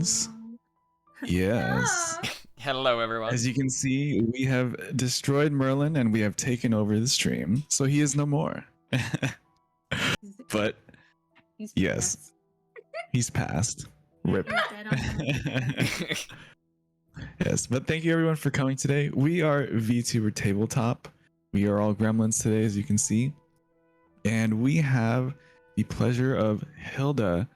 Dragons. Yes. Hello, everyone. As you can see, we have destroyed Merlin and we have taken over the stream, so he is no more. But yes, he's passed. Rip. Yes, but thank you everyone for coming today. We are VTuber Tabletop. We are all gremlins today, as you can see. And we have the pleasure of Hilda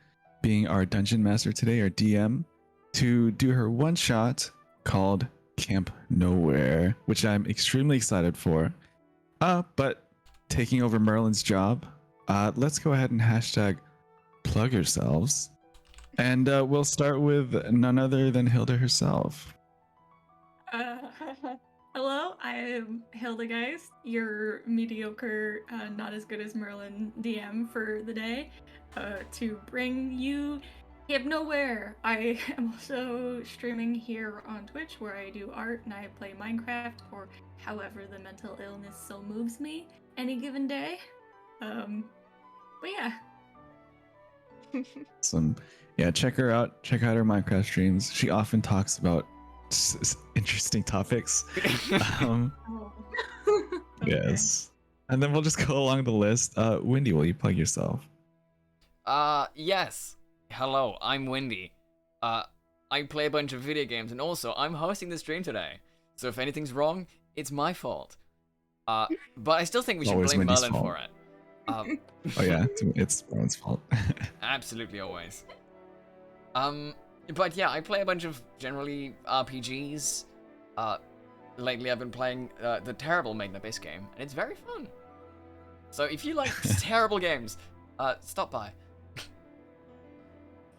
being our dungeon master today, our DM, to do her one shot called Camp Nowhere, which I'm extremely excited for. But taking over Merlin's job, let's go ahead and hashtag plug yourselves. And we'll start with none other than Hilda herself. Hello, I'm Hildageist, your mediocre, not as good as Merlin DM for the day, to bring you Camp Nowhere. I am also streaming here on Twitch where I do art and I play Minecraft or however the mental illness so moves me any given day. But yeah. Yeah, check her out. Check out her Minecraft streams. She often talks about interesting topics. Okay. Yes. And then we'll just go along the list. Wendy, will you plug yourself? Yes. Hello, I'm Wendy. I play a bunch of video games, and also I'm hosting the stream today. So if anything's wrong, it's my fault. But I still think we should blame Merlin for it. Oh yeah, it's Merlin's fault. Absolutely, always. But yeah, I play a bunch of generally RPGs. Lately I've been playing the terrible Made in Abyss game, and it's very fun. So if you like terrible games, stop by.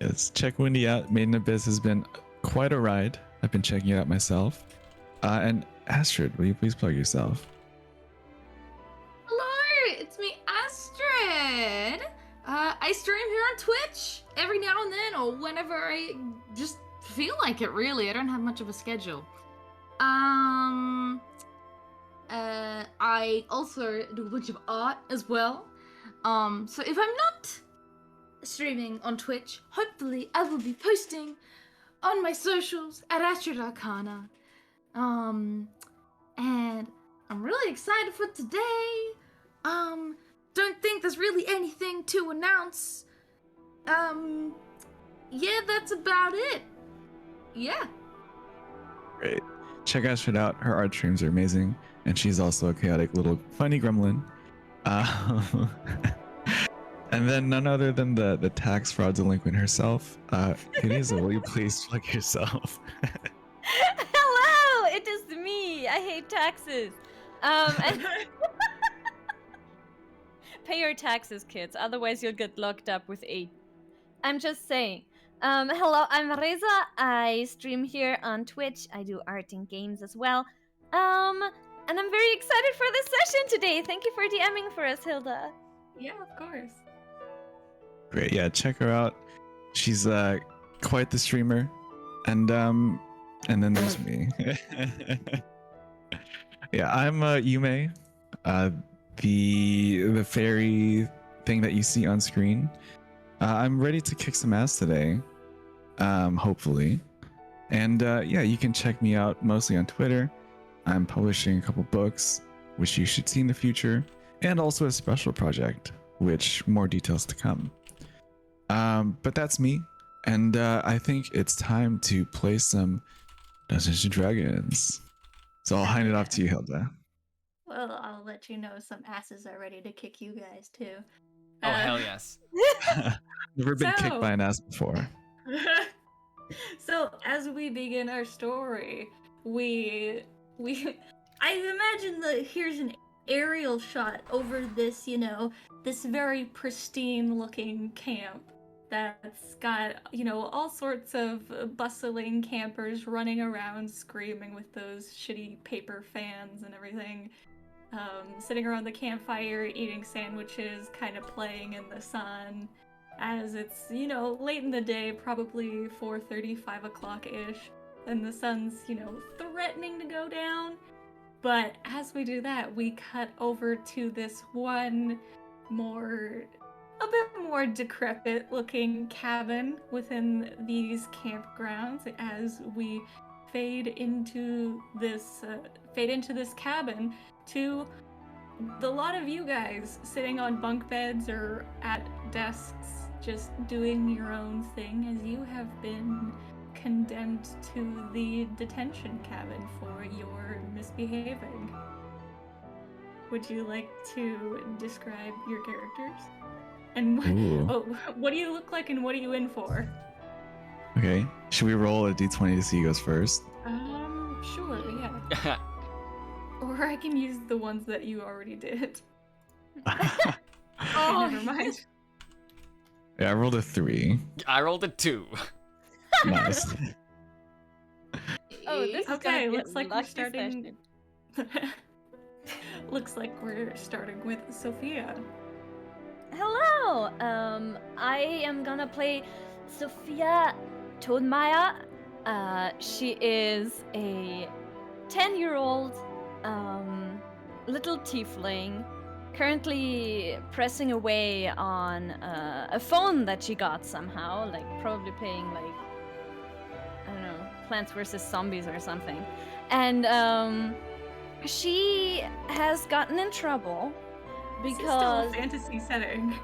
Yes, check Wendy out. Made in Abyss has been quite a ride. I've been checking it out myself. And Astrid, will you please plug yourself? Hello, it's me, Astrid. I stream here on Twitch every now and then, or whenever I just feel like it. Really, I don't have much of a schedule. I also do a bunch of art as well. So if I'm not streaming on Twitch, hopefully I will be posting on my socials at Astrid Arcana. And I'm really excited for today. Don't think there's really anything to announce. Yeah, that's about it. Yeah. Great. Check Astrid out. Her art streams are amazing, and she's also a chaotic little funny gremlin. And then none other than the tax fraud delinquent herself, Kenisa, will you please plug yourself? Hello, it is me. I hate taxes. And pay your taxes, kids. Otherwise, you'll get locked up with 8. I'm just saying. Hello, I'm Reza. I stream here on Twitch. I do art and games as well. And I'm very excited for this session today. Thank you for DMing for us, Hilda. Yeah, of course. Great, yeah, check her out. She's quite the streamer. And then there's me. Yeah, I'm Yume, the fairy thing that you see on screen. I'm ready to kick some ass today, hopefully. And yeah, you can check me out mostly on Twitter. I'm publishing a couple books, which you should see in the future, and also a special project, which more details to come. But that's me, and I think it's time to play some Dungeons and Dragons. So I'll hand it off to you, Hilda. Well, I'll let you know some asses are ready to kick you guys too. Oh, hell yes. Never been kicked by an ass before. So as we begin our story, I imagine that here's an aerial shot over this, this very pristine looking camp that's got, all sorts of bustling campers running around screaming with those shitty paper fans and everything. Sitting around the campfire, eating sandwiches, kind of playing in the sun, as it's, late in the day, probably 4:30, 5 o'clock-ish, and the sun's, threatening to go down. But as we do that, we cut over to this one more a bit more decrepit looking cabin within these campgrounds as we fade into this cabin to the lot of you guys sitting on bunk beds or at desks just doing your own thing as you have been condemned to the detention cabin for your misbehaving. Would you like to describe your characters? And Ooh. what do you look like and what are you in for? Okay. Should we roll a d20 to see who goes first? Sure, yeah. Or I can use the ones that you already did. Oh, Never mind. Yeah, I rolled a 3. I rolled a 2. Nice. Oh, this is Okay, gonna be looks a like we're lucky starting. session. Looks like we're starting with Sophia. Hello! I am gonna play Sophia Tonmaya. She is a 10-year-old little tiefling, currently pressing away on a phone that she got somehow, like probably playing like, I don't know, Plants vs. Zombies or something. And she has gotten in trouble This is still a because fantasy setting.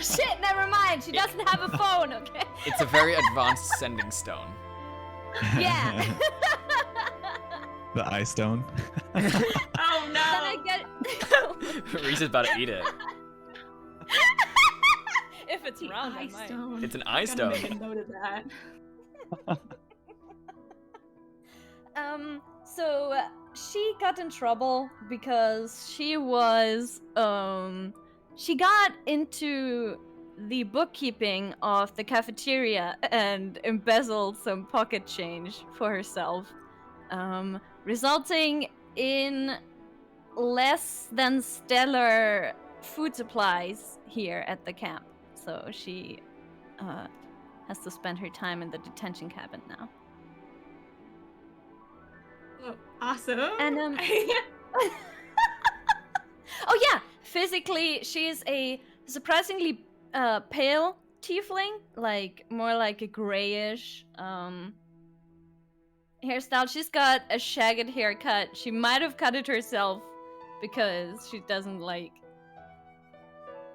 shit, never mind. She doesn't have a phone, okay? It's a very advanced sending stone. Yeah. The eye stone. Oh Then no! I get Reese's about to eat it. if it's The round, I eye might. stone. It's an eye Gotta stone. make a note of that. So she got in trouble because she was she got into the bookkeeping of the cafeteria and embezzled some pocket change for herself, resulting in less than stellar food supplies here at the camp. So she has to spend her time in the detention cabin now. Oh, awesome. And oh yeah, physically she's a surprisingly pale tiefling, like more like a grayish hairstyle. She's got a shagged haircut. She might have cut it herself because she doesn't like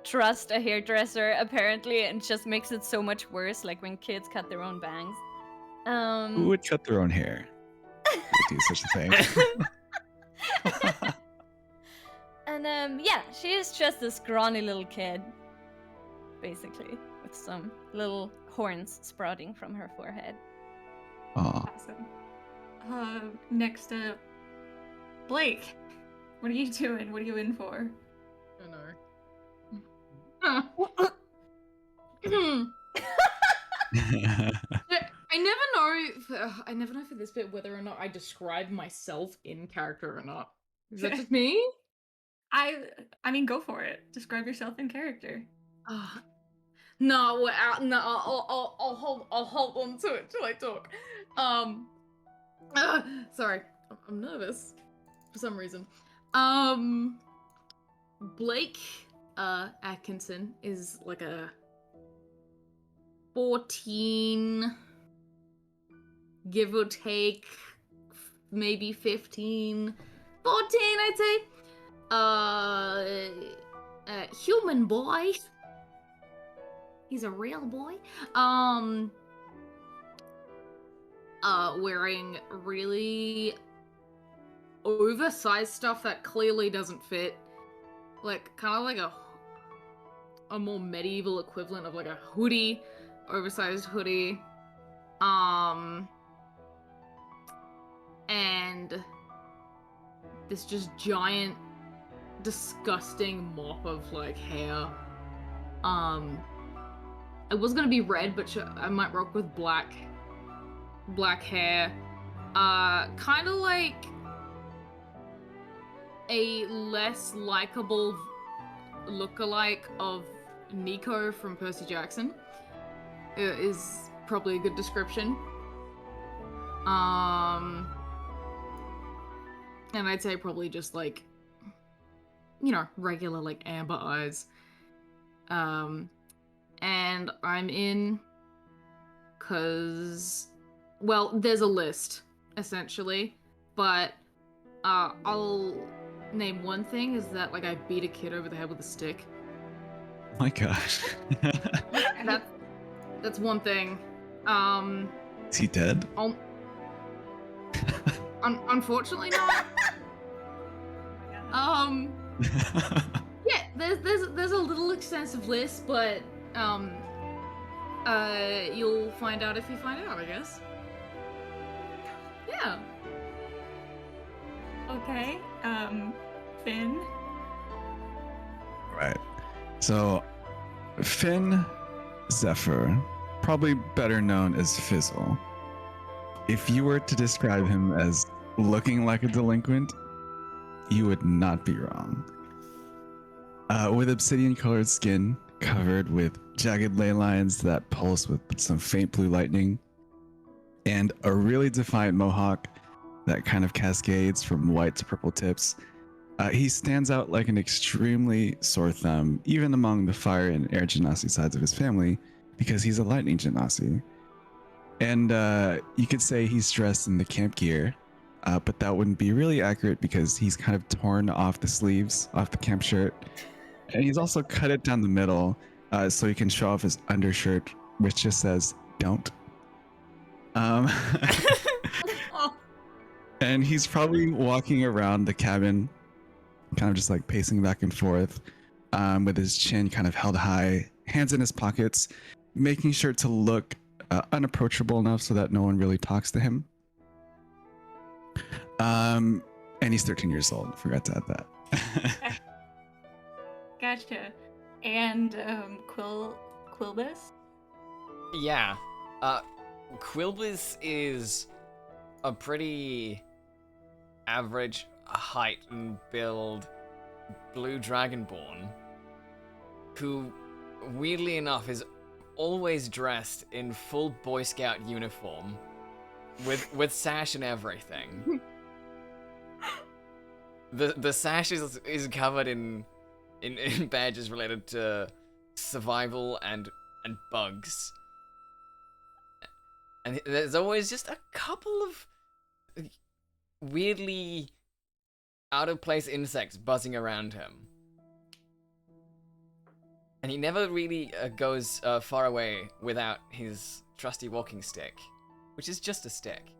trust a hairdresser apparently, and just makes it so much worse, like when kids cut their own bangs. Who would cut their own hair? Would do such a thing. And yeah, she is just a scrawny little kid, basically, with some little horns sprouting from her forehead. Aw. Awesome. Next up, Blake. What are you doing? What are you in for? I never know for this bit whether or not I describe myself in character or not. Is that just me? I mean, go for it. Describe yourself in character. No, we're out. No, I'll hold on to it till I talk. Sorry, I'm nervous for some reason. Blake, Atkinson is like a 14, give or take, maybe 15, 14, I'd say. Human boy. He's a real boy. Wearing really oversized stuff that clearly doesn't fit. Like, kind of like a more medieval equivalent of like a hoodie, oversized hoodie. And this just giant, disgusting mop of like hair. It was gonna be red, but I might rock with black hair. Kind of like a less likable lookalike of Nico from Percy Jackson is probably a good description. And I'd say probably just like, you know, regular like amber eyes. And I'm in because, well, there's a list, essentially, but I'll name one thing is that, like, I beat a kid over the head with a stick. My gosh. That's one thing. Is he dead? Unfortunately not. Yeah, there's a little extensive list, but you'll find out if you find out, I guess. Yeah. Okay. Finn. Right. So, Finn Zephyr, probably better known as Fizzle. If you were to describe him as looking like a delinquent, you would not be wrong. With obsidian-colored skin, covered with jagged ley lines that pulse with some faint blue lightning, and a really defiant mohawk that kind of cascades from white to purple tips, he stands out like an extremely sore thumb, even among the fire and air genasi sides of his family, because he's a lightning genasi. And you could say he's dressed in the camp gear, but that wouldn't be really accurate because he's kind of torn off the sleeves off the camp shirt. And he's also cut it down the middle so he can show off his undershirt, which just says, "Don't." And he's probably walking around the cabin, kind of just like pacing back and forth, with his chin kind of held high, hands in his pockets, making sure to look unapproachable enough so that no one really talks to him. And he's 13 years old. Forgot to add that. Gotcha. And Quilbus? Yeah. Quilbus is a pretty average height and build blue dragonborn who, weirdly enough, is always dressed in full Boy Scout uniform with sash and everything. The sash is covered in badges related to survival and bugs. And there's always just a couple of weirdly out of place insects buzzing around him. And he never really goes far away without his trusty walking stick, which is just a stick.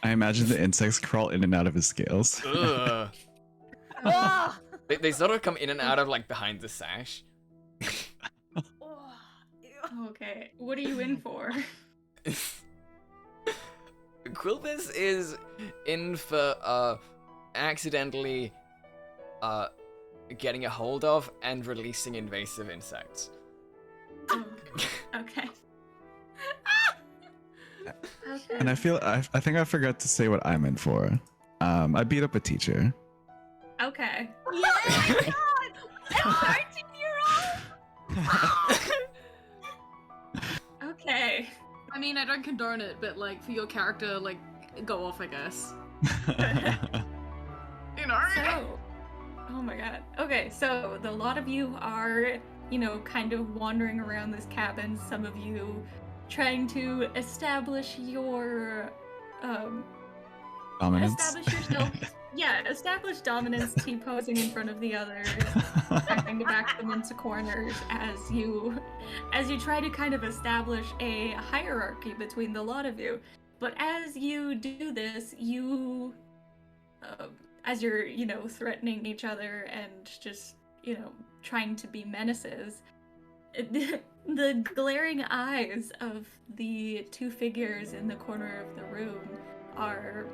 I imagine the insects crawl in and out of his scales. Ugh. Ah! They sort of come in and out of like behind the sash. Okay. What are you in for? Quilbus is in for accidentally getting a hold of and releasing invasive insects. Oh, okay. Okay. And I think I forgot to say what I'm in for. I beat up a teacher. Okay. Yeah! Oh my god! A 13-year-old! Okay. I mean, I don't condone it, but, like, for your character, like, go off, I guess. You know? So, oh my god. Okay, so a lot of you are, kind of wandering around this cabin. Some of you trying to establish your, Dominance. establish yourself. Yeah, establish dominance, T-posing in front of the others, trying to back them into corners as you try to kind of establish a hierarchy between the lot of you. But as you do this, you, as you're, threatening each other and just, trying to be menaces, the glaring eyes of the two figures in the corner of the room are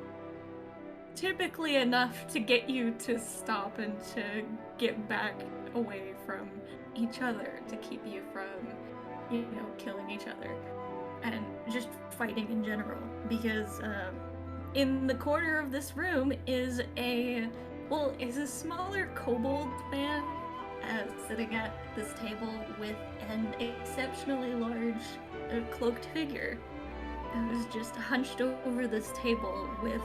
typically enough to get you to stop and to get back away from each other, to keep you from, killing each other and just fighting in general. Because in the corner of this room is a smaller kobold man sitting at this table with an exceptionally large cloaked figure who's just hunched over this table with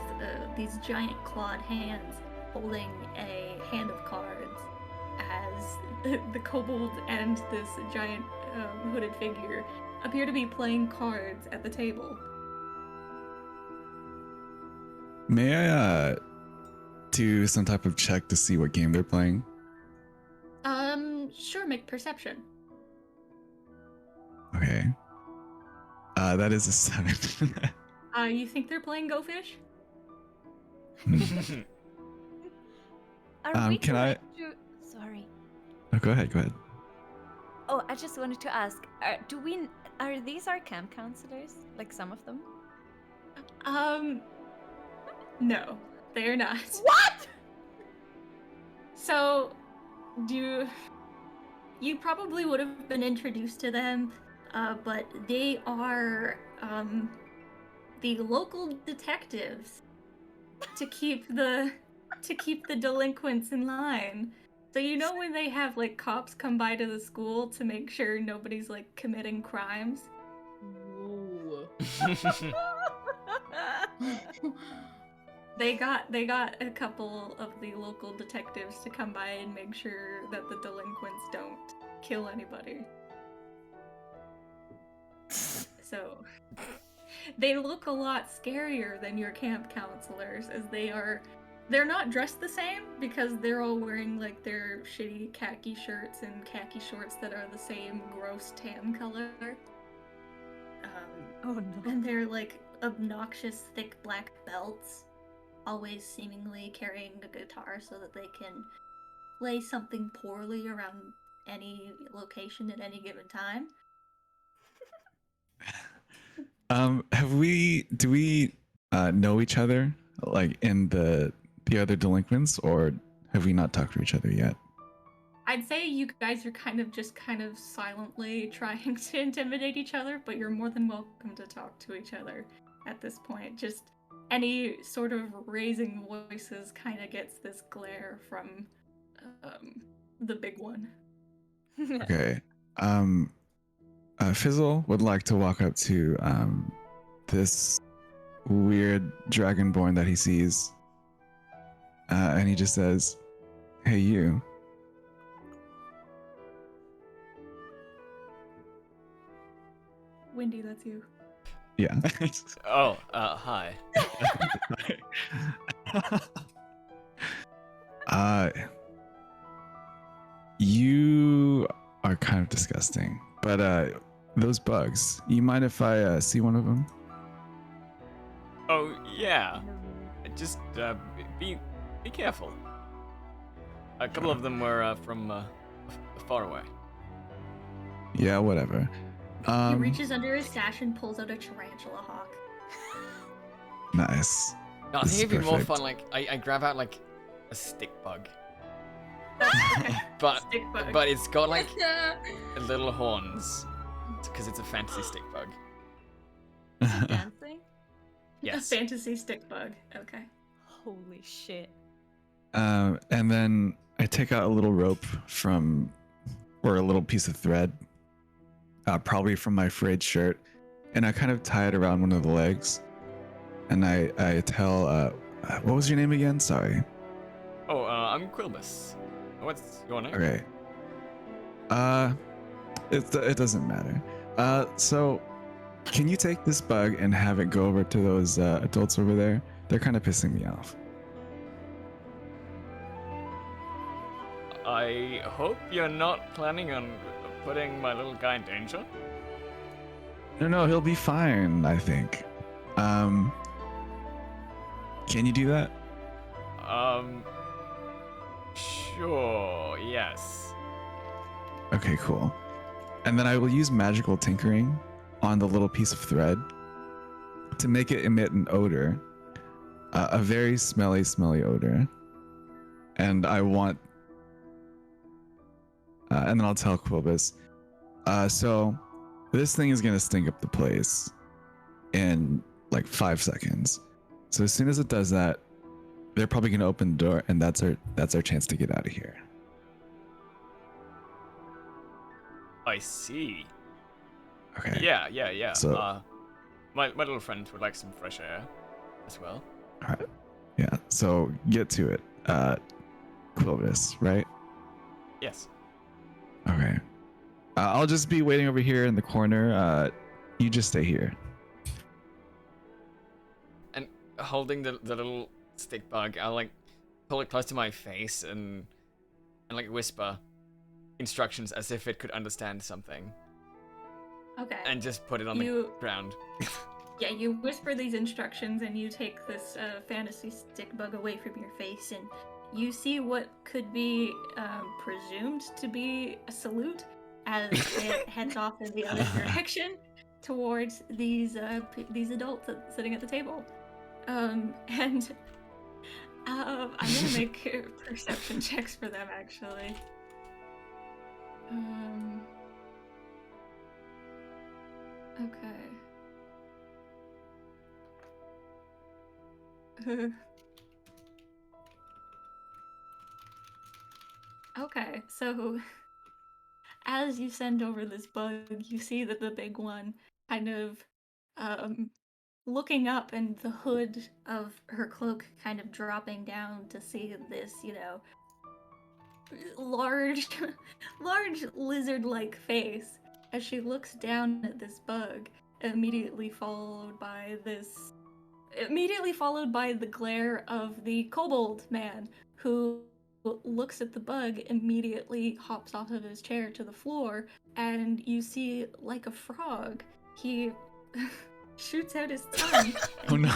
these giant clawed hands, holding a hand of cards as the kobold and this giant hooded figure appear to be playing cards at the table. May I do some type of check to see what game they're playing? Sure, make perception. Okay. That is a 7. You think they're playing Go Fish? Are we can I- correct to... Sorry. Oh, go ahead. Oh, I just wanted to ask, are these our camp counselors? Like some of them? No, they're not. What? So, you probably would have been introduced to them, but they are the local detectives to keep the delinquents in line. So you know when they have like cops come by to the school to make sure nobody's like committing crimes? Whoa. They got a couple of the local detectives to come by and make sure that the delinquents don't kill anybody. So they look a lot scarier than your camp counselors, as they're not dressed the same because they're all wearing like their shitty khaki shirts and khaki shorts that are the same gross tan color. Oh no. And they're like obnoxious thick black belts, always seemingly carrying a guitar so that they can play something poorly around any location at any given time. Do we know each other, like in the other delinquents, or have we not talked to each other yet? I'd say you guys are kind of silently trying to intimidate each other, but you're more than welcome to talk to each other at this point. Just any sort of raising voices kind of gets this glare from the big one. Okay. Fizzle would like to walk up to this weird dragonborn that he sees, and he just says, "Hey, you." Wendy, that's you. Yeah. Oh, hi. You are kind of disgusting, but those bugs. You mind if I see one of them? Oh, yeah. Just be careful. A couple of them were from far away. Yeah, whatever. He reaches under his sash and pulls out a tarantula hawk. Nice. No, I This think is it'd be more perfect. fun. Like I grab out like a stick bug, Okay. but Stick bug. but it's got like little horns because it's a fantasy stick bug. Dancing? Yes. A fantasy stick bug. Okay. Holy shit. And then I take out a little rope or a little piece of thread, probably from my frayed shirt, and I kind of tie it around one of the legs. And I tell, what was your name again? Sorry. Oh, I'm Quilbus. What's your name? Okay. It doesn't matter. So can you take this bug and have it go over to those adults over there? They're kind of pissing me off. I hope you're not planning on putting my little guy in danger. No, he'll be fine, I think. Can you do that? Sure, yes. Okay, cool. And then I will use magical tinkering on the little piece of thread to make it emit an odor, a very smelly odor. And I want, and then I'll tell Quilbus, so this thing is gonna stink up the place in like 5 seconds. So as soon as it does that, they're probably gonna open the door, and that's our chance to get out of here. I see. Okay. Yeah. So- My little friend would like some fresh air as well. All right. Yeah. So get to it. Clovis, right? Yes. Okay. I'll just be waiting over here in the corner. You just stay here. And holding the little stick bug, I'll like pull it close to my face and like whisper instructions as if it could understand something, Okay. and just put it on the ground. Yeah, you whisper these instructions and you take this fantasy stick bug away from your face, and you see what could be presumed to be a salute as it heads off in the other direction towards these adults sitting at the table. And I'm gonna make perception checks for them actually. Okay. Okay, so as you send over this bug, you see that the big one kind of looking up, and the hood of her cloak kind of dropping down to see this, large lizard-like face as she looks down at this bug, immediately followed by the glare of the kobold man, who looks at the bug, immediately hops off of his chair to the floor, and you see, like a frog, he shoots out his tongue. Oh no.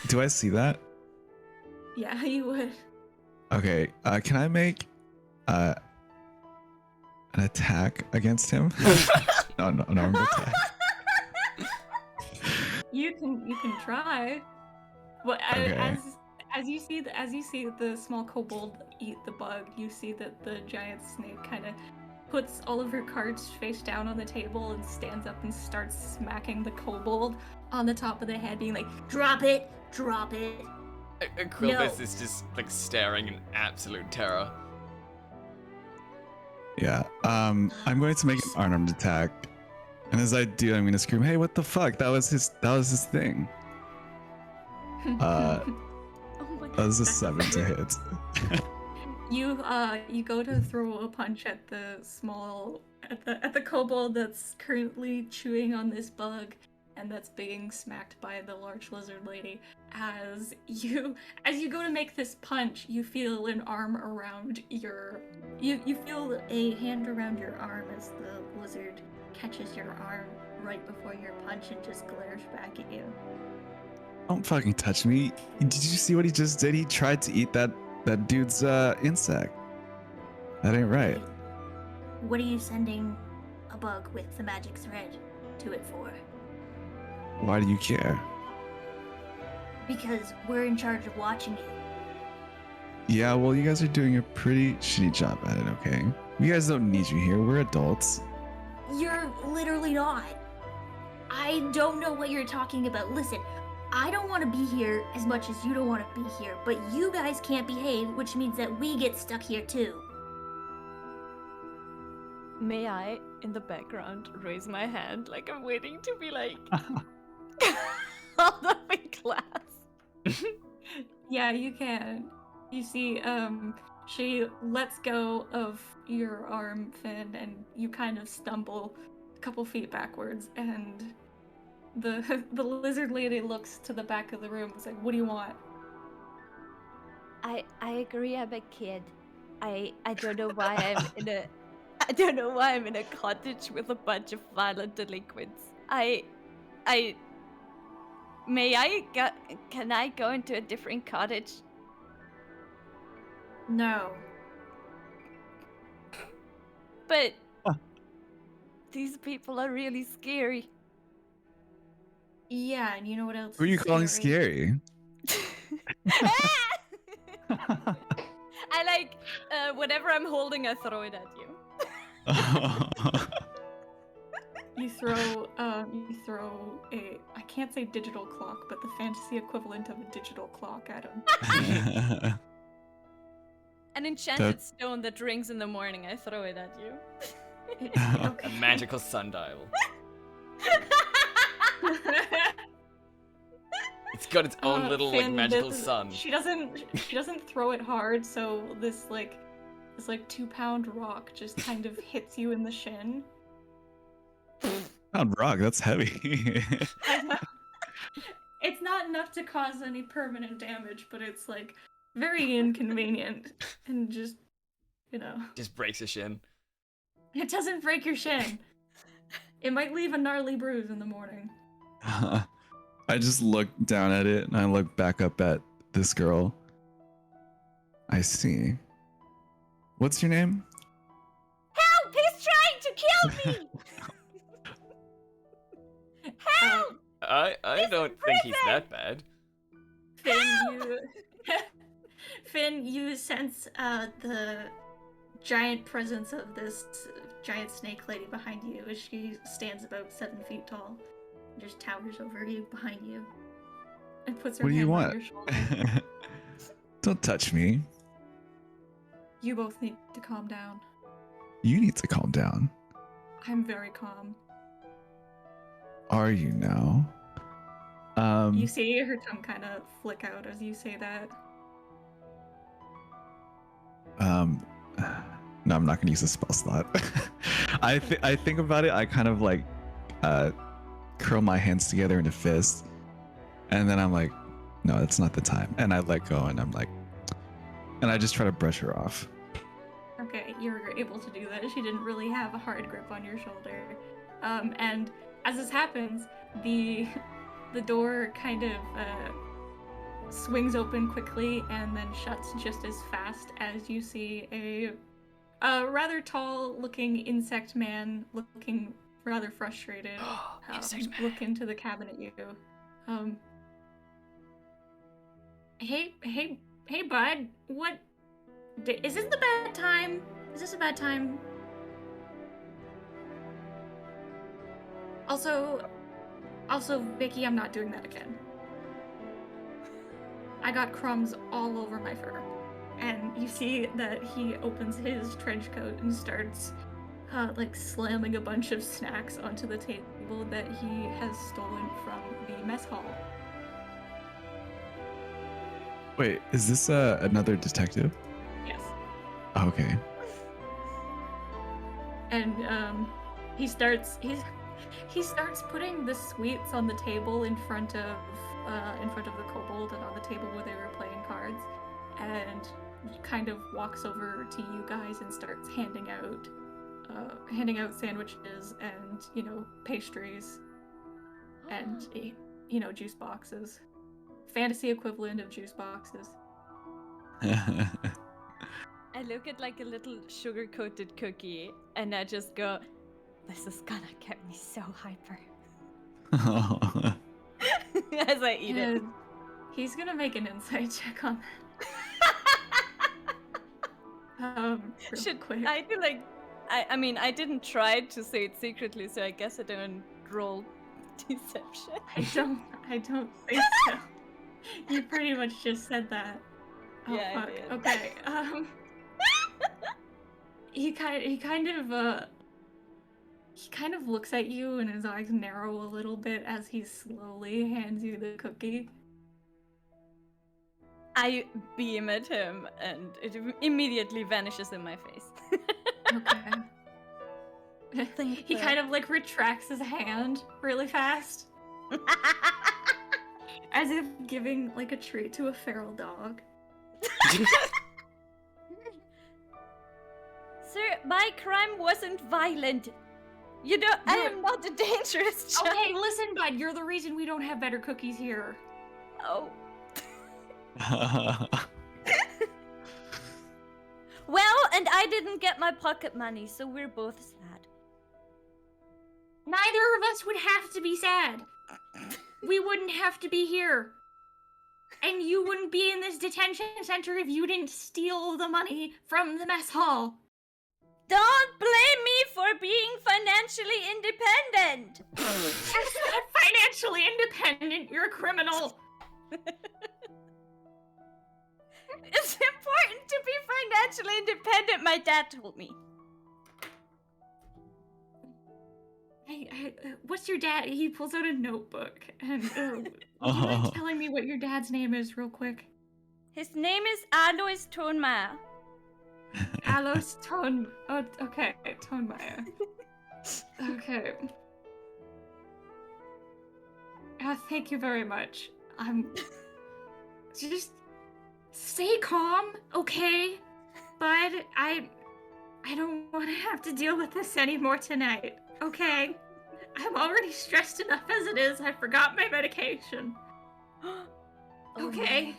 Do I see that? Yeah, you would. Okay. Can I make an attack against him? No, I'm gonna attack. You can try. But Okay. as you see the small kobold eat the bug, you see that the giant snake kind of puts all of her cards face down on the table and stands up and starts smacking the kobold on the top of the head, being like, "Drop it, drop it." Quilbus No. is just like staring in absolute terror. Yeah. I'm going to make an unarmed attack, and as I do, I'm gonna scream, "Hey, what the fuck? That was his thing." Oh my That god. was a 7 to hit. You go to throw a punch at the kobold that's currently chewing on this bug, and that's being smacked by the large lizard lady. As you go to make this punch, you feel an arm around your you feel a hand around your arm as the lizard catches your arm right before your punch and just glares back at you. Don't fucking touch me. Did you see what he just did? He tried to eat that dude's insect. That ain't right. What are you sending a bug with the magic thread to it for? Why do you care? Because we're in charge of watching you. Yeah, well, you guys are doing a pretty shitty job at it, okay? You guys don't need you here. We're adults. You're literally not. I don't know what you're talking about. Listen, I don't want to be here as much as you don't want to be here, but you guys can't behave, which means that we get stuck here too. May I, in the background, raise my hand like I'm waiting to be like all up in class? Yeah, you can. You see, she lets go of your arm, Finn, and you kind of stumble a couple feet backwards, and the lizard lady looks to the back of the room and is like, "What do you want?" I agree, I'm a kid. I don't know why I'm in a cottage with a bunch of violent delinquents. Can I go into a different cottage? No. But these people are really scary. Yeah, and you know what else? Who are you is calling scary? I like whatever I'm holding, I throw it at you. You throw a, I can't say digital clock, but the fantasy equivalent of a digital clock at him. An enchanted stone that rings in the morning, I throw it at you. A magical sundial. It's got its own little like Finn, magical sun. She doesn't throw it hard, so this 2-pound rock just kind of hits you in the shin. Pound rock, that's heavy. I know. It's not enough to cause any permanent damage, but it's like very inconvenient and just, Just breaks a shin. it doesn't break your shin. It might leave a gnarly bruise in the morning. I just look down at it and I look back up at this girl. I see. What's your name? Help! He's trying to kill me! Help! I don't think he's that bad. Finn, you sense the giant presence of this giant snake lady behind you as she stands about 7 feet tall. Just towers over you behind you. And puts her What do you hand on want? your shoulder. Don't touch me. You both need to calm down. You need to calm down. I'm very calm. Are you now? You see her tongue kind of flick out as you say that. No, I'm not gonna use a spell slot. I think about it. I kind of like curl my hands together in a fist, and then I'm like, no, that's not the time. And I let go, and I'm like, and I just try to brush her off. Okay, you're able to do that. She didn't really have a hard grip on your shoulder. And as this happens, the door kind of swings open quickly and then shuts just as fast as you see a rather tall-looking insect man looking rather frustrated. Insect man. Look into the cabin at you. Hey, bud. What? Is this the bad time? Is this a bad time? Also, Vicky, I'm not doing that again. I got crumbs all over my fur. And you see that he opens his trench coat and starts slamming a bunch of snacks onto the table that he has stolen from the mess hall. Wait, is this another detective? Yes. Okay. And he starts putting the sweets on the table in front of the kobold and on the table where they were playing cards, and kind of walks over to you guys and starts handing out sandwiches and pastries and juice boxes, fantasy equivalent of juice boxes. I look at like a little sugar-coated cookie and I just go, this is gonna get me so hyper. As I eat it. And he's gonna make an insight check on that. Real quick. I do like, I mean, I didn't try to say it secretly, so I guess I don't roll deception. I don't think so. You pretty much just said that. Oh, Yeah, I fuck. did. Okay. He kind of looks at you and his eyes narrow a little bit as he slowly hands you the cookie. I beam at him and it immediately vanishes in my face. Okay. He kind of retracts his hand really fast, as if giving a treat to a feral dog. Sir, my crime wasn't violent. You know, I am not a dangerous child. Okay, listen, bud, you're the reason we don't have better cookies here. Oh. Well, and I didn't get my pocket money, so we're both sad. Neither of us would have to be sad. We wouldn't have to be here. And you wouldn't be in this detention center if you didn't steal the money from the mess hall. Don't blame me for being financially independent. That's not financially independent, you're a criminal. It's important to be financially independent, my dad told me. What's your dad? He pulls out a notebook and would you Oh. mind telling me what your dad's name is real quick? His name is Alois Tonmeyer. Alois Tone. Oh, okay, Tonmeyer. Okay. Thank you very much. Just stay calm, okay? Bud, I don't want to have to deal with this anymore tonight, okay? I'm already stressed enough as it is. I forgot my medication. Oh, Okay. no.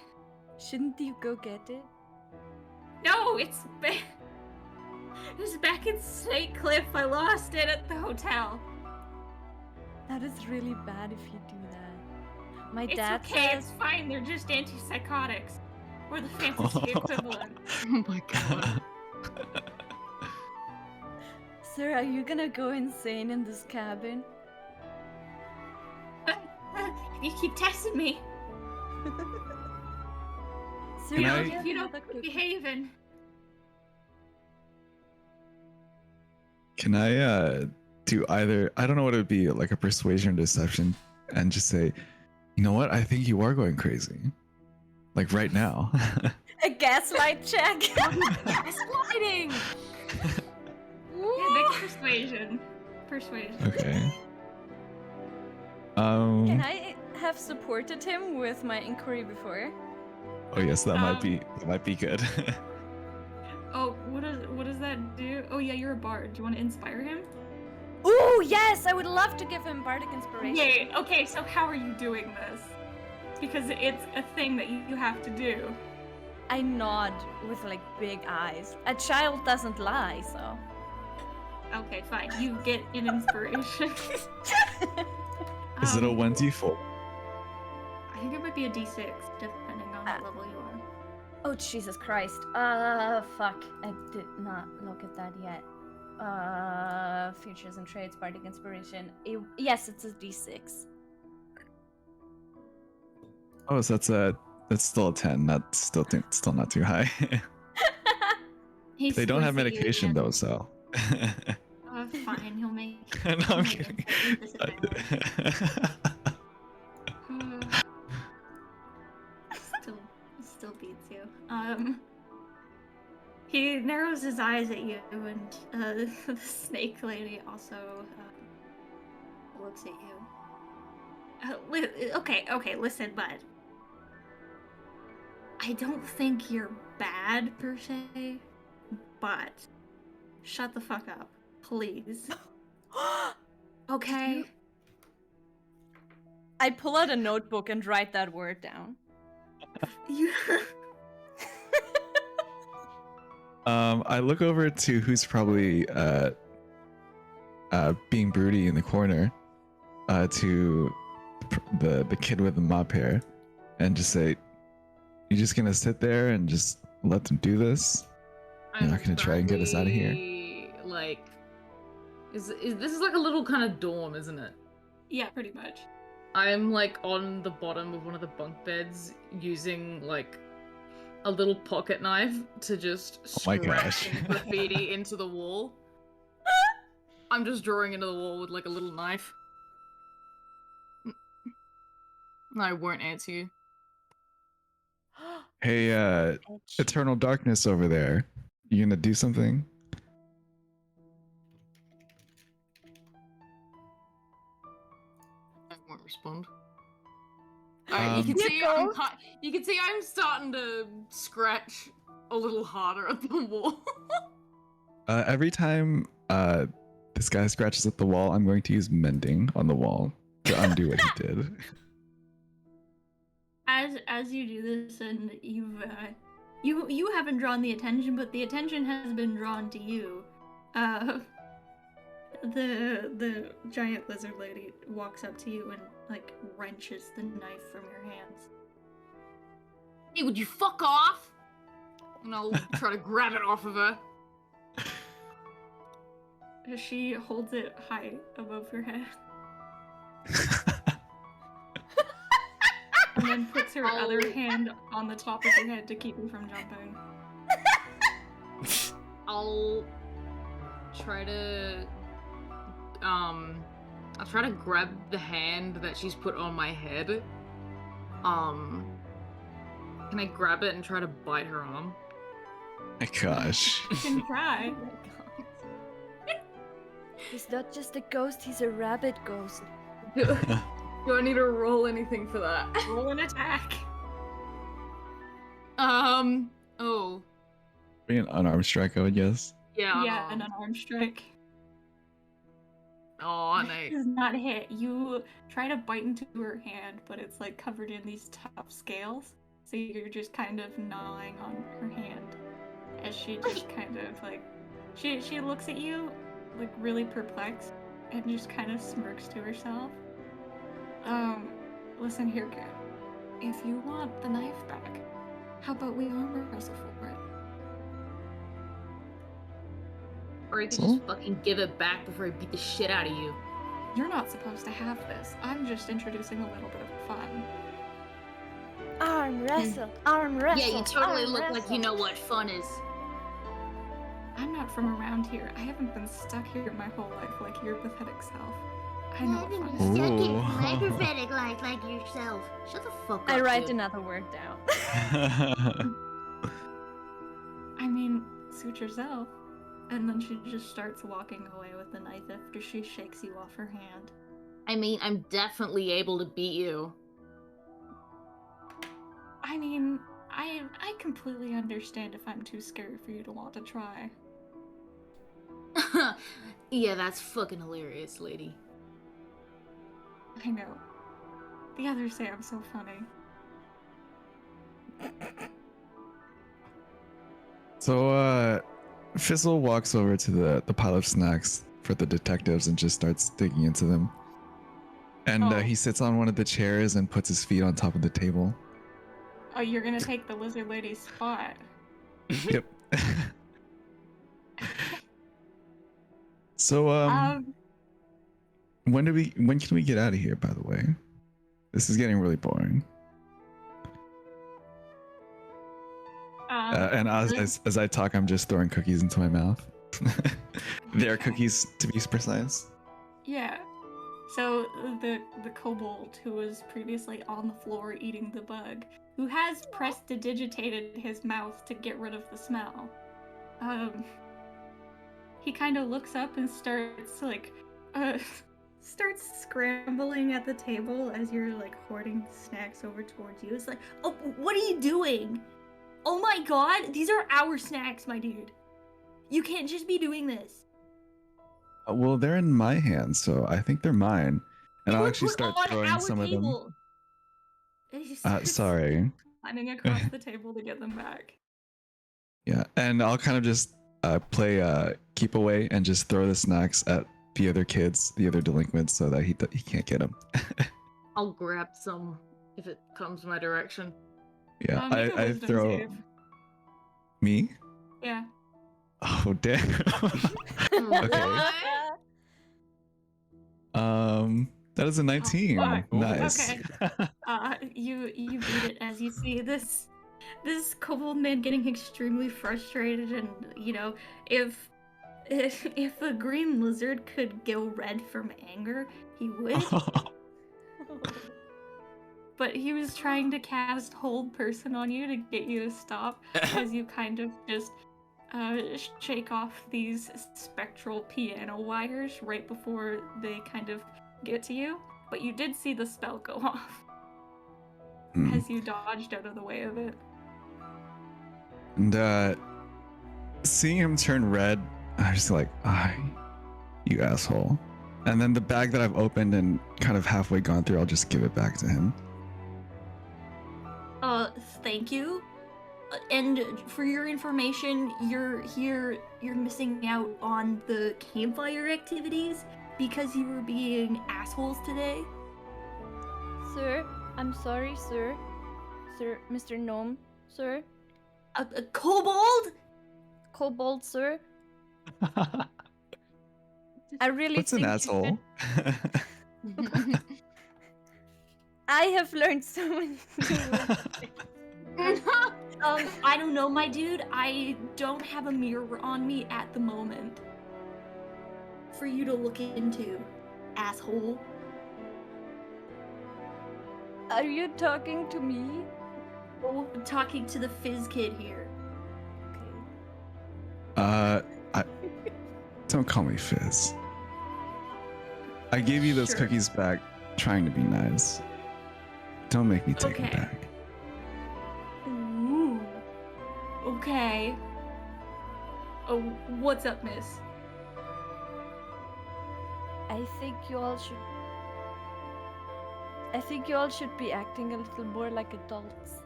Shouldn't you go get it? No, it's back in Snake Cliff. I lost it at the hotel. That is really bad if you do that. My It's dad okay, says it's fine. They're just antipsychotics. Or the fantasy equivalent. Oh my god. Sir, are you gonna go insane in this cabin? You keep testing me. Sir, Can you I- have You don't another cookie. behaving. Can I do either? I don't know what it would be, like a persuasion or deception, and just say, you know what? I think you are going crazy, like right now. A gaslight check. Gaslighting! Yeah, make persuasion. Persuasion. Okay. Can I have supported him with my inquiry before? Oh yes, that might be good. Oh, what does that do? Oh yeah, you're a bard. Do you want to inspire him? Ooh, yes! I would love to give him bardic inspiration. Yay. Okay, so how are you doing this? Because it's a thing that you have to do. I nod with like big eyes. A child doesn't lie, so. Okay, fine. You get an inspiration. Is it a Um, 1d4? I think it might be a d6, depending on what level you are. Oh, Jesus Christ. Fuck. I did not look at that yet. Features and traits, bardic inspiration. Yes, it's a d6. Oh, so that's still a 10. That's still not too high. He They don't have squints at you medication again. though, so. Fine, he'll make. No, I'm he'll make kidding. it disadvantage. Still beats you. He narrows his eyes at you, and the snake lady also looks at you. Okay, listen, bud. I don't think you're bad per se, but shut the fuck up, please. Okay. I pull out a notebook and write that word down. You. I look over to who's probably being broody in the corner, to the kid with the mop hair, and just say, "You're just gonna sit there and just let them do this? You're not gonna try and get us out of here?" Like, this is like a little kind of dorm, isn't it? Yeah, pretty much. I'm like on the bottom of one of the bunk beds using like a little pocket knife to just Oh my gosh. scratch graffiti into the wall. I'm just drawing into the wall with like a little knife. I won't answer you. Hey, Eternal Darkness over there. You gonna do something? I won't respond. Alright, you can see I'm starting to scratch a little harder at the wall. Every time this guy scratches at the wall, I'm going to use mending on the wall to undo what he did. As you do this, and you haven't drawn the attention, but the attention has been drawn to you. The giant lizard lady walks up to you and like wrenches the knife from your hands. Hey, would you fuck off? And I'll try to grab it off of her. She holds it high above your head and then puts her other hand on the top of your head to keep you from jumping. I'll try to I'll try to grab the hand that she's put on my head. Can I grab it and try to bite her arm? My gosh. You can try. Oh my god. He's not just a ghost, he's a rabbit ghost. Do I need to roll anything for that? Roll an attack. Oh. Be an unarmed strike, I would guess. Yeah. Yeah, an unarmed strike. Oh, nice. Does not hit. You try to bite into her hand, but it's like covered in these tough scales. So you're just kind of gnawing on her hand as she just kind of like she looks at you like really perplexed and just kind of smirks to herself. Listen here, kid. If you want the knife back, how about we arm wrestle for it? Or you could just fucking give it back before I beat the shit out of you. You're not supposed to have this. I'm just introducing a little bit of fun. Arm wrestle, arm wrestle. Yeah, you totally arm look like wrestle. you know what fun is. I'm not from around here. I haven't been stuck here my whole life like your pathetic self. I know what fun is. Ooh. My prophetic like yourself. Shut the fuck up. I write dude. another word down. I mean, suit yourself. And then she just starts walking away with the knife after she shakes you off her hand. I mean, I'm definitely able to beat you. I mean, I completely understand if I'm too scared for you to want to try. Yeah, that's fucking hilarious, lady. I know. The others say I'm so funny. So, Fizzle walks over to the pile of snacks for the detectives and just starts digging into them. And Oh. he sits on one of the chairs and puts his feet on top of the table. Oh, you're gonna take the lizard lady's spot. Yep. So, when can we get out of here, by the way? This is getting really boring. And as I talk, I'm just throwing cookies into my mouth. They're cookies, to be precise. Yeah. So the kobold who was previously on the floor eating the bug, who has prestidigitated his mouth to get rid of the smell, he kind of looks up and starts like starts scrambling at the table as you're like hoarding snacks over towards you. It's like, oh, what are you doing? Oh my god, these are our snacks, my dude. You can't just be doing this. Well, they're in my hands, so I think they're mine. And They I'll were actually put start on throwing our some of them. table. And he starts Sorry. climbing across the table to get them back. Yeah, and I'll kind of just play keep away and just throw the snacks at the other kids, the other delinquents, so that he can't get them. I'll grab some if it comes my direction. Yeah, Make a I wisdom throw save. me. Yeah. Oh damn. Okay. That is a 19. fuck. Nice. Okay. You beat it as you see this kobold man getting extremely frustrated, and you know, if a green lizard could go red from anger, he would. But he was trying to cast hold person on you to get you to stop as you kind of just shake off these spectral piano wires right before they kind of get to you. But you did see the spell go off as you dodged out of the way of it. And seeing him turn red, I was like, you asshole. And then the bag that I've opened and kind of halfway gone through, I'll just give it back to him. Thank you. And for your information, you're missing out on the campfire activities because you were being assholes today. Sir, I'm sorry, sir. Sir, Mr. Gnome, sir. A kobold? Kobold, sir. I really What's an think you asshole? should- I have learned so many new words. I don't know, my dude. I don't have a mirror on me at the moment for you to look into. asshole. Are you talking to me? Oh, I'm talking to the Fizz kid here. Okay. Don't call me Fizz. I gave you those Sure. cookies back trying to be nice. Don't make me take them Okay. back. Ooh. Okay. Oh, what's up, miss? I think you all should be acting a little more like adults.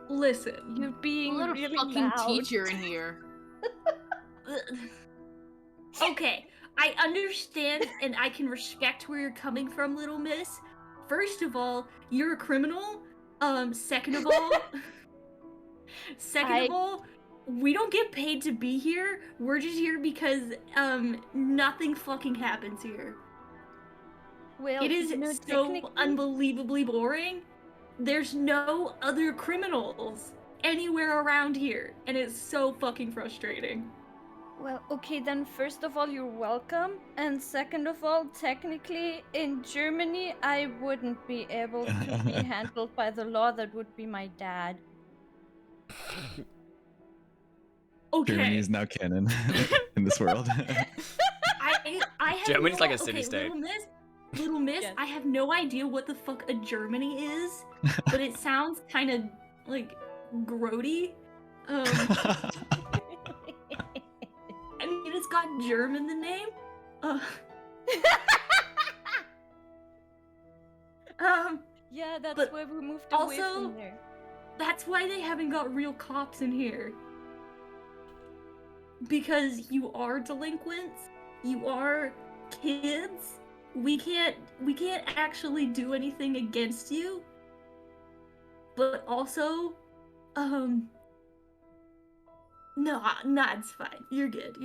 Listen. You're being Let a really fucking loud. teacher in here. Okay, I understand and I can respect where you're coming from, little miss. First of all, you're a criminal. Second of all, we don't get paid to be here. We're just here because nothing fucking happens here. Well, It is so technically- unbelievably boring. There's no other criminals anywhere around here, and it's so fucking frustrating. Well, okay, then first of all, you're welcome. And second of all, technically, in Germany, I wouldn't be able to be handled by the law. That would be my dad. Okay. Germany is now canon in this world. I have Germany's no, like a city-state. Little miss, Yes. I have no idea what the fuck a Germany is, but it sounds kind of like grody. I mean, it's got Germ in the name. Yeah, that's But why we moved away also- from there. That's why they haven't got real cops in here. Because you are delinquents, you are kids. We can't actually do anything against you. But also, no, it's fine. You're good.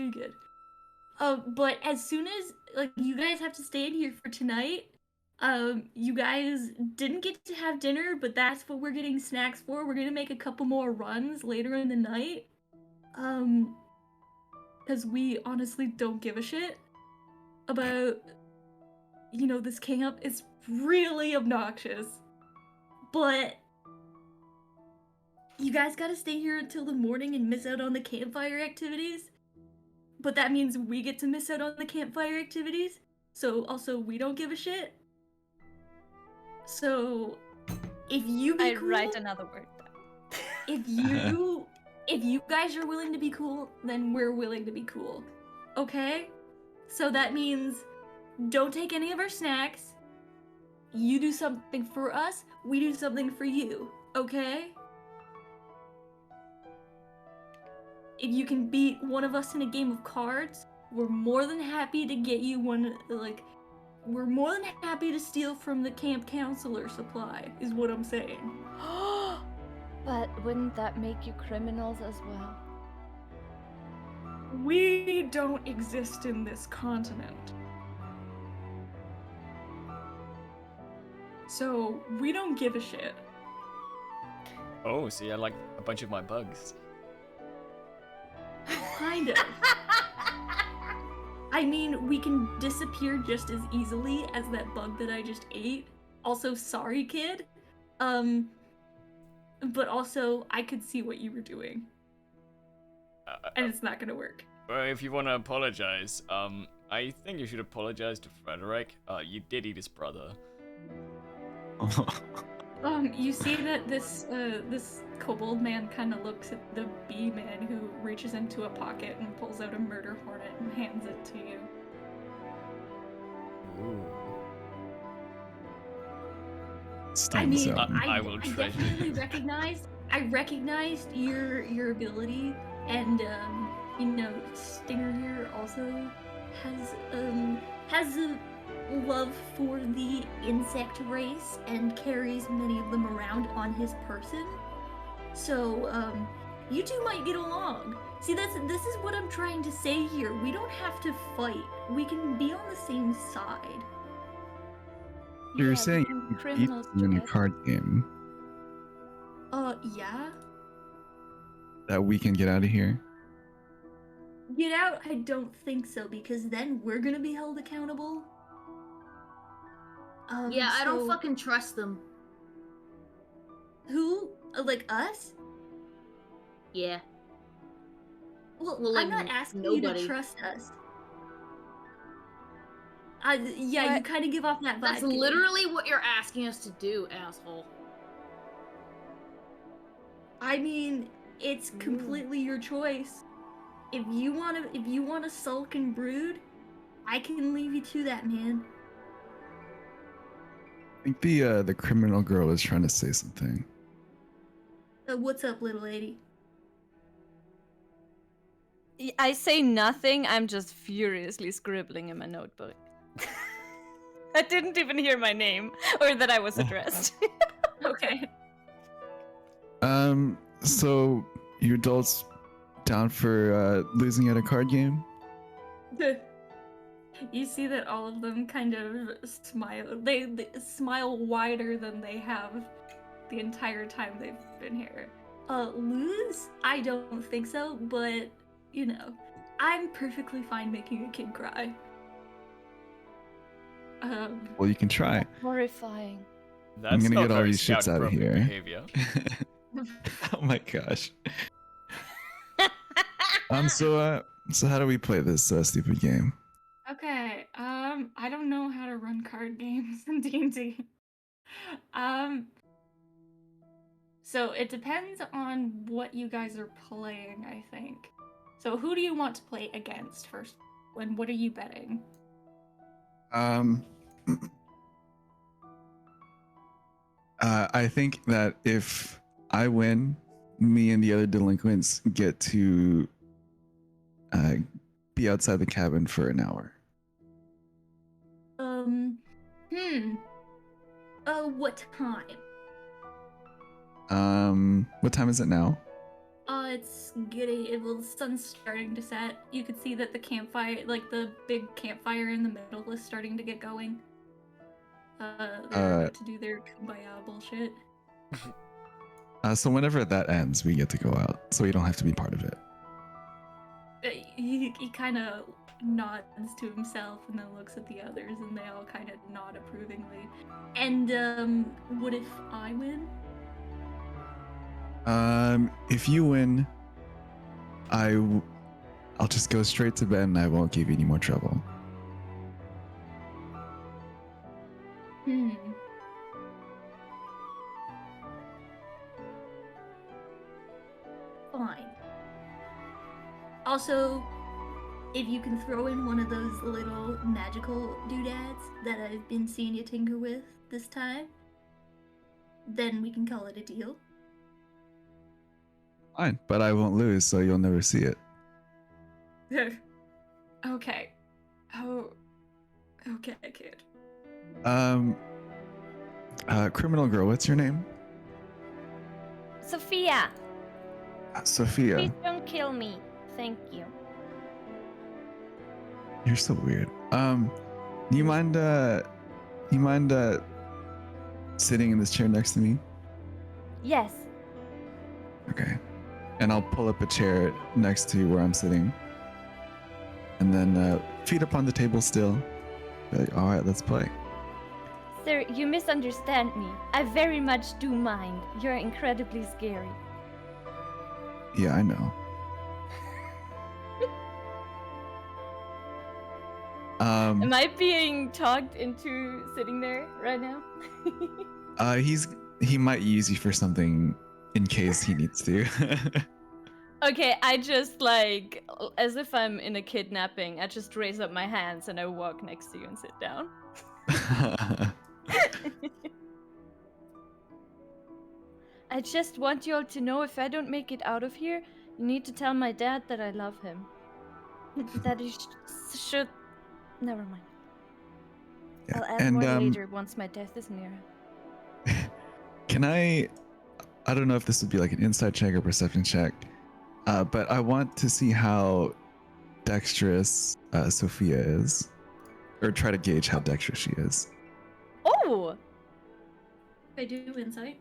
But as soon as you guys have to stay in here for tonight, you guys didn't get to have dinner, but that's what we're getting snacks for. We're gonna make a couple more runs later in the night. Because we honestly don't give a shit about, this camp. It's really obnoxious. But you guys gotta stay here until the morning and miss out on the campfire activities. But that means we get to miss out on the campfire activities. So also we don't give a shit. So if you be I cool, write another word down. if you guys are willing to be cool, then we're willing to be cool. Okay? So that means don't take any of our snacks. You do something for us, we do something for you. Okay? If you can beat one of us in a game of cards, we're more than happy to get you one, we're more than happy to steal from the camp counselor supply, is what I'm saying. But wouldn't that make you criminals as well? We don't exist in this continent. So, we don't give a shit. Oh, see, I like a bunch of my bugs. Kind of. I mean, we can disappear just as easily as that bug that I just ate. Also, sorry, kid. But also, I could see what you were doing. And it's not gonna work. If you want to apologize, I think you should apologize to Frederick. You did eat his brother. You see that this kobold man kind of looks at the bee man who reaches into a pocket and pulls out a murder hornet and hands it to you. Ooh. Stun I mean, zone. I will treasure definitely you. recognized your ability, and Stinger here also has a love for the insect race and carries many of them around on his person. So, you two might get along. See, this is what I'm trying to say here. We don't have to fight. We can be on the same side. You're Yeah, saying become you beat criminals them in a together. card game Yeah? that we can get out of here? Get out? I don't think so, because then we're gonna be held accountable. Yeah, I don't so fucking trust them. Who? Like us? Yeah. Well, Well, I'm like, not asking you to nobody. trust us. Yeah, you What? kind of give off that vibe. That's Kate. literally what you're asking us to do, asshole. I mean, it's completely your choice. If you wanna sulk and brood, I can leave you to that, man. I think the criminal girl is trying to say something. What's up, little lady? I say nothing. I'm just furiously scribbling in my notebook. I didn't even hear my name or that I was addressed. Okay. So you adults down for losing at a card game? You see that all of them kind of smile. They smile wider than they have the entire time they've been here. Lose? I don't think so, but you know, I'm perfectly fine making a kid cry. Well, you can try. Horrifying. That's gonna not get all very these shits out of scout-appropriate here. behavior. Oh my gosh. So how do we play this stupid game? Okay, I don't know how to run card games in D&D. So it depends on what you guys are playing, I think. So who do you want to play against first? And what are you betting? I think that if I win, me and the other delinquents get to be outside the cabin for an hour. What time? What time is it now? It's getting, well, the sun's starting to set. You could see that the campfire, like the big campfire in the middle, is starting to get going. They're about to do their kumbaya bullshit. So whenever that ends, we get to go out, so we don't have to be part of it. He kind of nods to himself and then looks at the others, and they all kind of nod approvingly. And what if I win? If you win, I'll just go straight to bed and I won't give you any more trouble. Fine. Also, if you can throw in one of those little magical doodads that I've been seeing you tinker with this time, then we can call it a deal. Fine, but I won't lose, so you'll never see it. Okay. Oh. Okay, kid. Criminal girl, what's your name? Sophia, Sophia. please don't kill me. Thank you. You're so weird. You mind sitting in this chair next to me? Yes. Okay. And I'll pull up a chair next to where I'm sitting. And then feet up on the table still. All right, let's play. Sir, you misunderstand me. I very much do mind. You're incredibly scary. Yeah, I know. Am I being talked into sitting there right now? He might use you for something in case he needs to. Okay, I just like, as if I'm in a kidnapping, I just raise up my hands and I walk next to you and sit down. I just want you all to know if I don't make it out of here, you need to tell my dad that I love him. That he should... Never mind. Yeah, I'll add and, more later once my death is near. Can I don't know if this would be like an insight check or perception check, but I want to see how dexterous Sophia is, or try to gauge how dexterous she is. Oh! I do insight.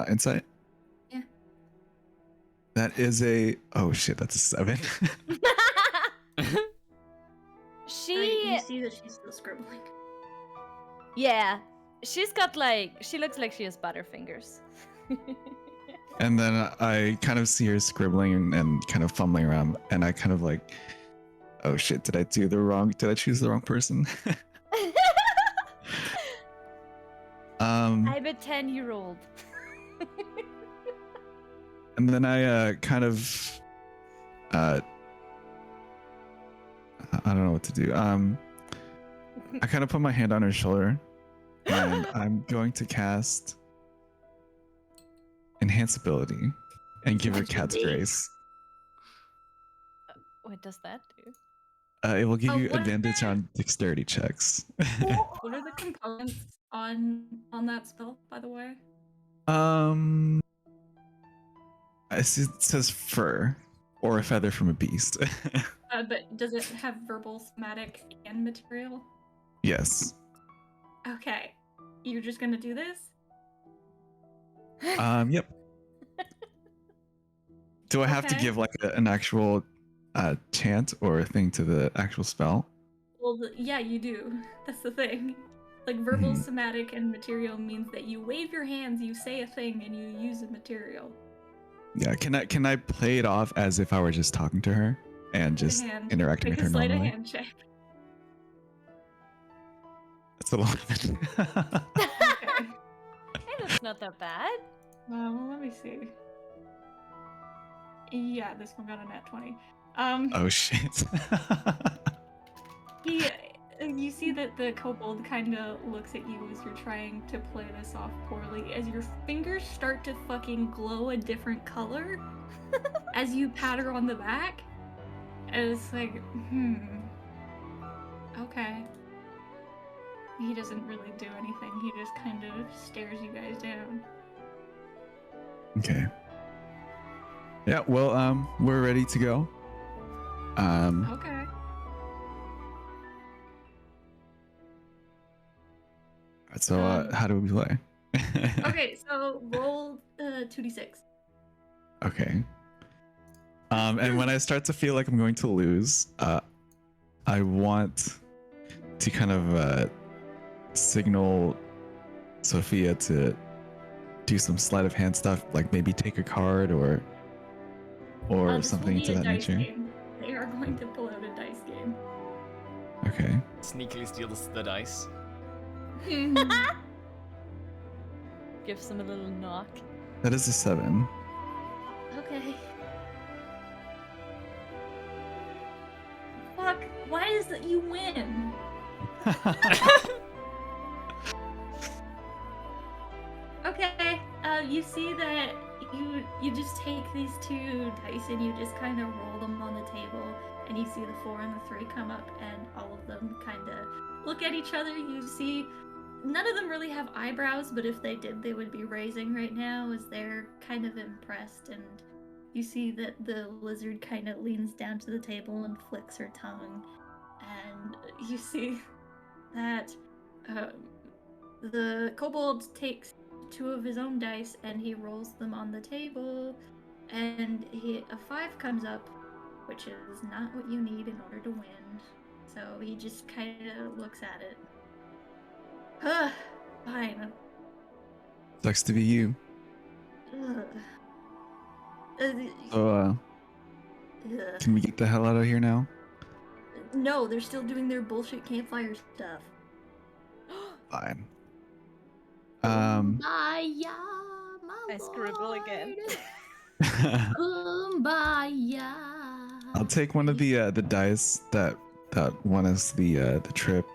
Insight? Yeah. That is a oh shit, that's a 7. She You see that she's still scribbling. yeah, she's got like she looks like she has butterfingers. And then I kind of see her scribbling and kind of fumbling around, and I kind of like, oh shit, did I choose the wrong person? I'm a 10-year-old. And then I kind of I don't know what to do. I kind of put my hand on her shoulder, and I'm going to cast Enhance Ability and give her Cat's Grace. What does that do? It will give Oh, you what is advantage that? on dexterity checks. What are the components on that spell, by the way? I see it says fur or a feather from a beast. But does it have verbal, somatic, and material? Yes. Okay. You're just gonna do this? Yep. Do I have to Okay. give like an actual chant or a thing to the actual spell? Well, yeah, you do. That's the thing. Like, verbal, Mhm. somatic, and material means that you wave your hands, you say a thing, and you use a material. Yeah. Can I play it off as if I were just talking to her and just Hand. interacting Make with a her sleight of normally? hand check. That's a lot. Okay. Hey, that's not that bad. Let me see. Yeah, this one got a nat 20. Oh shit. You see that the kobold kind of looks at you as you're trying to play this off poorly, as your fingers start to fucking glow a different color as you pat her on the back. And it's like, okay. He doesn't really do anything. He just kind of stares you guys down. Okay. Yeah, well, we're ready to go. Okay. So, how do we play? Okay, so roll 2d6. Okay. And when I start to feel like I'm going to lose, I want to kind of signal Sophia to do some sleight of hand stuff, like maybe take a card or This something will be to a that dice nature. game. They are going to pull out a dice game. Okay. Sneakily steal the dice. Gives them a little knock. That is a 7. Okay. Fuck, why is it you win? Okay, you see that you just take these 2 dice and you just kind of roll them on the table, and you see the 4 and the 3 come up, and all of them kind of look at each other. You see none of them really have eyebrows, but if they did, they would be raising right now as they're kind of impressed. And you see that the lizard kind of leans down to the table and flicks her tongue, and you see that the kobold takes 2 of his own dice and he rolls them on the table, and a 5 comes up, which is not what you need in order to win. So he just kind of looks at it. Fine. Sucks to be you. Ugh. So, Ugh. can we get the hell out of here now? No, they're still doing their bullshit campfire stuff. Fine. Kumbaya, my I scribble again. lord. Kumbaya. I'll take one of the dice that won us the trip,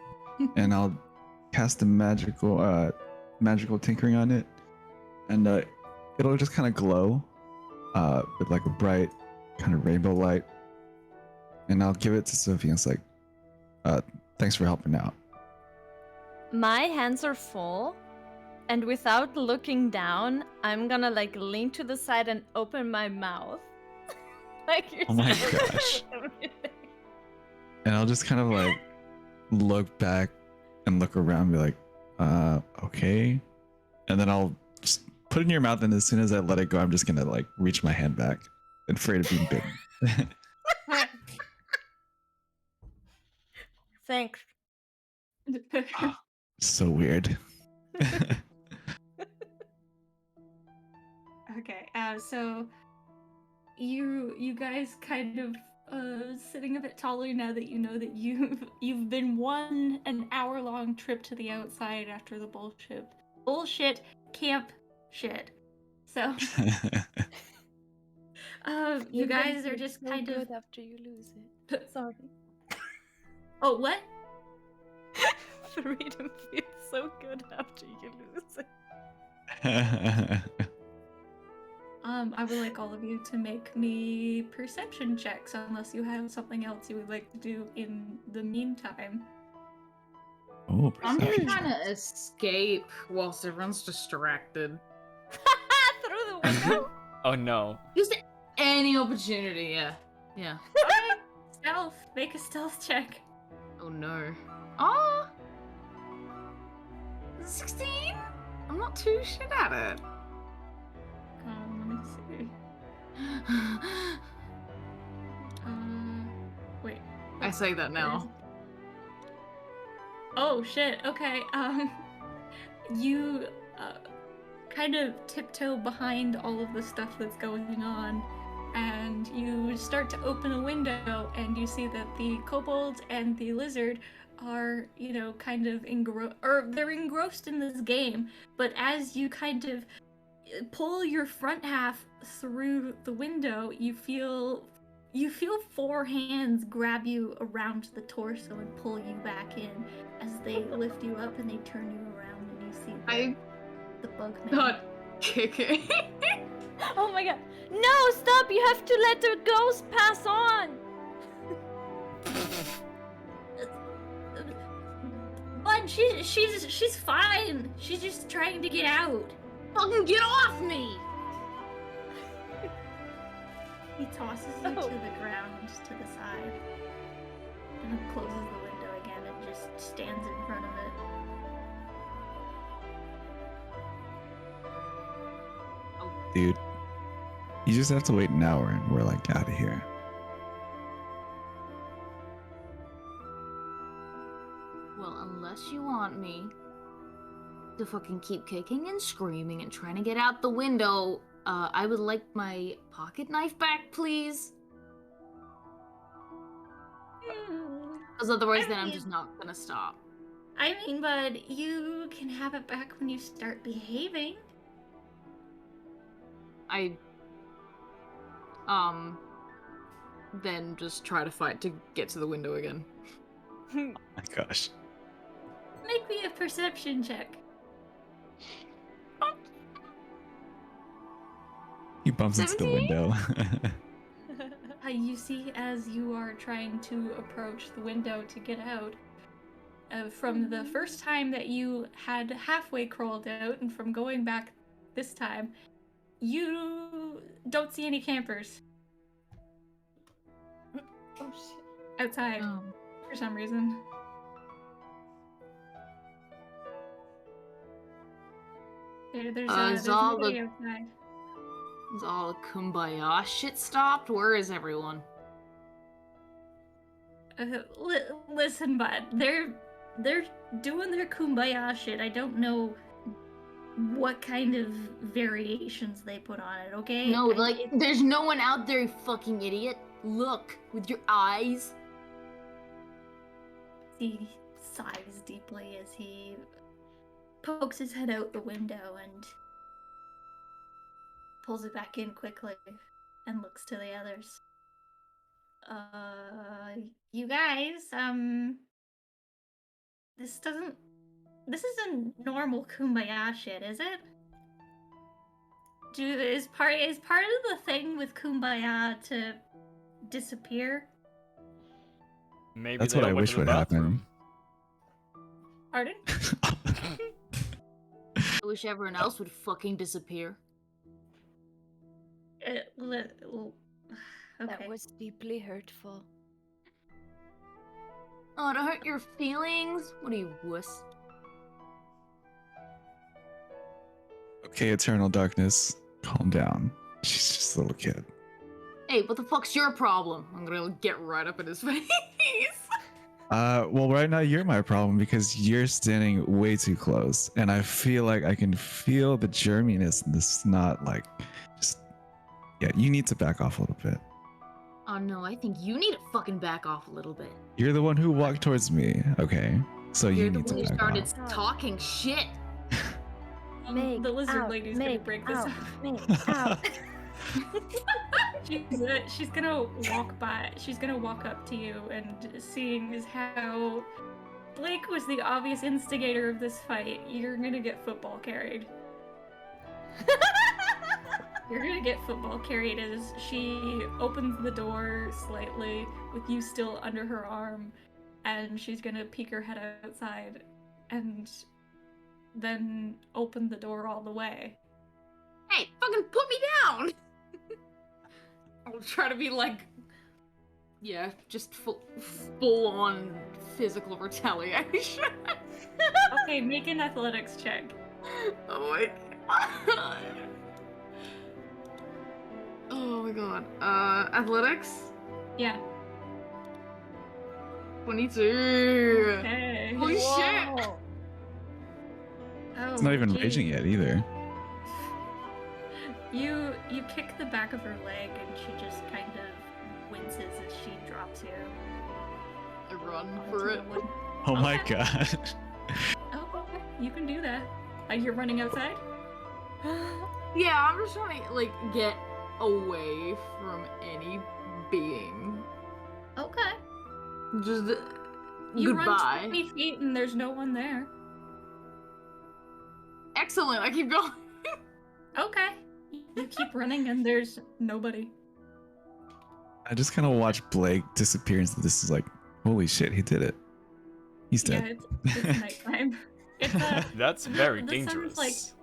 and I'll cast a magical tinkering on it, and it'll just kind of glow with like a bright kind of rainbow light, and I'll give it to Sophie. And it's like, thanks for helping out. My hands are full, and without looking down, I'm gonna like lean to the side and open my mouth. Like you're Oh my supposed to gosh. with everything. And I'll just kind of like look back and look around and be like, okay. And then I'll just put it in your mouth, and as soon as I let it go, I'm just gonna like reach my hand back. afraid of being bitten. Thanks. So weird. Okay, so you guys kind of sitting a bit taller now that you know that you've been an hour-long trip to the outside after the bullshit camp shit. So you guys are just kind of after you lose it. Sorry. Oh, what? Freedom feels so good after you lose it. I would like all of you to make me perception checks unless you have something else you would like to do in the meantime. Oh, I'm just perception. trying to escape whilst everyone's distracted. Through the window? Oh no. Just any opportunity, yeah. Yeah. Okay, stealth. Make a stealth check. Oh no. Oh! 16? I'm not too shit at it. Let me see. Wait. I say that now. Oh shit. Okay. You kind of tiptoe behind all of the stuff that's going on, and you start to open a window, and you see that the kobold and the lizard are, you know, kind of they're engrossed in this game. But as you kind of pull your front half through the window, you feel 4 hands grab you around the torso and pull you back in as they lift you up and they turn you around, and you see the bug man. Not kicking. Oh my god. No, stop! You have to let the ghost pass on! But she's fine. She's just trying to get out. Fucking get off me! He tosses you to the ground to the side and then closes the window again and just stands in front of it. Dude, you just have to wait an hour and we're like out of here. Well, unless you want me to fucking keep kicking and screaming and trying to get out the window, I would like my pocket knife back, please. Because otherwise, then I'm just not gonna stop. I mean, but you can have it back when you start behaving. Then just try to fight to get to the window again. Oh my gosh. Make me a perception check. He bumps into the 17? window. You see, as you are trying to approach the window to get out, from the first time that you had halfway crawled out, and from going back this time, you don't see any campers Oh shit. outside for some reason. There's nobody outside. Is all the kumbaya shit stopped? Where is everyone? Listen, bud, they're doing their kumbaya shit. I don't know what kind of variations they put on it, okay? No, there's no one out there, you fucking idiot. Look, with your eyes. He sighs deeply as he pokes his head out the window and pulls it back in quickly and looks to the others. You guys, this isn't normal kumbaya shit, is it? Is part of the thing with kumbaya to disappear? Maybe That's they what all I went wish to the would bathroom. Pardon? I wish everyone else would fucking disappear. Okay. That was deeply hurtful. Oh, to hurt your feelings? What are you, wuss? Okay, Eternal Darkness, calm down. She's just a little kid. Hey, what the fuck's your problem? I'm gonna get right up in his face. Well, right now you're my problem because you're standing way too close, and I feel like I can feel the germiness and the snot. Like, just yeah, you need to back off a little bit. Oh no, I think you need to fucking back off a little bit. You're the one who walked towards me. Okay, so You're you the need to one who back started off. talking shit. Make the lizard out, lady's gonna make break this out, up. make out. She's gonna walk by. She's gonna walk up to you, and seeing as how Blake was the obvious instigator of this fight, you're gonna get football carried. You're gonna get football carried as she opens the door slightly with you still under her arm, and she's gonna peek her head outside, and then open the door all the way. Hey, fucking put me down! I'll try to be like, yeah, just full on physical retaliation. Okay, make an athletics check. Oh my god. Oh my god. Athletics? Yeah. 22. Okay. Holy shit! Whoa. Oh, It's not even geez. raging yet either. You kick the back of her leg, and she just kind of winces as she drops you. I run onto for the it. wood. Oh my Okay. god. Oh, okay. You can do that. You're running outside? Yeah, I'm just trying to, like, get away from any being. Okay. Just, You goodbye. run 20 feet, and there's no one there. Excellent, I keep going. Okay. You keep running, and there's nobody. I just kind of watch Blake disappear into this. Is like, holy shit, he did it. He's Yeah, dead. it's nighttime. It's That's very the dangerous.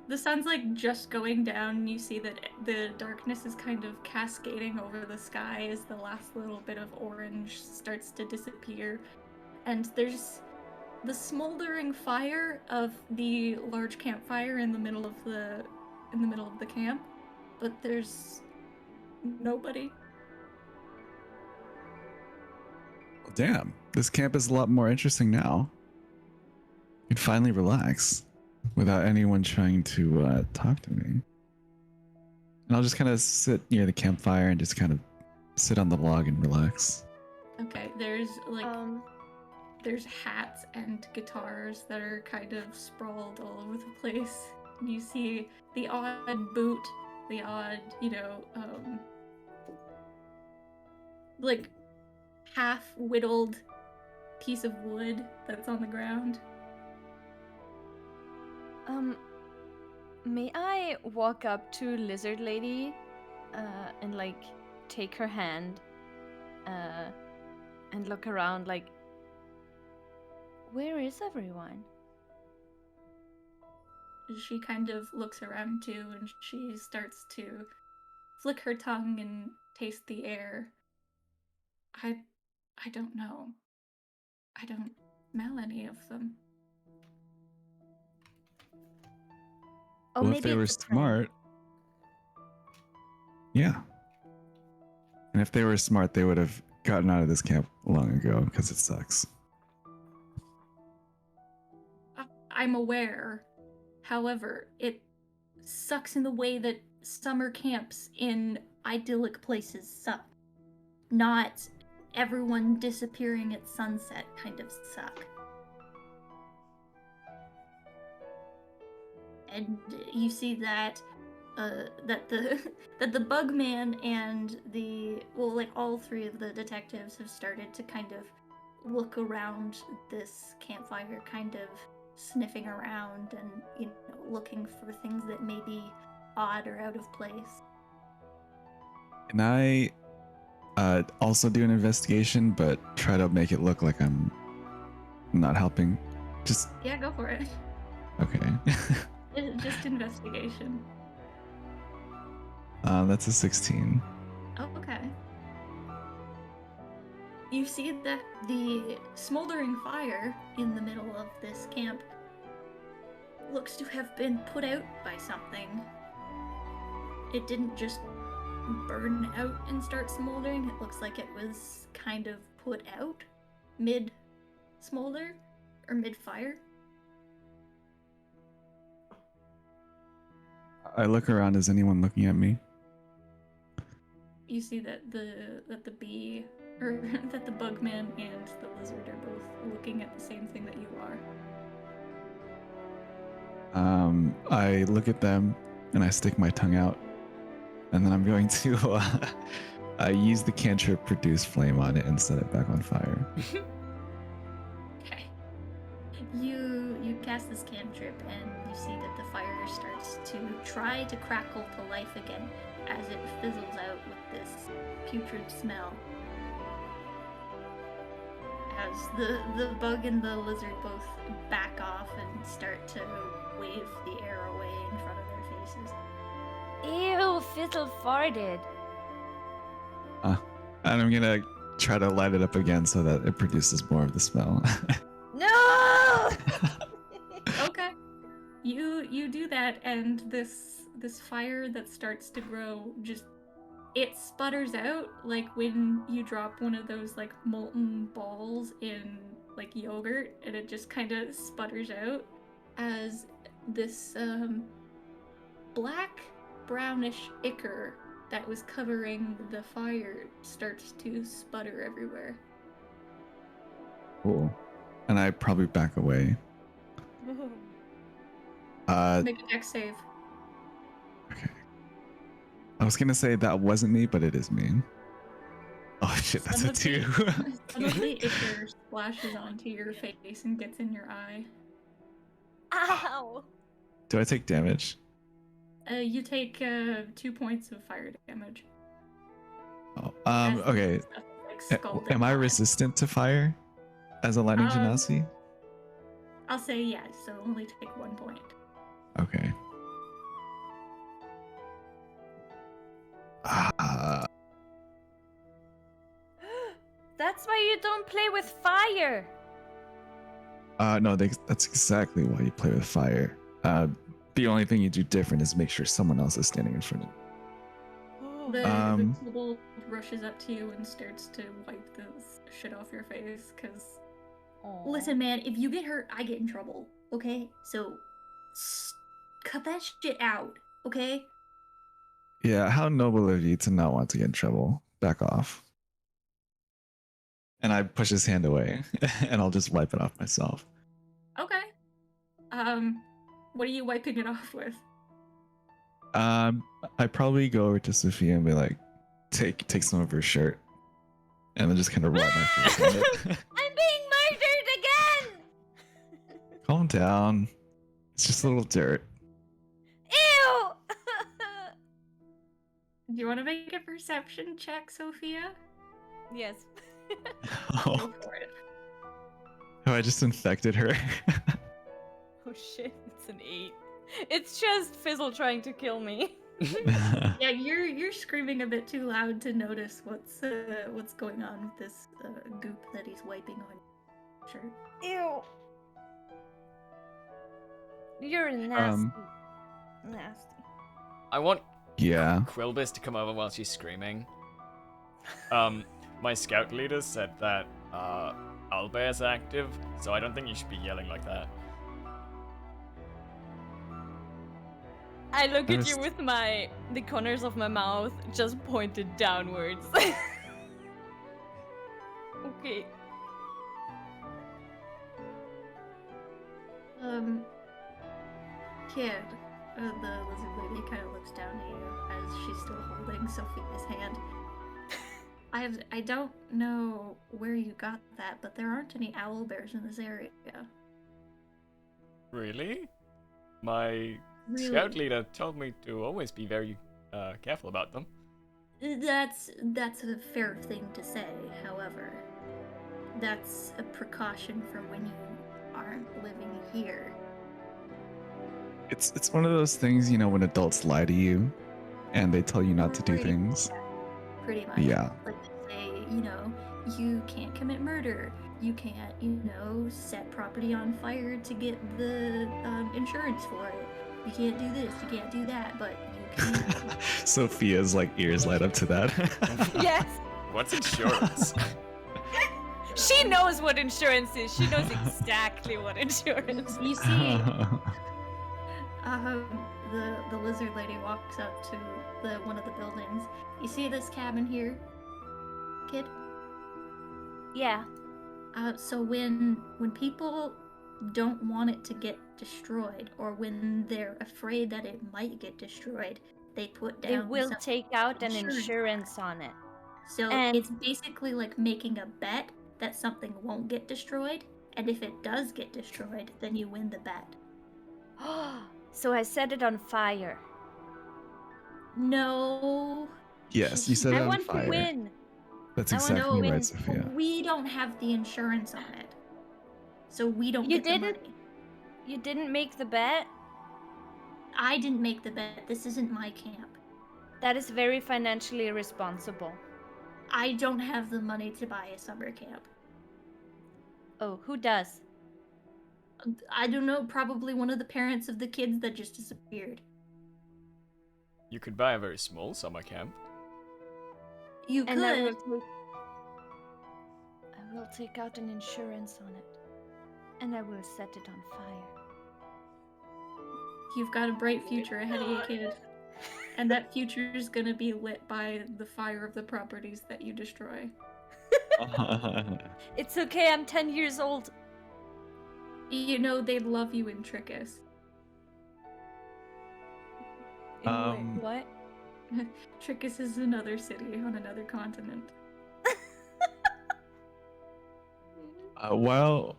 the sun's like just going down, and you see that the darkness is kind of cascading over the sky as the last little bit of orange starts to disappear. And there's the smoldering fire of the large campfire in the middle of the camp, but there's nobody. Well, damn, this camp is a lot more interesting now. You can finally relax without anyone trying to talk to me. And I'll just kind of sit near the campfire and just kind of sit on the log and relax. Okay, there's like Um, there's hats and guitars that are kind of sprawled all over the place. You see the odd boot, the odd, like half whittled piece of wood that's on the ground. May I walk up to Lizard Lady, and like take her hand, and look around like, where is everyone? She kind of looks around too, and she starts to flick her tongue and taste the air. I don't know. I don't smell any of them. Oh, Well, maybe if they were it's a train. smart, yeah. And if they were smart, they would have gotten out of this camp long ago because it sucks. I'm aware. However, it sucks in the way that summer camps in idyllic places suck. Not everyone disappearing at sunset kind of suck. And you see that that the Bugman and all three of the detectives have started to kind of look around this campfire, kind of sniffing around and looking for things that may be odd or out of place. Can I also do an investigation, but try to make it look like I'm not helping? Just Yeah, go for it. okay. Just investigation. That's a 16. Oh, okay. You see that the smoldering fire in the middle of this camp looks to have been put out by something. It didn't just burn out and start smoldering. It looks like it was kind of put out mid smolder or mid fire. I look around. Is anyone looking at me? You see that the bee or that the bug man and the lizard are both looking at the same thing that you are. I look at them and I stick my tongue out, and then I'm going to use the cantrip produce flame on it and set it back on fire. Okay. You cast this cantrip and you see that the fire starts to try to crackle to life again as it fizzles out with this putrid smell. As the bug and the lizard both back off and start to wave the air away in front of their faces. Ew, Fizzle farted. And I'm gonna try to light it up again so that it produces more of the smell. No! Okay. You do that, and this fire that starts to grow just it sputters out like when you drop one of those like molten balls in like yogurt, and it just kind of sputters out as this black brownish ichor that was covering the fire starts to sputter everywhere. Cool. And I probably back away. Make a dex save. Okay. I was gonna say that wasn't me, but it is me. Oh shit, that's a 2. Some of the ichor splashes onto your face and gets in your eye. Ow! Do I take damage? You take 2 points of fire damage. Oh, As okay. stuff is, like, scalding Am I hot. resistant to fire as a lightning Um, genasi? I'll say yes, so only take 1 point. Okay. That's why you don't play with fire. No, that's exactly why you play with fire. The only thing you do different is make sure someone else is standing in front of you. The kobold rushes up to you and starts to wipe this shit off your face, because... Listen, man, if you get hurt, I get in trouble, okay? So, cut that shit out, okay? Yeah, how noble of you to not want to get in trouble. Back off. And I push his hand away, and I'll just wipe it off myself. Okay. What are you wiping it off with? I probably go over to Sophia and be like, take some of her shirt, and then just kind of rub my face on it. I'm being murdered again! Calm down. It's just a little dirt. Ew! Do you want to make a perception check, Sophia? Yes. Oh, Go for it. I just infected her. Oh shit, it's an 8. It's just Fizzle trying to kill me. Yeah, you're screaming a bit too loud to notice what's going on with this goop that he's wiping on your shirt. Ew. You're nasty. Nasty. I want Yeah. Quilbis to come over while she's screaming. My scout leader said that Owlbear's active, so I don't think you should be yelling like that. I look at you with the corners of my mouth just pointed downwards. Okay. Kid, the lizard lady kind of looks down at you as she's still holding Sophia's hand. I don't know where you got that, but there aren't any owl bears in this area. Really? My Really? scout leader told me to always be very careful about them. That's a fair thing to say, however. That's a precaution for when you aren't living here. It's one of those things, when adults lie to you and they tell you not to do Pretty things. much, pretty much. Yeah. Like they say, you can't commit murder. You can't, set property on fire to get the insurance for it. you can't do this, you can't do that, but you can. Sophia's like ears light up to that. Yes. What's insurance? She knows what insurance is. She knows exactly what insurance is. You see, the lizard lady walks up to one of the buildings. You see this cabin here, kid? Yeah. So when people don't want it to get destroyed, or when they're afraid that it might get destroyed, they put down. They will some take out an insurance. insurance on it. So And- it's basically like making a bet that something won't get destroyed, and if it does get destroyed, then you win the bet. So I set it on fire. No. Yes, you said it I on want fire. to win. That's I want to exactly win. right, Sophia. We don't have the insurance on it, so we don't You get the didn't? money. You didn't make the bet? I didn't make the bet. This isn't my camp. That is very financially irresponsible. I don't have the money to buy a summer camp. Oh, who does? I don't know, probably one of the parents of the kids that just disappeared. You could buy a very small summer camp. You And I could. will take out an insurance on it. And I will set it on fire. You've got a bright future ahead of you, kid. And that future is gonna be lit by the fire of the properties that you destroy. It's okay, I'm 10 years old. You know, they'd love you in Trickus. Um, What? Trickus is another city on another continent. While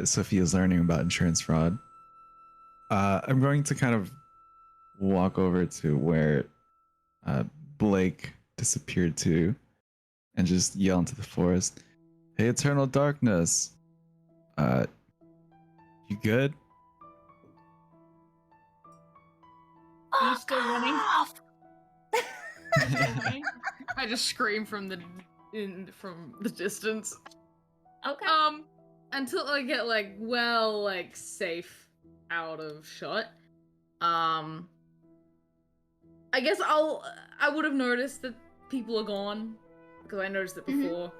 Sophia's learning about insurance fraud, I'm going to kind of walk over to where Blake disappeared to and just yell into the forest, "Hey, Eternal Darkness! You good?" Are you still running? I just scream from the distance. Okay. Until I get safe out of shot. I guess I would have noticed that people are gone because I noticed it before.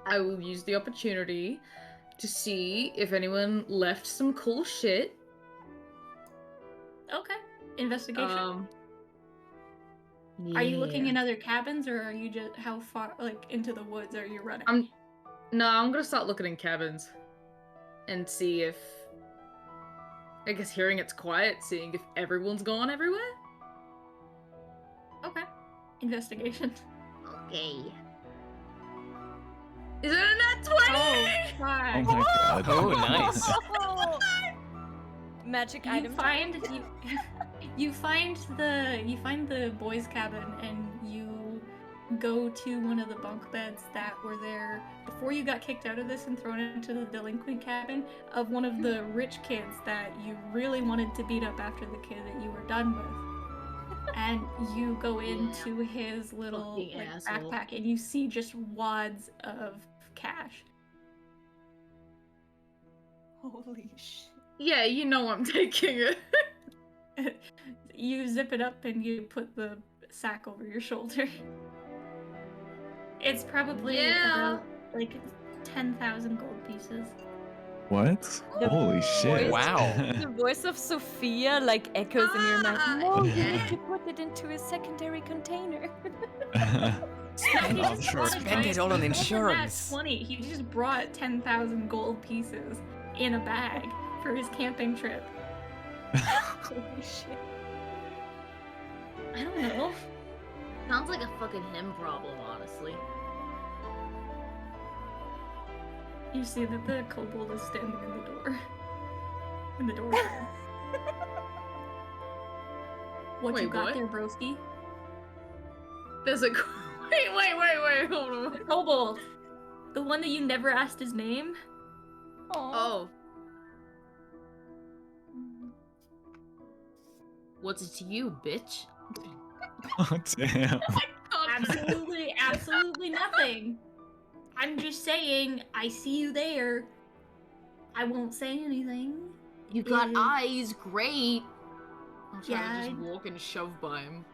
I will use the opportunity to see if anyone left some cool shit. Okay. Investigation. Are you looking in other cabins, or are you just how far, like, into the woods are you running? I'm gonna start looking in cabins and see if, I guess, hearing it's quiet, seeing if everyone's gone everywhere. Okay. Investigation. Okay. Is it a nat 20? Oh, Oh fine. my god. Oh, nice. Magic You item. find you find the boys' cabin, and you go to one of the bunk beds that were there before you got kicked out of this and thrown into the delinquent cabin of one of the rich kids that you really wanted to beat up after the kid that you were done with. And you go into his little Fucking asshole. backpack, and you see just wads of cash. Holy shit. Yeah, you know I'm taking it. You zip it up and you put the sack over your shoulder. It's probably Yeah. about like 10,000 gold pieces. What? The Holy shit. Wow. The voice of Sophia like echoes in your mind. No, you yeah. need to put it into a secondary container. Spend, He just brought spend it all on more than that insurance. 20. He just brought 10,000 gold pieces in a bag for his camping trip. Holy shit. I don't know. Sounds like a fucking him problem, honestly. You see that the kobold is standing in the door. In the doorway. What you Wait, got what? there, broski? There's a wait, hold on. The kobold. The one that you never asked his name? Oh. What's it to you, bitch? Oh damn. Absolutely nothing. I'm just saying, I see you there. I won't say anything. You got is- eyes, great. I'll try to Yeah, just walk and shove by him.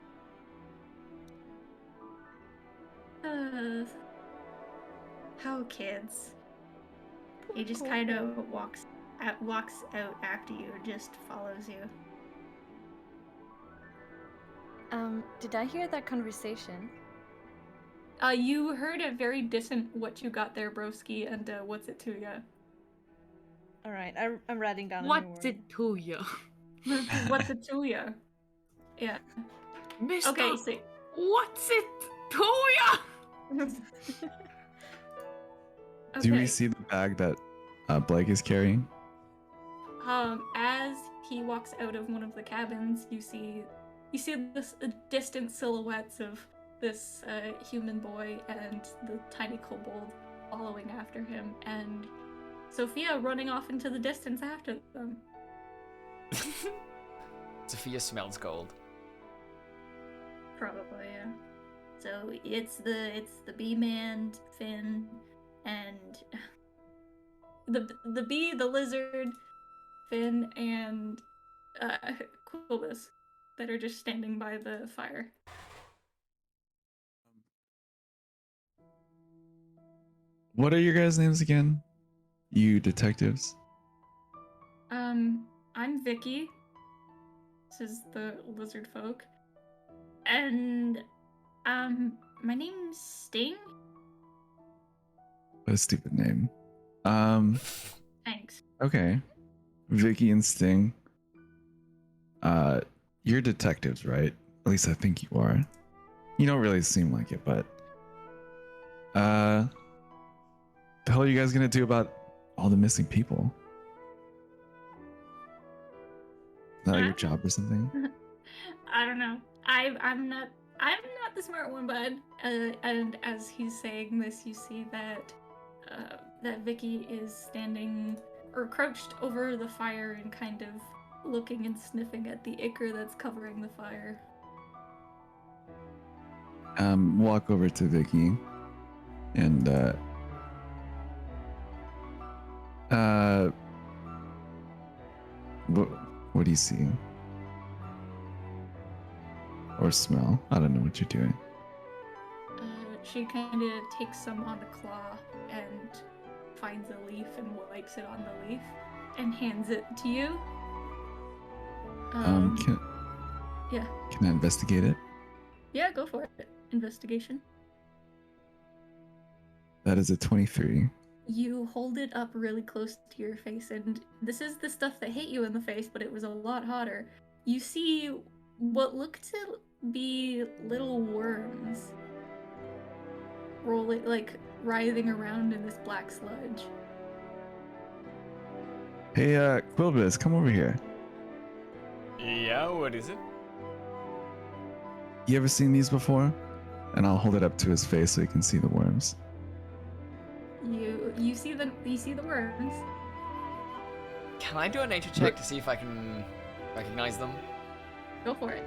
How kids? He just kind of walks out after you, just follows you. Did I hear that conversation? You heard a very distant "What you got there, broski?" and "What's it to ya?" All right, I'm writing down. What's it to you? What's it to ya? Yeah. Mister, Okay, so what's it to you? Do we okay. see the bag that Blake is carrying? As he walks out of one of the cabins, you see this distant silhouettes of this human boy and the tiny kobold following after him, and Sophia running off into the distance after them. Sophia smells gold. Probably, yeah. So it's the bee man, Finn, and the bee, the lizard, Finn, and Quilbus that are just standing by the fire. What are your guys' names again? You detectives. I'm Vicky. This is the lizard folk. And my name's Sting. What a stupid name. Thanks. Okay. Vicky and Sting. You're detectives, right? At least I think you are. You don't really seem like it, but the hell are you guys gonna do about all the missing people? Is that your job or something? I don't know. I'm not the smart one, bud. And as he's saying this, you see that that Vicky is standing or crouched over the fire and kind of looking and sniffing at the ichor that's covering the fire. Walk over to Vicky and what do you see? Or smell? I don't know what you're doing. She kind of takes some on a claw and finds a leaf and wipes it on the leaf and hands it to you. Yeah. Can I investigate it? Yeah, go for it. Investigation. That is a 23. You hold it up really close to your face, and this is the stuff that hit you in the face, but it was a lot hotter. You see what look to be little worms rolling, like writhing around in this black sludge. Hey, Quilbus, come over here. Yeah, what is it? You ever seen these before? And I'll hold it up to his face so he can see the worms. You see the worms. Can I do a nature check to see if I can recognize them? Go for it.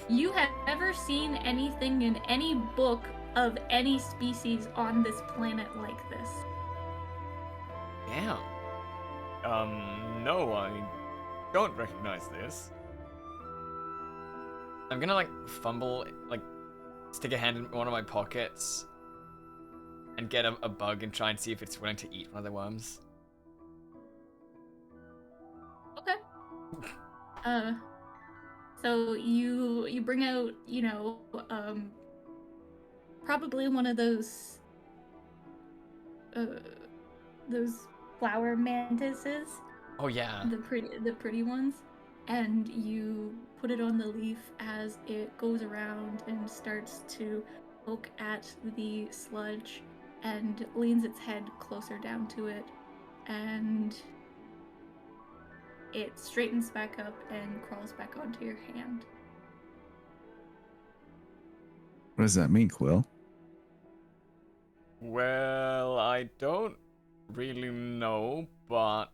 You have never seen anything in any book of any species on this planet like this. Damn. No, I don't recognize this. I'm gonna like fumble, like stick a hand in one of my pockets and get a bug and try and see if it's willing to eat one of the worms. Okay. So you bring out, probably one of those flower mantises, Oh yeah. the pretty ones, and you put it on the leaf as it goes around and starts to poke at the sludge and leans its head closer down to it, and it straightens back up and crawls back onto your hand. What does that mean, Quill? Well, I don't really know, but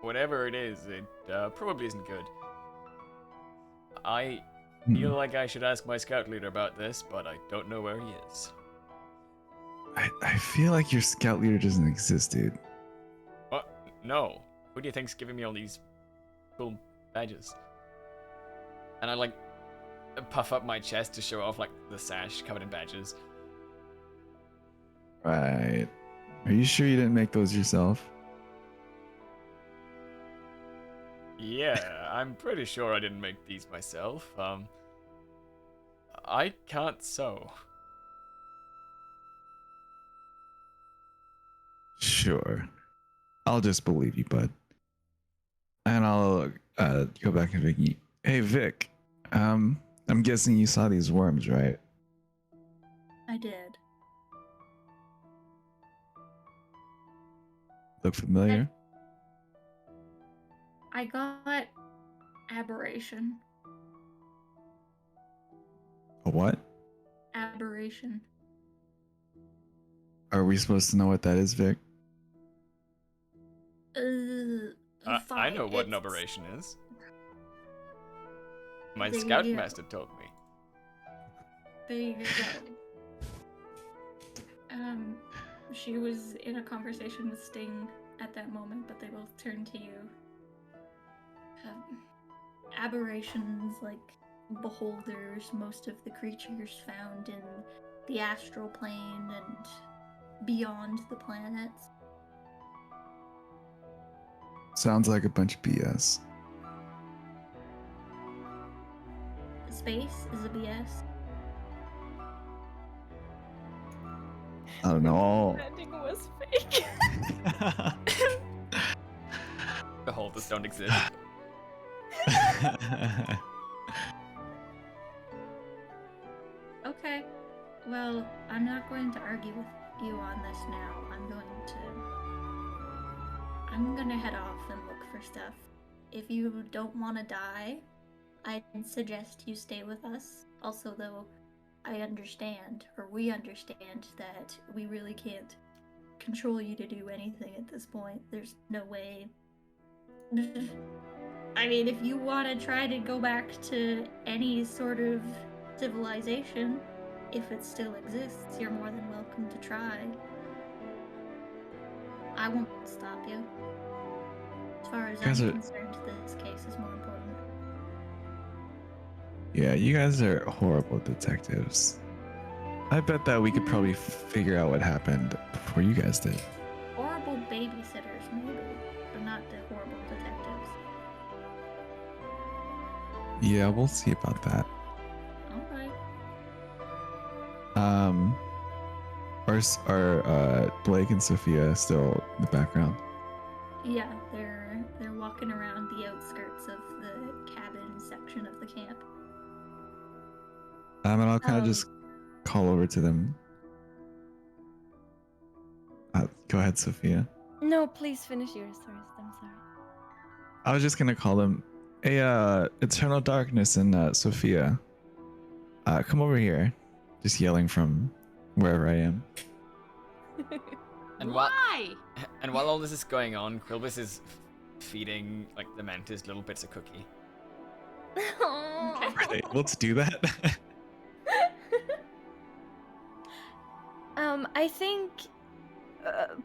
whatever it is, it probably isn't good. I feel like I should ask my scout leader about this, but I don't know where he is. I feel like your scout leader doesn't exist, dude. What? No. Who do you think's giving me all these cool badges? And I like puff up my chest to show off like the sash covered in badges. Right. Are you sure you didn't make those yourself? Yeah, I'm pretty sure I didn't make these myself. I can't sew. Sure. I'll just believe you, bud. And I'll go back to Vicky. Hey, Vic. I'm guessing you saw these worms, right? I did. Look familiar? I got aberration. A what? Aberration. Are we supposed to know what that is, Vic? I Fine, know what an it's- aberration is. My There you scoutmaster told me. There you go. She was in a conversation with Sting at that moment, but they both turned to you. Aberrations, like beholders, most of the creatures found in the astral plane and beyond the planets. Sounds like a bunch of BS. Space is a BS. I don't know. Branding was fake. Beholders don't exist. Okay. Well, I'm not going to argue with you on this now. I'm gonna head off and look for stuff. If you don't want to die, I'd suggest you stay with us. Also, though, I understand, or we understand, that we really can't control you to do anything at this point. There's no way. I mean, if you want to try to go back to any sort of civilization, if it still exists, you're more than welcome to try. I won't stop you. As far as Guys I'm are- concerned, this case is more important. Yeah, you guys are horrible detectives. I bet that we could probably figure out what happened before you guys did. Horrible babysitters, maybe, but not the horrible detectives. Yeah, we'll see about that. Alright. Are Blake and Sophia still in the background? Yeah, they're walking around the outskirts of the cabin section of the camp. And I'll kind of just call over to them. Go ahead, Sophia. No, please finish yours first. I'm sorry. I was just gonna call them. Hey, Eternal Darkness and Sophia. Come over here. Just yelling from wherever I am. And Why? while all this is going on, Quilbus is feeding like the mantis little bits of cookie. Right, let's do that. I think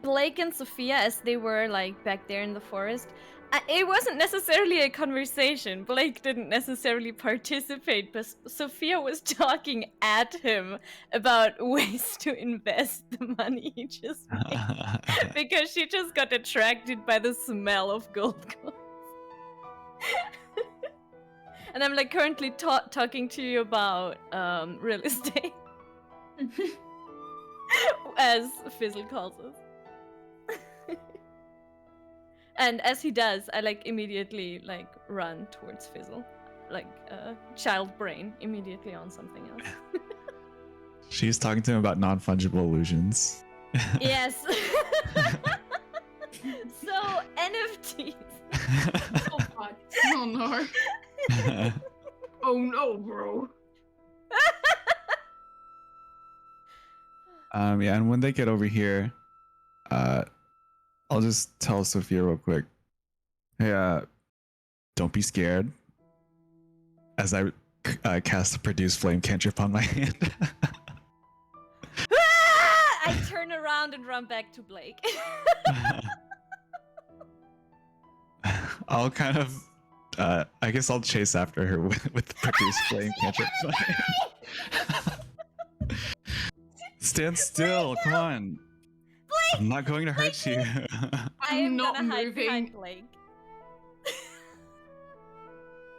Blake and Sophia, as they were like back there in the forest, it wasn't necessarily a conversation. Blake didn't necessarily participate, but Sophia was talking at him about ways to invest the money he just made. Because she just got attracted by the smell of gold coins. And I'm like currently talking to you about real estate. As Fizzle calls us. And as he does, I like immediately like run towards Fizzle. Like child brain immediately on something else. She's talking to him about non-fungible illusions. Yes. So NFTs. Oh god. Oh no. Oh no, bro. Yeah, and when they get over here, I'll just tell Sophia real quick. Hey, don't be scared. As I cast a produce flame cantrip on my hand. I turn around and run back to Blake. I'll kind of, I guess I'll chase after her with the produce flame cantrip. Stand still, come on. I'm not going to hurt you. I am not gonna hide behind moving. Blake.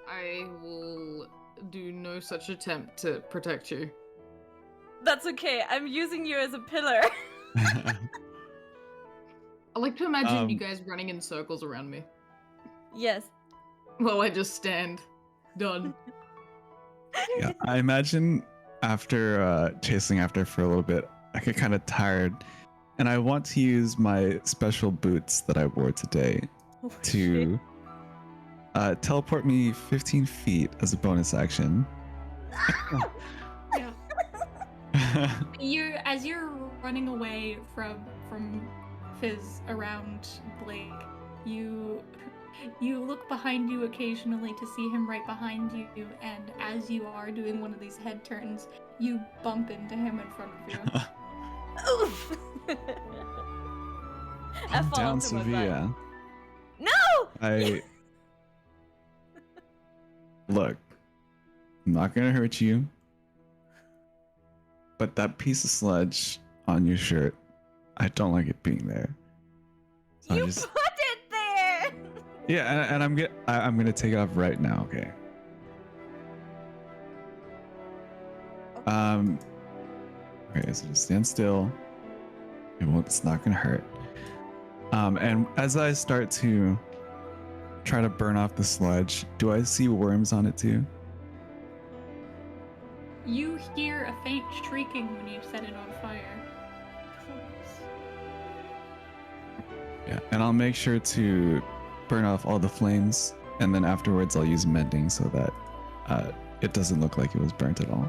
I will do no such attempt to protect you. That's okay. I'm using you as a pillar. I like to imagine you Um, guys running in circles around me. Yes. While I just stand. Done. Yeah, I imagine after chasing after for a little bit, I get kind of tired, and I want to use my special boots that I wore today Oh, to teleport me 15 feet as a bonus action. Yeah. As you're running away from Fizz around Blake, you look behind you occasionally to see him right behind you, and as you are doing one of these head turns, you bump into him in front of you. Oof. I Calm fall down, onto my butt. Sevilla. No! Look, I'm not gonna hurt you, but that piece of sludge on your shirt, I don't like it being there. So You I just, put it there! yeah, and I'm gonna take it off right now. Okay. Okay, so just stand still. It's not gonna hurt. And as I start to try to burn off the sludge, do I see worms on it too? You hear a faint shrieking when you set it on fire. Yeah, and I'll make sure to burn off all the flames, and then afterwards I'll use mending so that it doesn't look like it was burnt at all.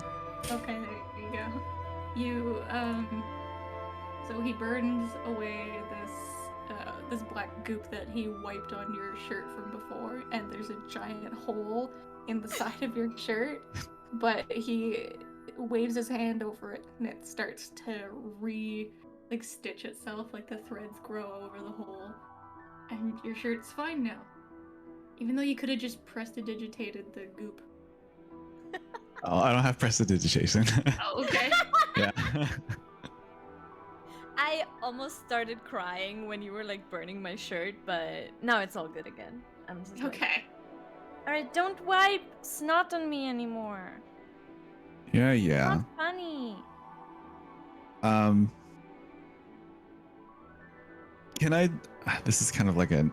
Okay, there you go. So he burns away this black goop that he wiped on your shirt from before, and there's a giant hole in the side of your shirt, but he waves his hand over it, and it starts to stitch itself, like the threads grow over the hole, and your shirt's fine now. Even though you could have just prestidigitated the goop. Oh, I don't have prestidigitation. Oh, okay. Yeah. I almost started crying when you were like burning my shirt, but now it's all good again. I'm just like, Okay. alright, don't wipe snot on me anymore. Yeah. Not funny. Can I? This is kind of like a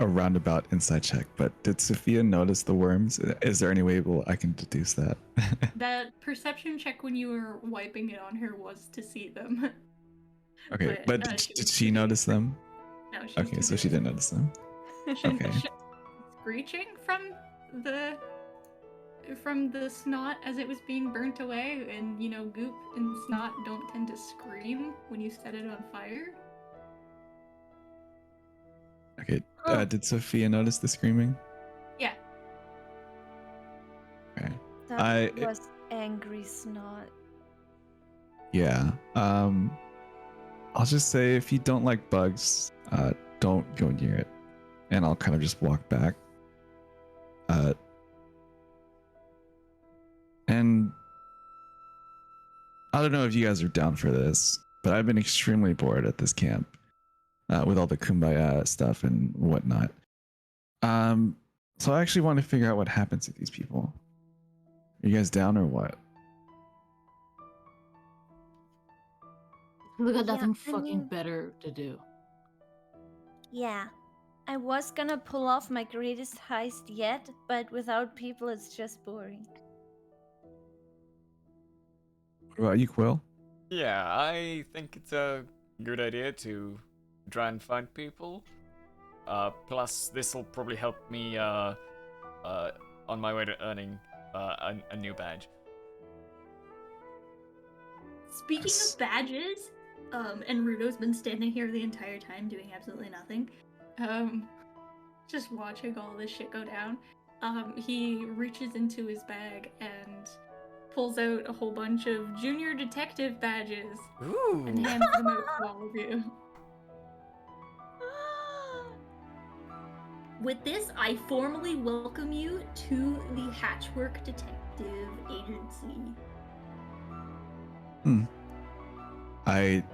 roundabout inside check, but did Sophia notice the worms? Is there any way I can deduce that? That perception check when you were wiping it on her was to see them. Okay, but she did was she too notice them? No, she was Okay, too so she busy. didn't notice them. Okay. Screeching from the snot as it was being burnt away, and goop and snot don't tend to scream when you set it on fire. Okay. Oh. Did Sophia notice the screaming? Yeah. Okay. That was angry snot. Yeah. I'll just say if you don't like bugs, don't go near it, and I'll kind of just walk back. And I don't know if you guys are down for this, but I've been extremely bored at this camp with all the kumbaya stuff and whatnot. So I actually want to figure out what happens to these people. Are you guys down or what? We got Yeah, nothing I fucking mean- better to do. Yeah. I was gonna pull off my greatest heist yet, but without people it's just boring. What about you, Quill? Yeah, I think it's a good idea to try and find people. Plus, this will probably help me on my way to earning a new badge. Speaking Yes. of badges, and Rudo's been standing here the entire time doing absolutely nothing. Just watching all this shit go down. He reaches into his bag and pulls out a whole bunch of junior detective badges Ooh. and hands them out to all of you. With this, I formally welcome you to the Hatchwork Detective Agency. I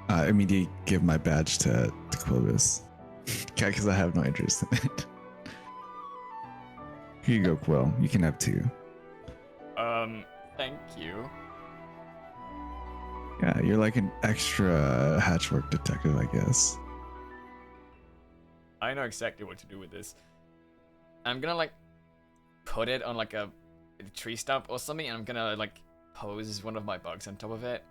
immediately give my badge to Clovis. Because I have no interest in it. Here you go, Quill. You can have 2. Thank you. Yeah, you're like an extra Hatchwork detective, I guess. I know exactly what to do with this. I'm gonna like put it on like a tree stump or something, and I'm gonna like pose one of my bugs on top of it.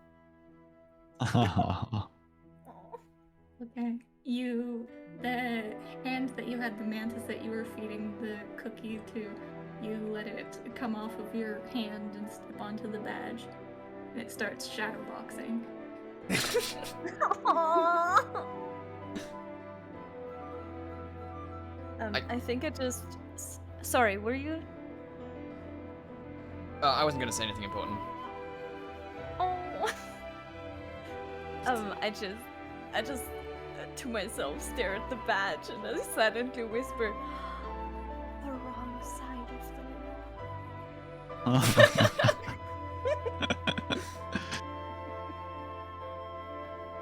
Okay. The hand that you had the mantis that you were feeding the cookie to, you let it come off of your hand and step onto the badge, and it starts shadowboxing. I think I just. Sorry, were you? I wasn't gonna say anything important. Oh. I just to myself stare at the badge and I silently whisper, "The wrong side of the wall."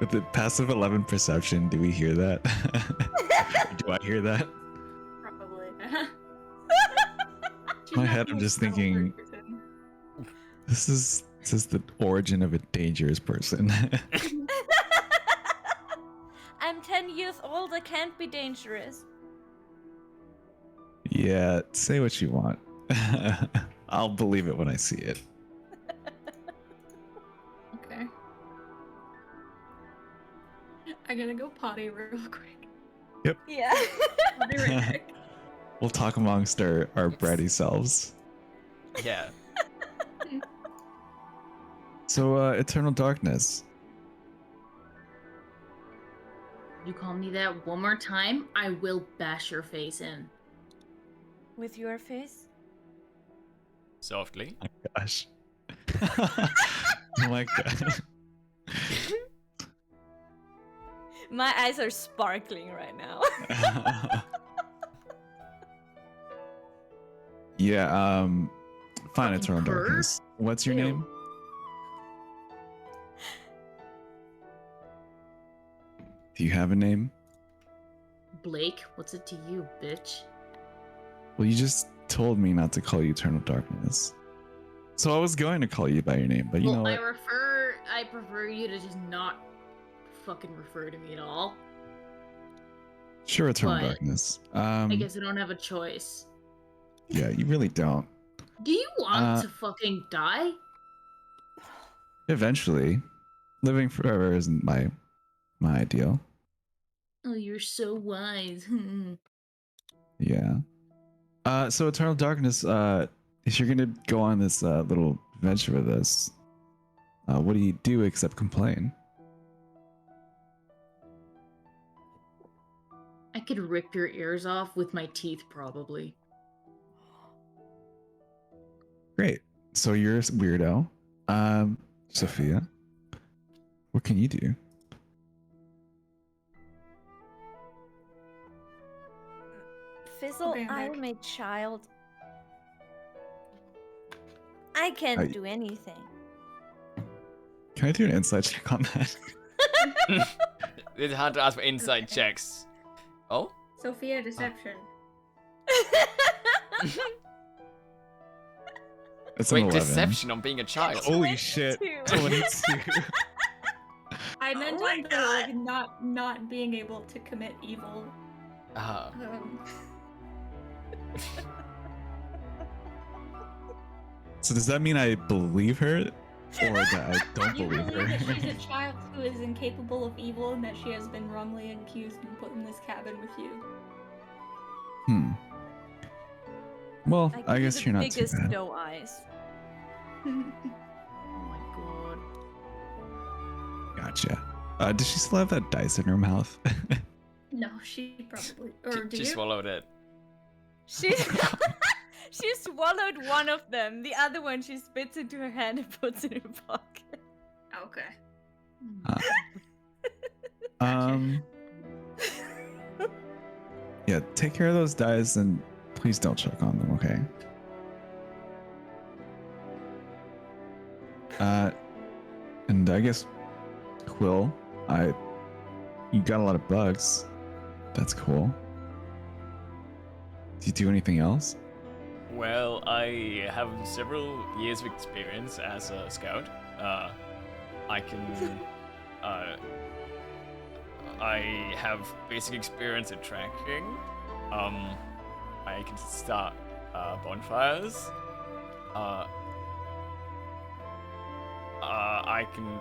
With the passive 11 perception, do we hear that? Do I hear that? Probably. In my head, I'm just thinking, this is the origin of a dangerous person. I'm 10 years old, I can't be dangerous. Yeah, say what you want. I'll believe it when I see it. Okay. I'm gonna go potty real quick. Yeah. I'll be right back. We'll talk amongst our bratty selves. Yeah. So, Eternal Darkness. You call me that one more time, I will bash your face in. With your face? Softly. Gosh. Oh my god. My eyes are sparkling right now. Yeah, fine, Fucking Eternal perv. Darkness. What's your Ew. name? Do you have a name? Blake, what's it to you, bitch? Well, you just told me not to call you Eternal Darkness. So I was going to call you by your name, but you know what? I prefer you to just not fucking refer to me at all. Sure, Eternal But Darkness. I guess I don't have a choice. Yeah, you really don't. Do you want to fucking die? Eventually, living forever isn't my ideal. Oh, you're so wise. Yeah. So Eternal Darkness, if you're gonna go on this little adventure with us, what do you do except complain? I could rip your ears off with my teeth, probably. Great. So you're a weirdo. Sophia, what can you do? Fizzle, Okay, I'm I back. am a child. I can't do anything. Can I do an insight check on that? It's hard to ask for inside checks. Oh? Sophia, deception. It's Wait, an 11. deception on being a child. Holy shit. 22. I meant on the like not being able to commit evil. So does that mean I believe her, or that I don't You believe believe that her? she's a child who is incapable of evil and that she has been wrongly accused and put in this cabin with you. Well, I give guess the you're not too biggest bad. doe eyes. Oh my god. Gotcha. Does she still have that dice in her mouth? No, she probably or do She you? swallowed it. She She swallowed one of them. The other one she spits into her hand and puts it in her pocket. Okay. Yeah, take care of those dice and please don't choke on them, okay? And I guess Quill, you got a lot of bugs. That's cool. Do you do anything else? Well, I have several years of experience as a scout. I can. I have basic experience at tracking. I can start bonfires. I can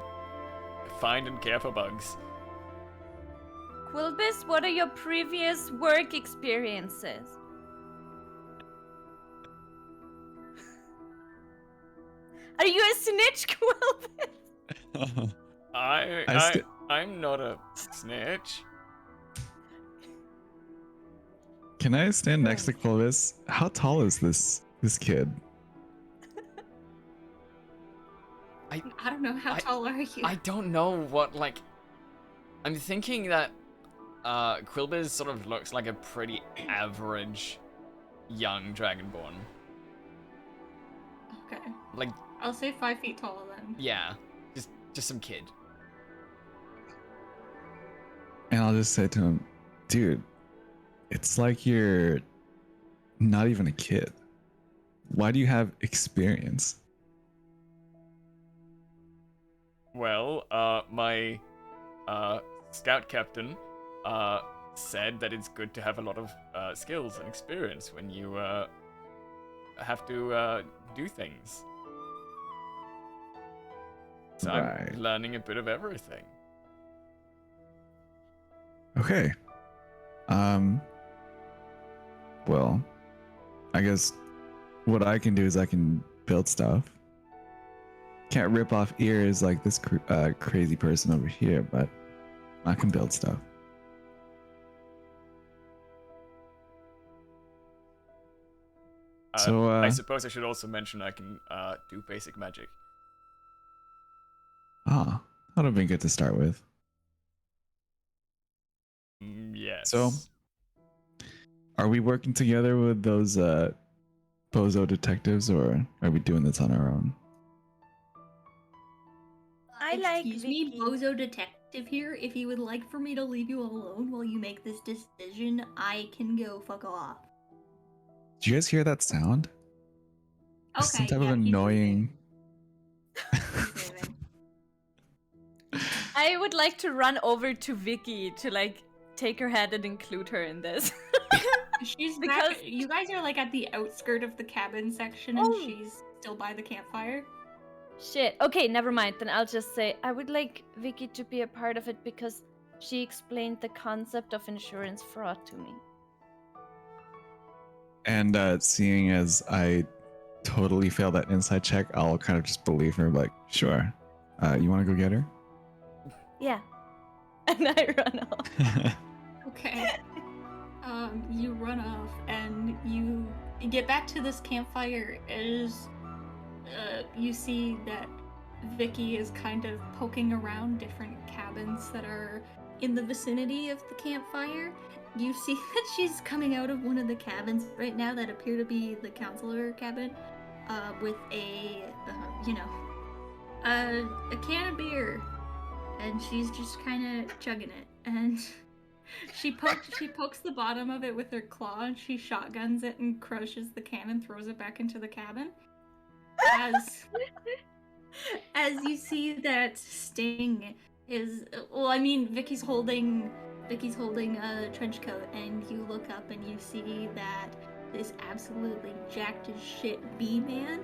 find and care for bugs. Quilbis, what are your previous work experiences? Are you a snitch, Quilbis? I'm not a snitch. Can I stand next to Clovis? How tall is this kid? I don't know. How tall are you? I don't know what, like... I'm thinking that Quilbis sort of looks like a pretty average young Dragonborn. Okay. Like, I'll say 5 feet tall then. yeah, just some kid. And I'll just say to him, dude, it's like you're not even a kid. Why do you have experience? Well, my scout captain said that it's good to have a lot of skills and experience when you have to do things. So Right. I'm learning a bit of everything. Okay. Well, I guess what I can do is I can build stuff. Can't rip off ears like this crazy person over here, but I can build stuff. So, I suppose I should also mention I can do basic magic. that would have been good to start with. Yes. So, are we working together with those bozo detectives, or are we doing this on our own? I like Excuse me, Vicky. Bozo Detective here. If you would like for me to leave you alone while you make this decision, I can go fuck off. Did you guys hear that sound? Okay, Some type yeah, of keep annoying. moving. Keep moving. I would like to run over to Vicky to like take her head and include her in this. She's Because- back. You guys are like at the outskirt of the cabin section, and she's still by the campfire. Shit. Okay, never mind. Then I'll just say I would like Vicky to be a part of it because she explained the concept of insurance fraud to me. And seeing as I totally failed that inside check, I'll kind of just believe her, like, sure. You want to go get her? Yeah. And I run off. Okay. You run off and you get back to this campfire as you see that Vicky is kind of poking around different cabins that are in the vicinity of the campfire. You see that she's coming out of one of the cabins right now that appear to be the counselor cabin, with a can of beer, and she's just kind of chugging it, and she pokes the bottom of it with her claw, and she shotguns it and crushes the can and throws it back into the cabin. As you see that Sting is, well, I mean, Vicky's holding a trench coat, and you look up and you see that this absolutely jacked as shit bee man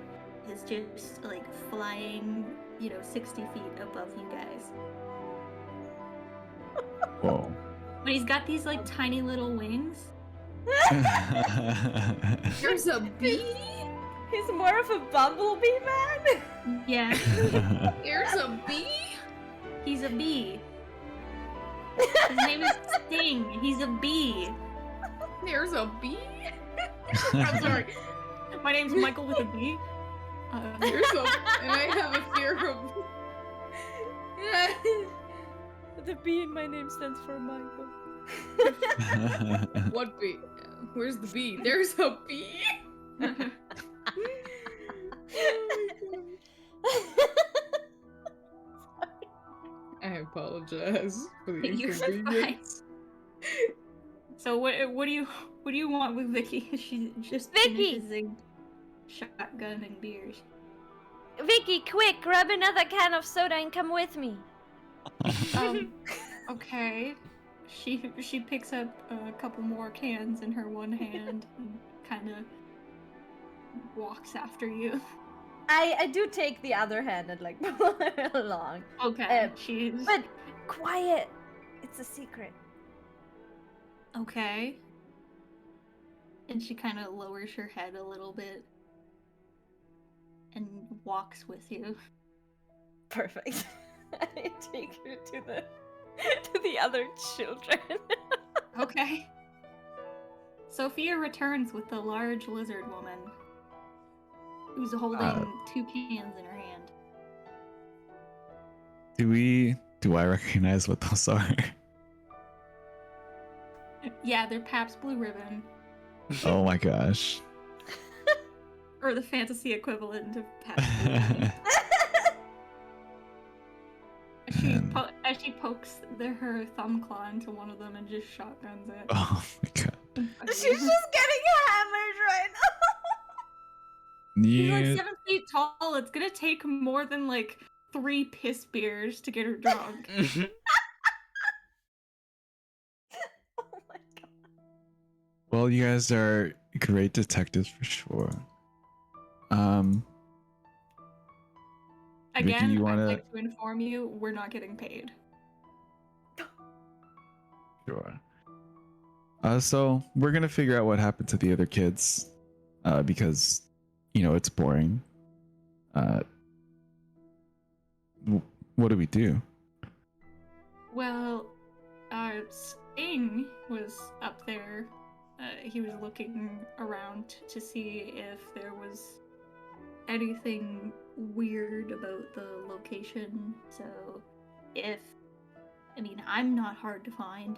is just like flying, 60 feet above you guys. Whoa. But he's got these like tiny little wings. There's a bee? He's more of a bumblebee man. Yeah, There's a bee? he's a bee. His name is Sting. He's a bee. There's a bee? I'm sorry. My name's Michael with a B. You're so. And I have a fear of. The B in my name stands for Michael. What B? Where's the B? There's a B. I apologize for the You're inconvenience. So what do you want with Vicky? She just Vicky! finishes shotgunning beers. Vicky, quick, grab another can of soda and come with me. Okay. She picks up a couple more cans in her one hand and kind of walks after you. I do take the other hand and like pull her along. Okay. She's But quiet. It's a secret. okay. And she kind of lowers her head a little bit and walks with you. Perfect. I take her to the other children. Okay. Sophia returns with the large lizard woman who's holding 2 cans in her hand. Do I recognize what those are? Yeah, they're Pabst Blue Ribbon, Oh my gosh. or the fantasy equivalent of Pabst Blue Ribbon. As she pokes her thumb claw into one of them and just shotguns it. Oh my god. She's just getting hammered right She's like Yeah. 7 feet tall. It's gonna take more than like 3 piss beers to get her drunk. now. Oh my god. Well, you guys are great detectives for sure. Vicky, Again, you wanna- I'd like to inform you, we're not getting paid. Sure. So we're gonna figure out what happened to the other kids, because it's boring. What do we do? Well, Sting was up there. He was looking around to see if there was anything weird about the location. So, I'm not hard to find.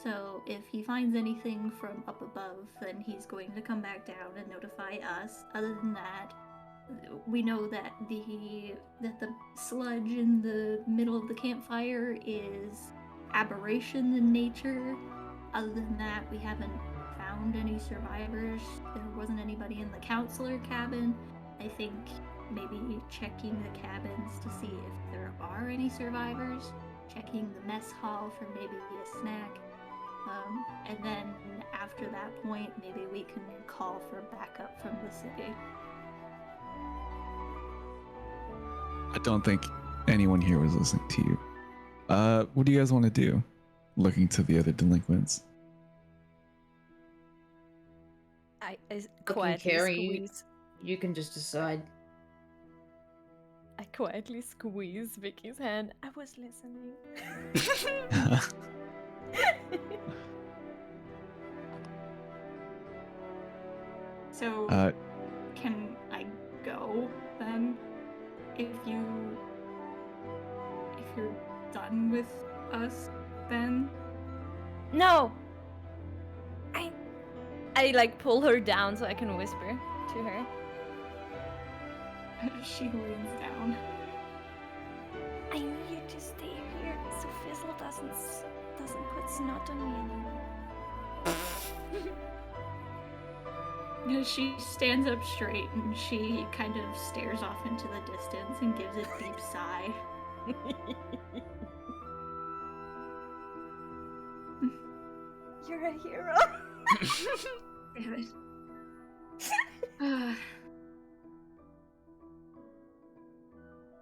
So, if he finds anything from up above, then he's going to come back down and notify us. Other than that, we know that the sludge in the middle of the campfire is aberration in nature. Other than that, we haven't found any survivors. There wasn't anybody in the counselor cabin. I think maybe checking the cabins to see if there are any survivors. Checking the mess hall for maybe a snack. And then after that point, maybe we can call for backup from the city. I don't think anyone here was listening to you. What do you guys want to do? Looking to the other delinquents. I Fucking quietly Carrie. squeeze. You can just decide. I quietly squeeze Vicky's hand. I was listening. So, can I go then? If you're done with us, then No. I like pull her down so I can whisper to her. she leans down. I need you to stay here so Fizzle doesn't put snot on me anymore. She stands up straight and she kind of stares off into the distance and gives a deep sigh. You're a hero. Damn it.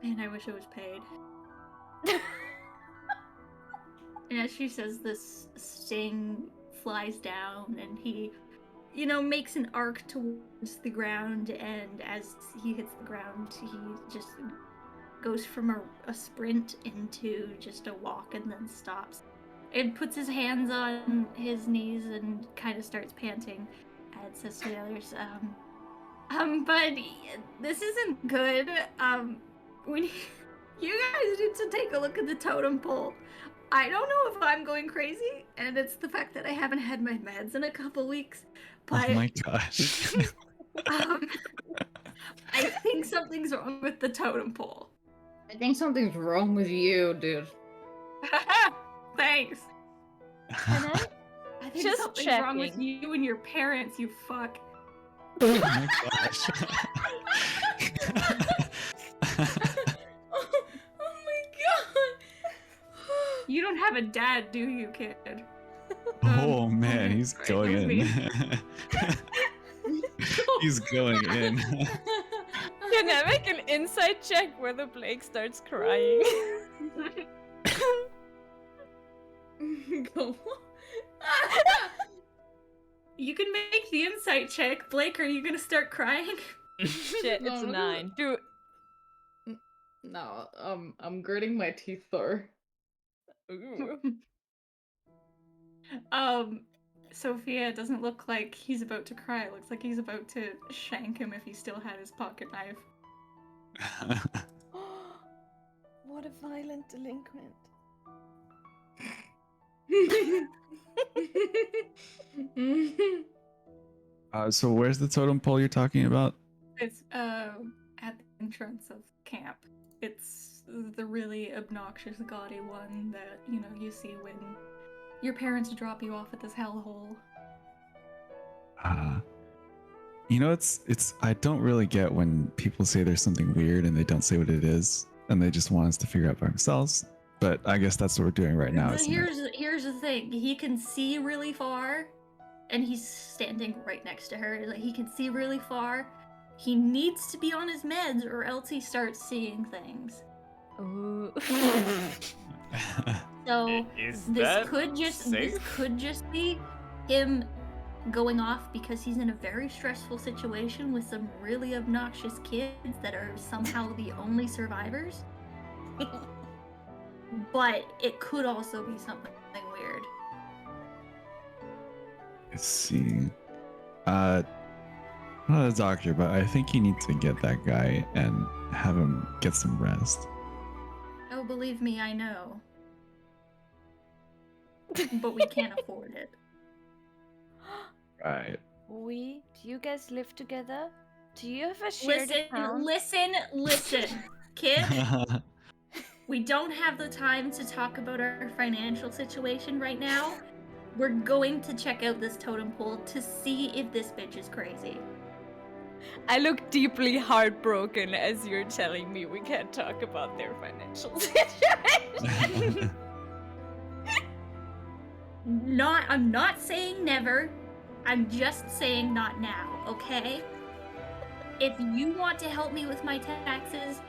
Man, I wish I was paid. And as she says this, Sting flies down and he, makes an arc towards the ground, and as he hits the ground, he just goes from a sprint into just a walk and then stops. And puts his hands on his knees and kind of starts panting and says to the others, But this isn't good. When you guys need to take a look at the totem pole. I don't know if I'm going crazy, and it's the fact that I haven't had my meds in a couple weeks. But Oh my gosh. um, I think something's wrong with the totem pole. I think something's wrong with you, dude. Thanks. Can I? I think Just something's wrong with checking. you and your parents, you fuck. Oh my gosh. Oh my god! You don't have a dad, do you, kid? Oh man, okay, he's sorry, going that in. was He's going in. Can I make an insight check whether Blake starts crying? Go. You can make the insight check. Blake, are you gonna start crying? Shit, No, it's a I'm 9. Do No, I'm gritting my teeth though. Ooh. Sophia, it doesn't look like he's about to cry. It looks like he's about to shank him if he still had his pocket knife. What a violent delinquent. So where's the totem pole you're talking about? It's at the entrance of camp. It's the really obnoxious, gaudy one that you see when your parents drop you off at this hellhole. It's I don't really get when people say there's something weird and they don't say what it is and they just want us to figure out by themselves. But I guess that's what we're doing right now. But Isn't it? here's the thing. He can see really far, and he's standing right next to her. Like, he can see really far. He needs to be on his meds, or else he starts seeing things. Ooh. So Is this that could just be him going off because he's in a very stressful situation with some really obnoxious kids that are somehow the only survivors. But it could also be something weird. Let's see. I'm not a doctor, but I think you need to get that guy and have him get some rest. Oh, believe me, I know. But we can't afford it. Right. Do you guys live together? Do you have a shared account? Listen, kid. We don't have the time to talk about our financial situation right now. We're going to check out this totem pole to see if this bitch is crazy. I look deeply heartbroken as you're telling me we can't talk about their financial situation. I'm not saying never. I'm just saying not now, okay? If you want to help me with my taxes,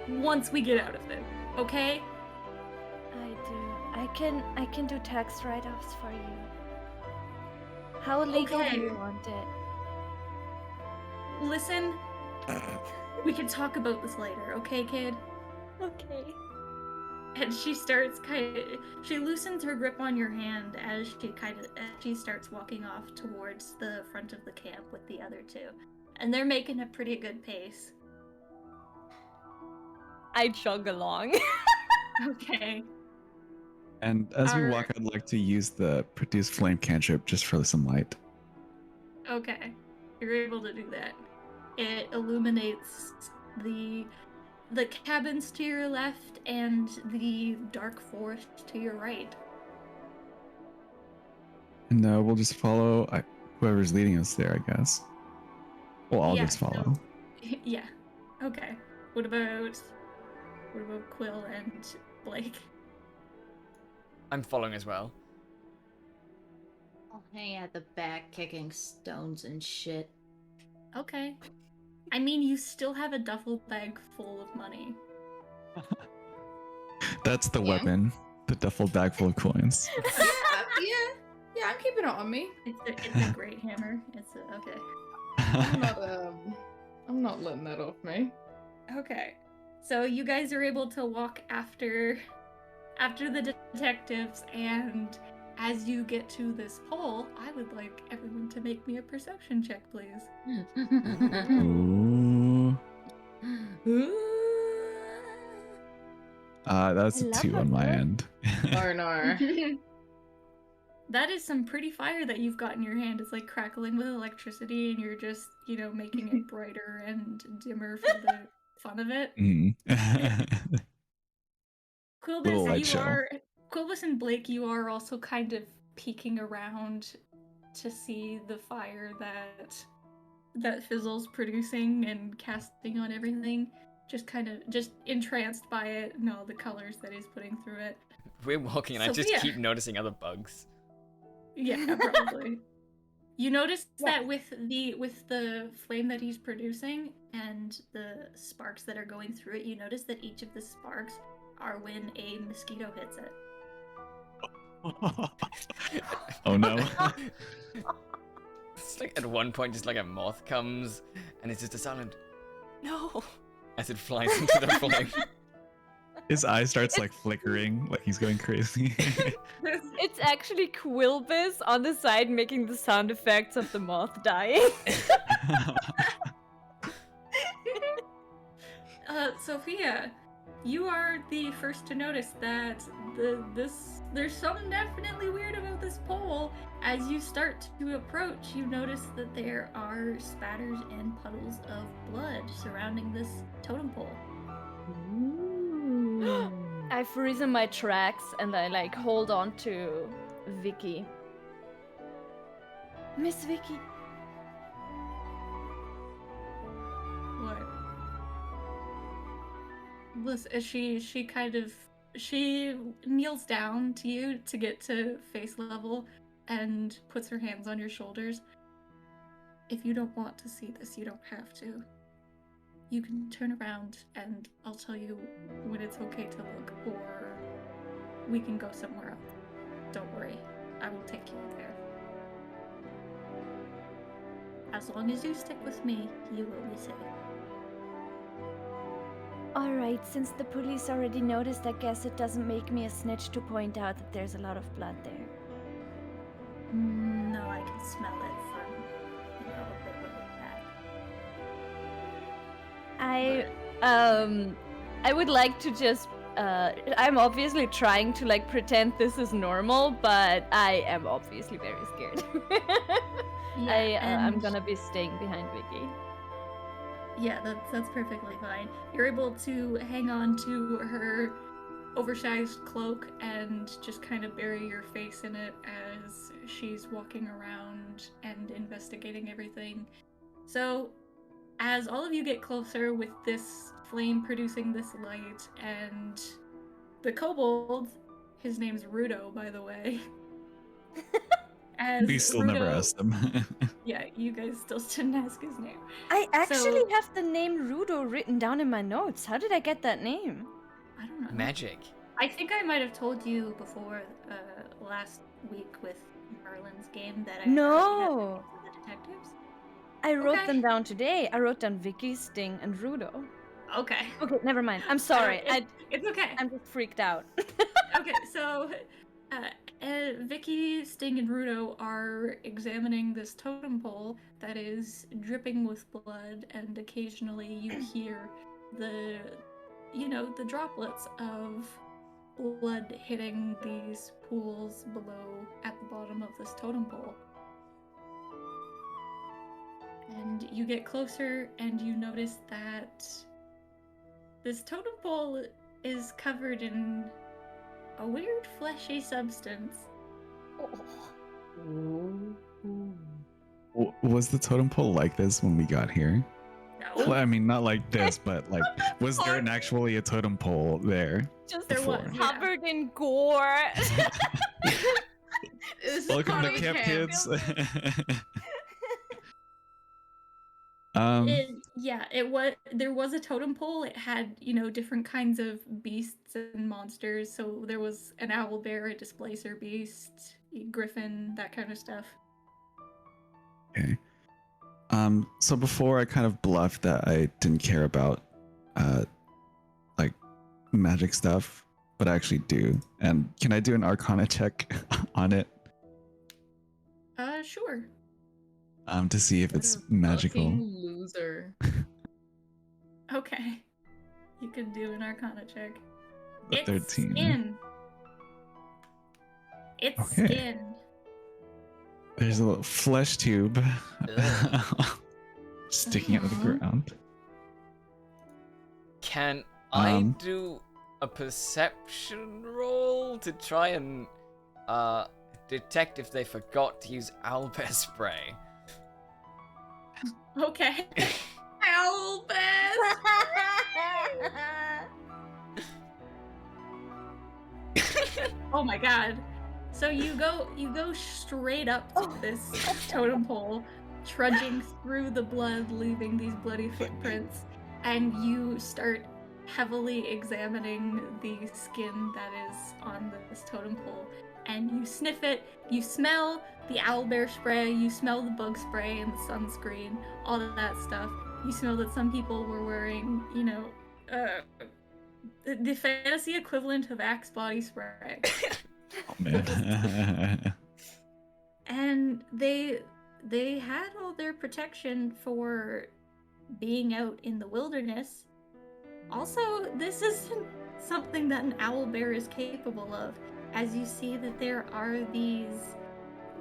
once we get out of it, okay? I do. I can do tax write-offs for you. How legal do you Okay. want it? Listen, we can talk about this later, okay, kid? Okay. And she loosens her grip on your hand as she starts walking off towards the front of the camp with the other two. And they're making a pretty good pace. I chug along. Okay. And as we Are- walk, I'd like to use the produce flame cantrip just for some light. Okay. You're able to do that. It illuminates the cabins to your left and the dark forest to your right. And we'll just follow whoever's leading us there, I guess. Well, I'll Yeah, just follow. Yeah. Okay. What about Quill and Blake? I'm following as well. I'll hang at the back kicking stones and shit. Okay. I mean, you still have a duffel bag full of money. That's the Yeah. weapon. The duffel bag full of coins. Yeah, I'm keeping it on me. It's a great hammer. Okay. I'm not letting that off me. Okay. So you guys are able to walk after the detectives, and as you get to this pole, I would like everyone to make me a perception check, please. Ooh. That's I a love 2 on it, my though. end. Arnar. That is some pretty fire that you've got in your hand. It's like crackling with electricity, and you're just, making it brighter and dimmer for the fun of it. Mm. Little light show. Quilbus and Blake, you are also kind of peeking around to see the fire that Fizzle's producing and casting on everything. Just entranced by it and all the colors that he's putting through it. We're walking, and I just Sophia. keep noticing other bugs. Yeah, probably. You notice that with the flame that he's producing and the sparks that are going through it, you notice that each of the sparks are when a mosquito hits it. Oh no. It's like at one point, just like a moth comes, and it's just a silent no as it flies into the flame. His eye starts like flickering, like he's going crazy. It's actually Quilbus on the side making the sound effects of the moth dying. Sophia, you are the first to notice that there's something definitely weird about this pole. As you start to approach, you notice that there are spatters and puddles of blood surrounding this totem pole. I freeze in my tracks and I like hold on to Vicky. Miss Vicky. What? Listen, she kneels down to you to get to face level and puts her hands on your shoulders. If you don't want to see this, you don't have to. You can turn around and I'll tell you when it's okay to look, or we can go somewhere else. Don't worry, I will take you there. As long as you stick with me, you will be safe. Alright, since the police already noticed, I guess it doesn't make me a snitch to point out that there's a lot of blood there. No, I can smell it from, a bit of a I would like to just I'm obviously trying to like pretend this is normal, but I am obviously very scared. I'm gonna be staying behind Vicky. Yeah, that's perfectly fine. You're able to hang on to her oversized cloak and just kind of bury your face in it as she's walking around and investigating everything. So, as all of you get closer with this flame producing this light, and the kobold, his name's Rudo, by the way. We still never asked him. Yeah, you guys still didn't ask his name. I actually have the name Rudo written down in my notes. How did I get that name? I don't know. Magic. I think I might have told you before last week with Merlin's game that I No. had the detectives. I wrote Okay. them down today. I wrote down Vicky, Sting, and Rudo. Okay. Okay, never mind. I'm sorry. It's okay. I'm just freaked out. Okay, so Vicky, Sting, and Rudo are examining this totem pole that is dripping with blood, and occasionally you hear the droplets of blood hitting these pools below at the bottom of this totem pole. And you get closer and you notice that this totem pole is covered in a weird fleshy substance. Was the totem pole like this when we got here? No. Well, I mean, not like this, but like, was there actually a totem pole there? Just There before? was, yeah. covered in gore. This is Welcome to Connie's camp, kids. There was a totem pole. It had, different kinds of beasts and monsters. So there was an owl bear, a displacer beast, a griffin, that kind of stuff. Okay. So before I kind of bluffed that I didn't care about like magic stuff, but I actually do. And can I do an Arcana check on it Sure. to see if What it's a magical. fucking loser. Okay. You can do an Arcana check. A It's 13. skin. It's Okay. skin. There's a little flesh tube sticking out of the Uh-huh. ground. Can I Um. do a perception roll to try and detect if they forgot to use owlbear spray? Okay. Albus! Oh my god. So you go straight up to this totem pole, trudging through the blood, leaving these bloody footprints, and you start heavily examining the skin that is on this totem pole. And you sniff it, you smell the owlbear spray, you smell the bug spray and the sunscreen, all of that stuff. You smell that some people were wearing, the fantasy equivalent of Axe body spray. Oh man. And they had all their protection for being out in the wilderness. Also, this isn't something that an owlbear is capable of, as you see that there are these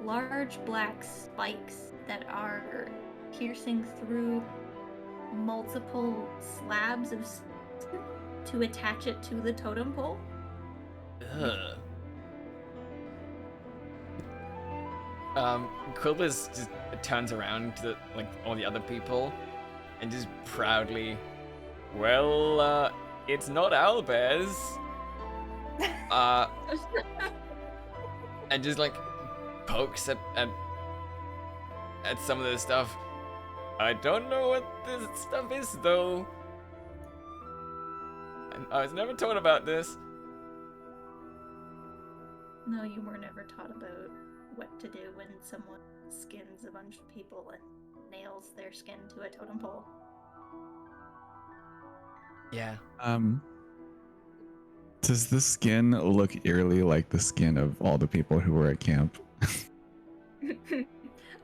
large black spikes that are piercing through multiple slabs of to attach it to the totem pole. Ugh. Quilbus just turns around to all the other people and just proudly, well, it's not owlbears. And just pokes at some of this stuff. I don't know what this stuff is though. And I was never taught about this. No, you were never taught about what to do when someone skins a bunch of people and nails their skin to a totem pole. Yeah. Does the skin look eerily like the skin of all the people who were at camp? I'm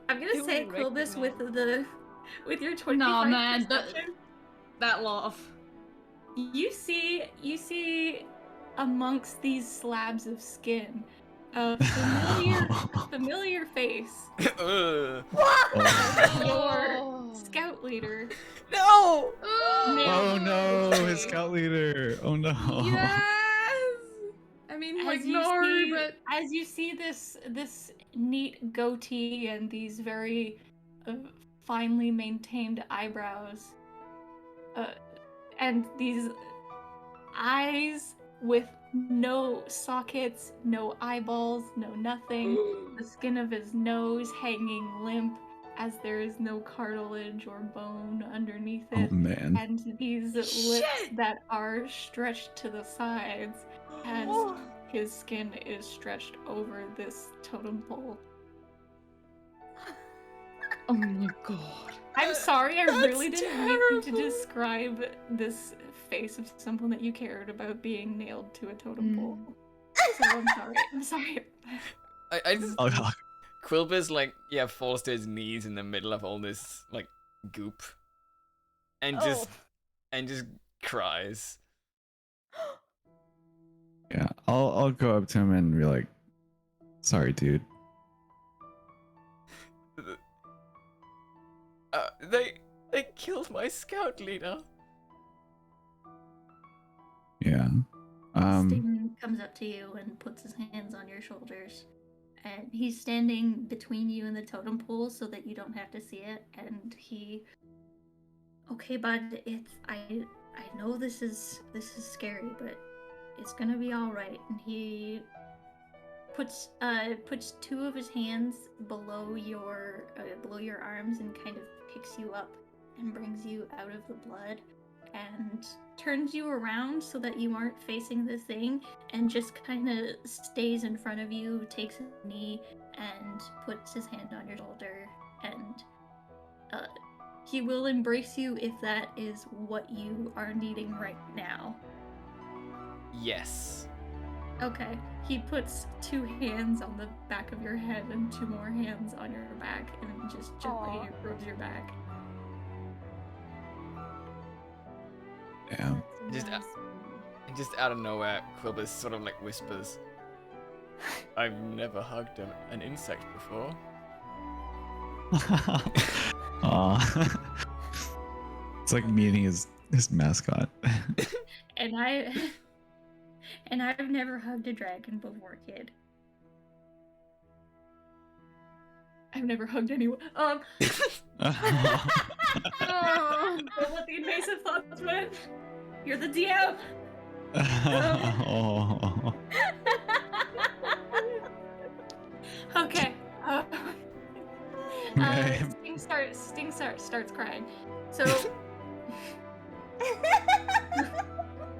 gonna Who say would Quilbus recognize? with your 25 Nah, man, perception, that laugh. you see amongst these slabs of skin a familiar face. Ugh. Your scout leader. No! Oh no, his scout leader. Oh no. Yes! I mean, As you see this neat goatee and these very finely maintained eyebrows, and these eyes with no sockets, no eyeballs, no nothing. The skin of his nose hanging limp as there is no cartilage or bone underneath Oh it. man. And these lips that are stretched to the sides as his skin is stretched over this totem pole. Oh my god. I'm sorry, I really That's didn't mean to terrible. describe this face of someone that you cared about being nailed to a totem pole. So I'm sorry. I'm sorry. I just Oh, Quilbus falls to his knees in the middle of all this goop, and just cries. yeah, I'll go up to him and be like, "Sorry, dude." They killed my scout leader. Yeah. Sting comes up to you and puts his hands on your shoulders. And he's standing between you and the totem pole so that you don't have to see it. And he, okay, bud, I know this is scary, but it's gonna be all right. And he puts two of his hands below your arms and kind of picks you up and brings you out of the blood and turns you around so that you aren't facing the thing, and just kind of stays in front of you, takes a knee, and puts his hand on your shoulder, and he will embrace you if that is what you are needing right now. Yes. Okay. He puts 2 hands on the back of your head and 2 more hands on your back and just gently Aw. rubs your back. Yeah. Just And just out of nowhere, Quilbus sort of like whispers, I've never hugged an insect before. Aw. It's like meeting his mascot. And I've never hugged a dragon before, kid. I've never hugged anyone. Oh. Don't let the invasive thoughts win. You're the DM. Oh. Okay. Okay. Sting starts crying. So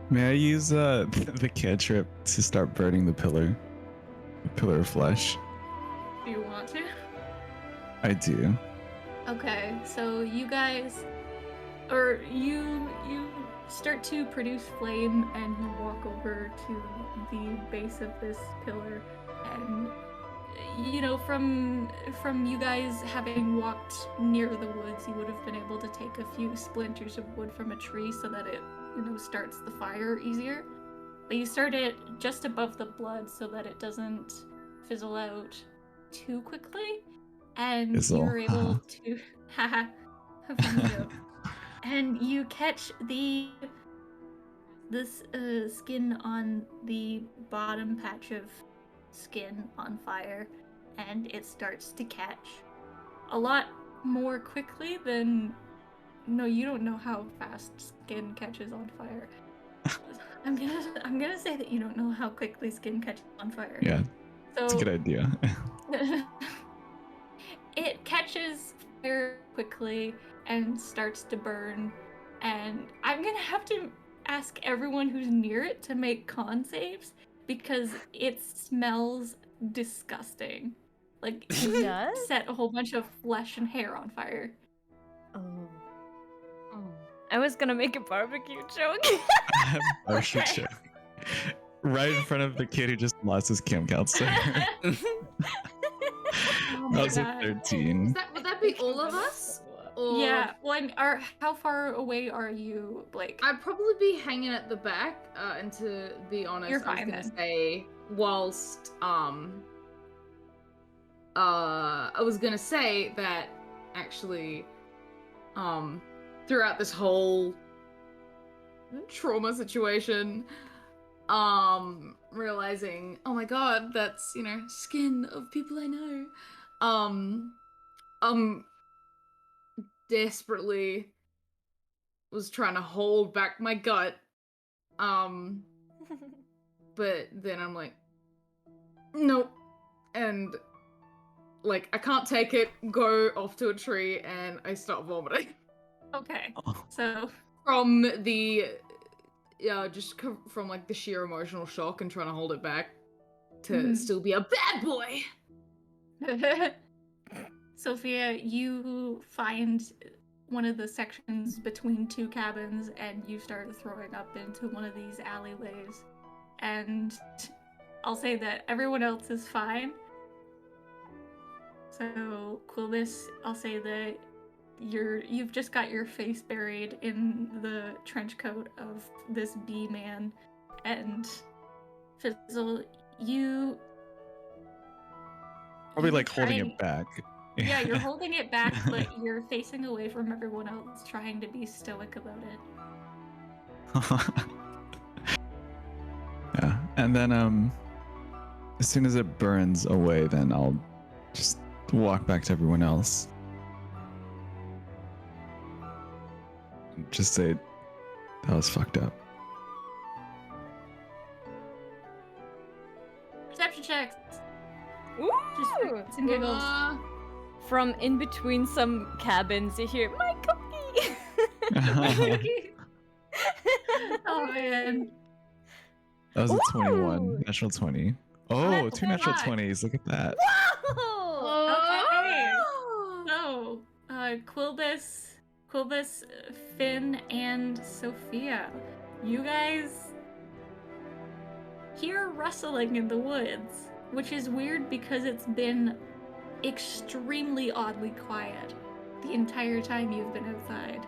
May I use the cantrip to start burning the pillar of flesh? do you want to? I do. Okay, so you guys, or you start to produce flame, and you walk over to the base of this pillar, and you know, from you guys having walked near the woods, you would have been able to take a few splinters of wood from a tree so that it, you know, starts the fire easier. But you start it just above the blood so that it doesn't fizzle out too quickly. And Fizzle, you're able haha. to haha, funny joke. And you catch this skin on the bottom patch of skin on fire, and it starts to catch a lot more quickly than. No, you don't know how fast skin catches on fire. I'm gonna say that you don't know how quickly skin catches on fire. Yeah, So it's a good idea. it catches fire quickly and starts to burn, and I'm gonna have to ask everyone who's near it to make con saves because it smells disgusting. Like It you does? set a whole bunch of flesh and hair on fire. Oh. Oh. I was gonna make a barbecue joke. Barbecue Okay. joke. Right in front of the kid who just lost his camp counselor. Oh I my was at god. 13. Would that be all of us? Or Yeah, well, how far away are you, Blake? I'd probably be hanging at the back, and to be honest, You're I was fine gonna then. say whilst I was gonna say that actually throughout this whole trauma situation, realizing, oh my god, that's, you know, skin of people I know. Desperately was trying to hold back my gut. But then I'm like, nope. And like, I can't take it, go off to a tree, and I start vomiting. Okay, Oh. so From the, from like the sheer emotional shock and trying to hold it back to still be a bad boy. Sophia, you find one of the sections between 2 cabins, and you start throwing up into one of these alleyways. And I'll say that everyone else is fine. So, Quilbus, I'll say that you've just got your face buried in the trench coat of this bee man, and Fizzle, you Probably you like holding try- it back. Yeah, you're holding it back, but you're facing away from everyone else, trying to be stoic about it. Yeah, and then as soon as it burns away, then I'll just walk back to everyone else. Just say that was fucked up. Perception checks. Ooh! Just for shits and giggles. From in between some cabins, you hear my cookie. Oh man. That was a Ooh! 21, natural 20. Oh, That's 2 a natural lot. 20s. Look at that. Whoa! Okay. Oh. So, Quilbus, Finn, and Sophia, you guys hear rustling in the woods, which is weird because it's been extremely oddly quiet the entire time you've been outside.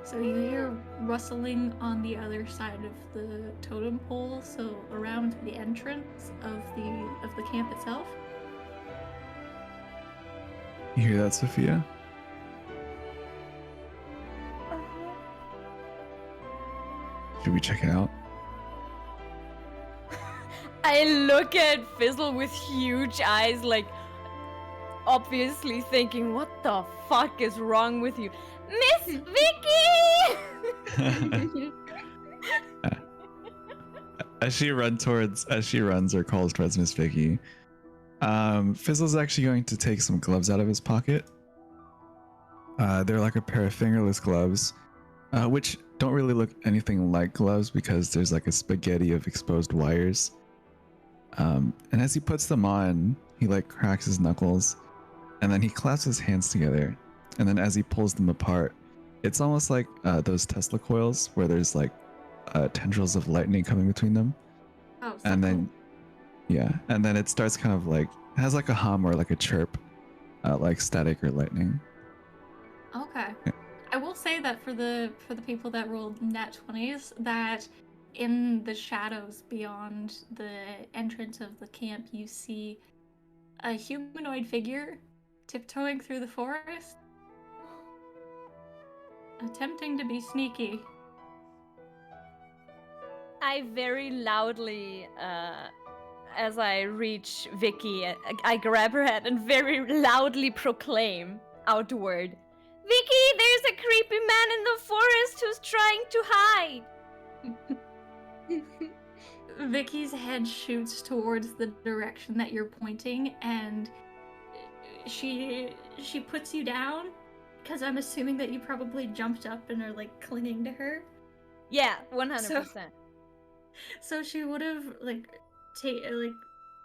So you hear rustling on the other side of the totem pole, so around the entrance of the camp itself. You hear that, Sophia? Should we check it out? I look at Fizzle with huge eyes, like obviously thinking, what the fuck is wrong with you? Miss Vicky! As she runs or calls towards Miss Vicky, Fizzle's actually going to take some gloves out of his pocket. They're like a pair of fingerless gloves, which don't really look anything like gloves because there's like a spaghetti of exposed wires. And as he puts them on, he like cracks his knuckles, and then he clasps his hands together. And then as he pulls them apart, it's almost like those Tesla coils where there's like tendrils of lightning coming between them. Oh, so And then, yeah, and then it starts kind of like, it has like a hum or like a chirp, like static or lightning. cool. Okay. Yeah. I will say that for the people that rolled nat 20s, that in the shadows beyond the entrance of the camp, you see a humanoid figure tiptoeing through the forest, attempting to be sneaky. I very loudly, as I reach Vicky, I grab her head and very loudly proclaim outward, Vicky, there's a creepy man in the forest who's trying to hide! Vicky's head shoots towards the direction that you're pointing, and she puts you down, because I'm assuming that you probably jumped up and are like clinging to her. Yeah, 100%. So she would have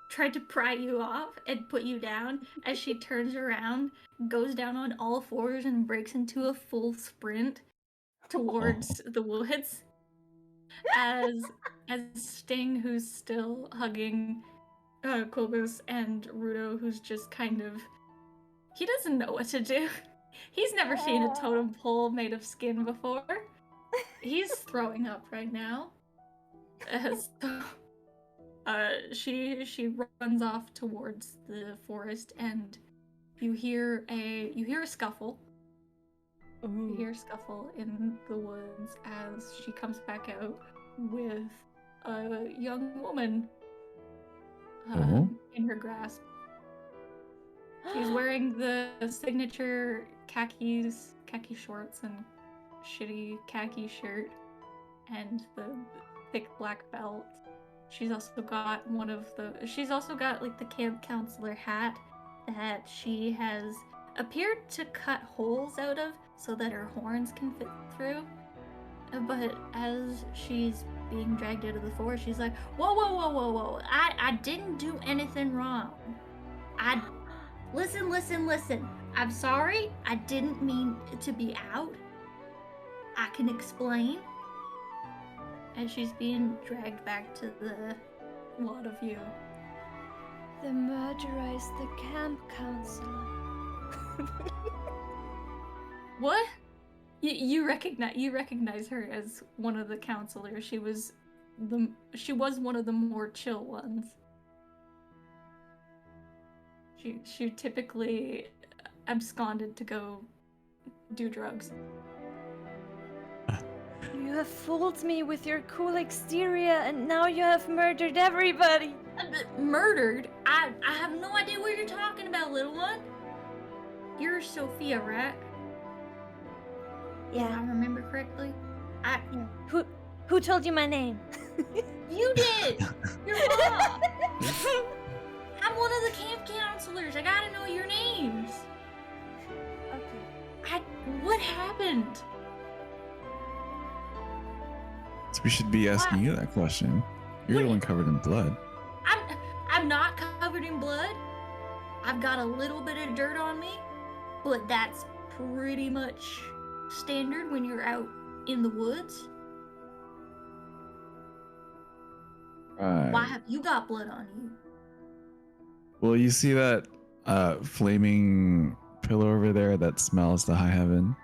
tried to pry you off and put you down as she turns around, goes down on all fours, and breaks into a full sprint towards the woods. As Sting, who's still hugging Kobus, and Rudo, who's just kind of, he doesn't know what to do. He's never seen a totem pole made of skin before. He's throwing up right now. She runs off towards the forest, and you hear a scuffle. You hear a scuffle in the woods as she comes back out with a young woman in her grasp. She's wearing the signature khaki shorts and shitty khaki shirt and the thick black belt. She's also got like the camp counselor hat that she has appeared to cut holes out of so that her horns can fit through. But as she's being dragged out of the forest, she's like, whoa. I didn't do anything wrong. Listen. I'm sorry. I didn't mean to be out. I can explain. As she's being dragged back to the lot of you. The murderer is the camp counselor. What? You recognize her as one of the counselors. She was one of the more chill ones. She typically absconded to go do drugs. You have fooled me with your cool exterior, and now you have murdered everybody. Murdered? I have no idea what you're talking about, little one. You're Sophia, right? If I remember correctly. Who told you my name? You did! Your mom! I'm one of the camp counselors. I gotta know your names. Okay. What happened? So we should be asking you that question. You're the one covered in blood. I'm not covered in blood. I've got a little bit of dirt on me, but that's pretty much standard when you're out in the woods. Why Right. have you got blood on you? Well, you see that flaming pillar over there that smells to high heaven?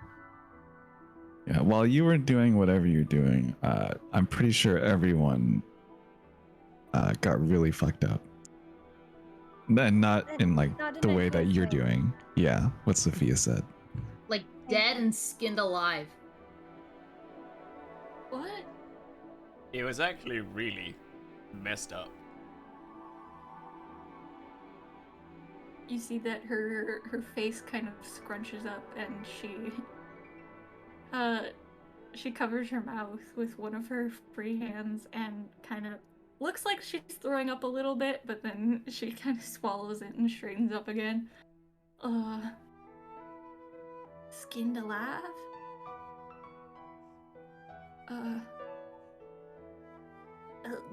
Yeah, while you were doing whatever you're doing, I'm pretty sure everyone got really fucked up. And not in like Not in the a way that good you're way. doing. Yeah, what Sophia said. Like dead and skinned alive. What? It was actually really messed up. You see that her face kind of scrunches up, and she covers her mouth with one of her free hands and kind of looks like she's throwing up a little bit, but then she kind of swallows it and straightens up again. Skinned alive?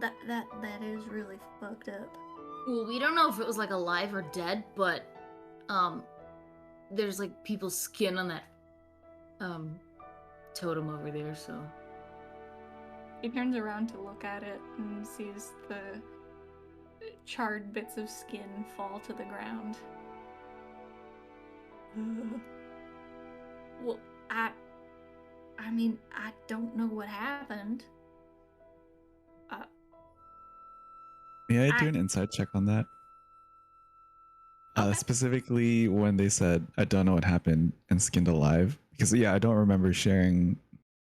That is really fucked up. Well, we don't know if it was like alive or dead, but there's like people's skin on that totem over there, so He turns around to look at it and sees the charred bits of skin fall to the ground. Well, I mean, I don't know what happened. May I do an inside check on that? Okay. Specifically when they said, I don't know what happened and skinned alive. Because, yeah, I don't remember sharing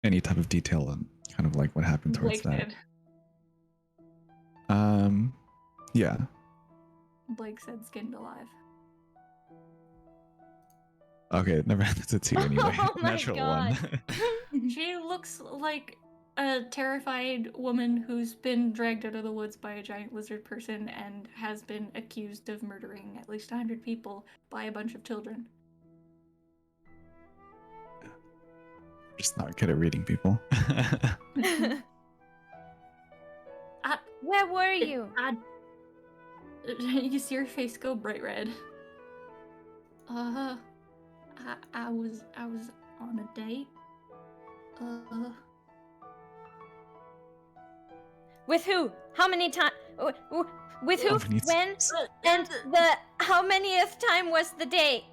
any type of detail on kind of like what happened towards Blake that. did. Yeah. Blake said skinned alive. Okay, never mind. That's a 2 anyway. Oh my Natural God. 1. She looks like a terrified woman who's been dragged out of the woods by a giant lizard person and has been accused of murdering at least 100 people by a bunch of children. Just not good at reading people. Where were you? You see her face go bright red. I was on a date. With who? How many times? With who? How many When? times? And the how manyth time was the date?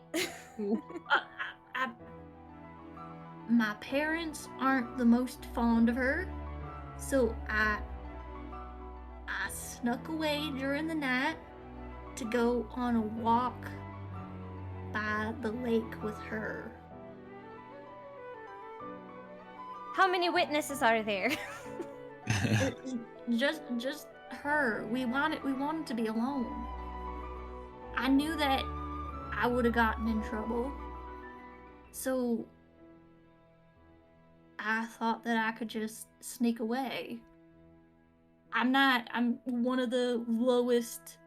My parents aren't the most fond of her, so I snuck away during the night to go on a walk by the lake with her. How many witnesses are there? Just her. We wanted to be alone. I knew that I would have gotten in trouble, so I thought that I could just sneak away. I'm one of the lowest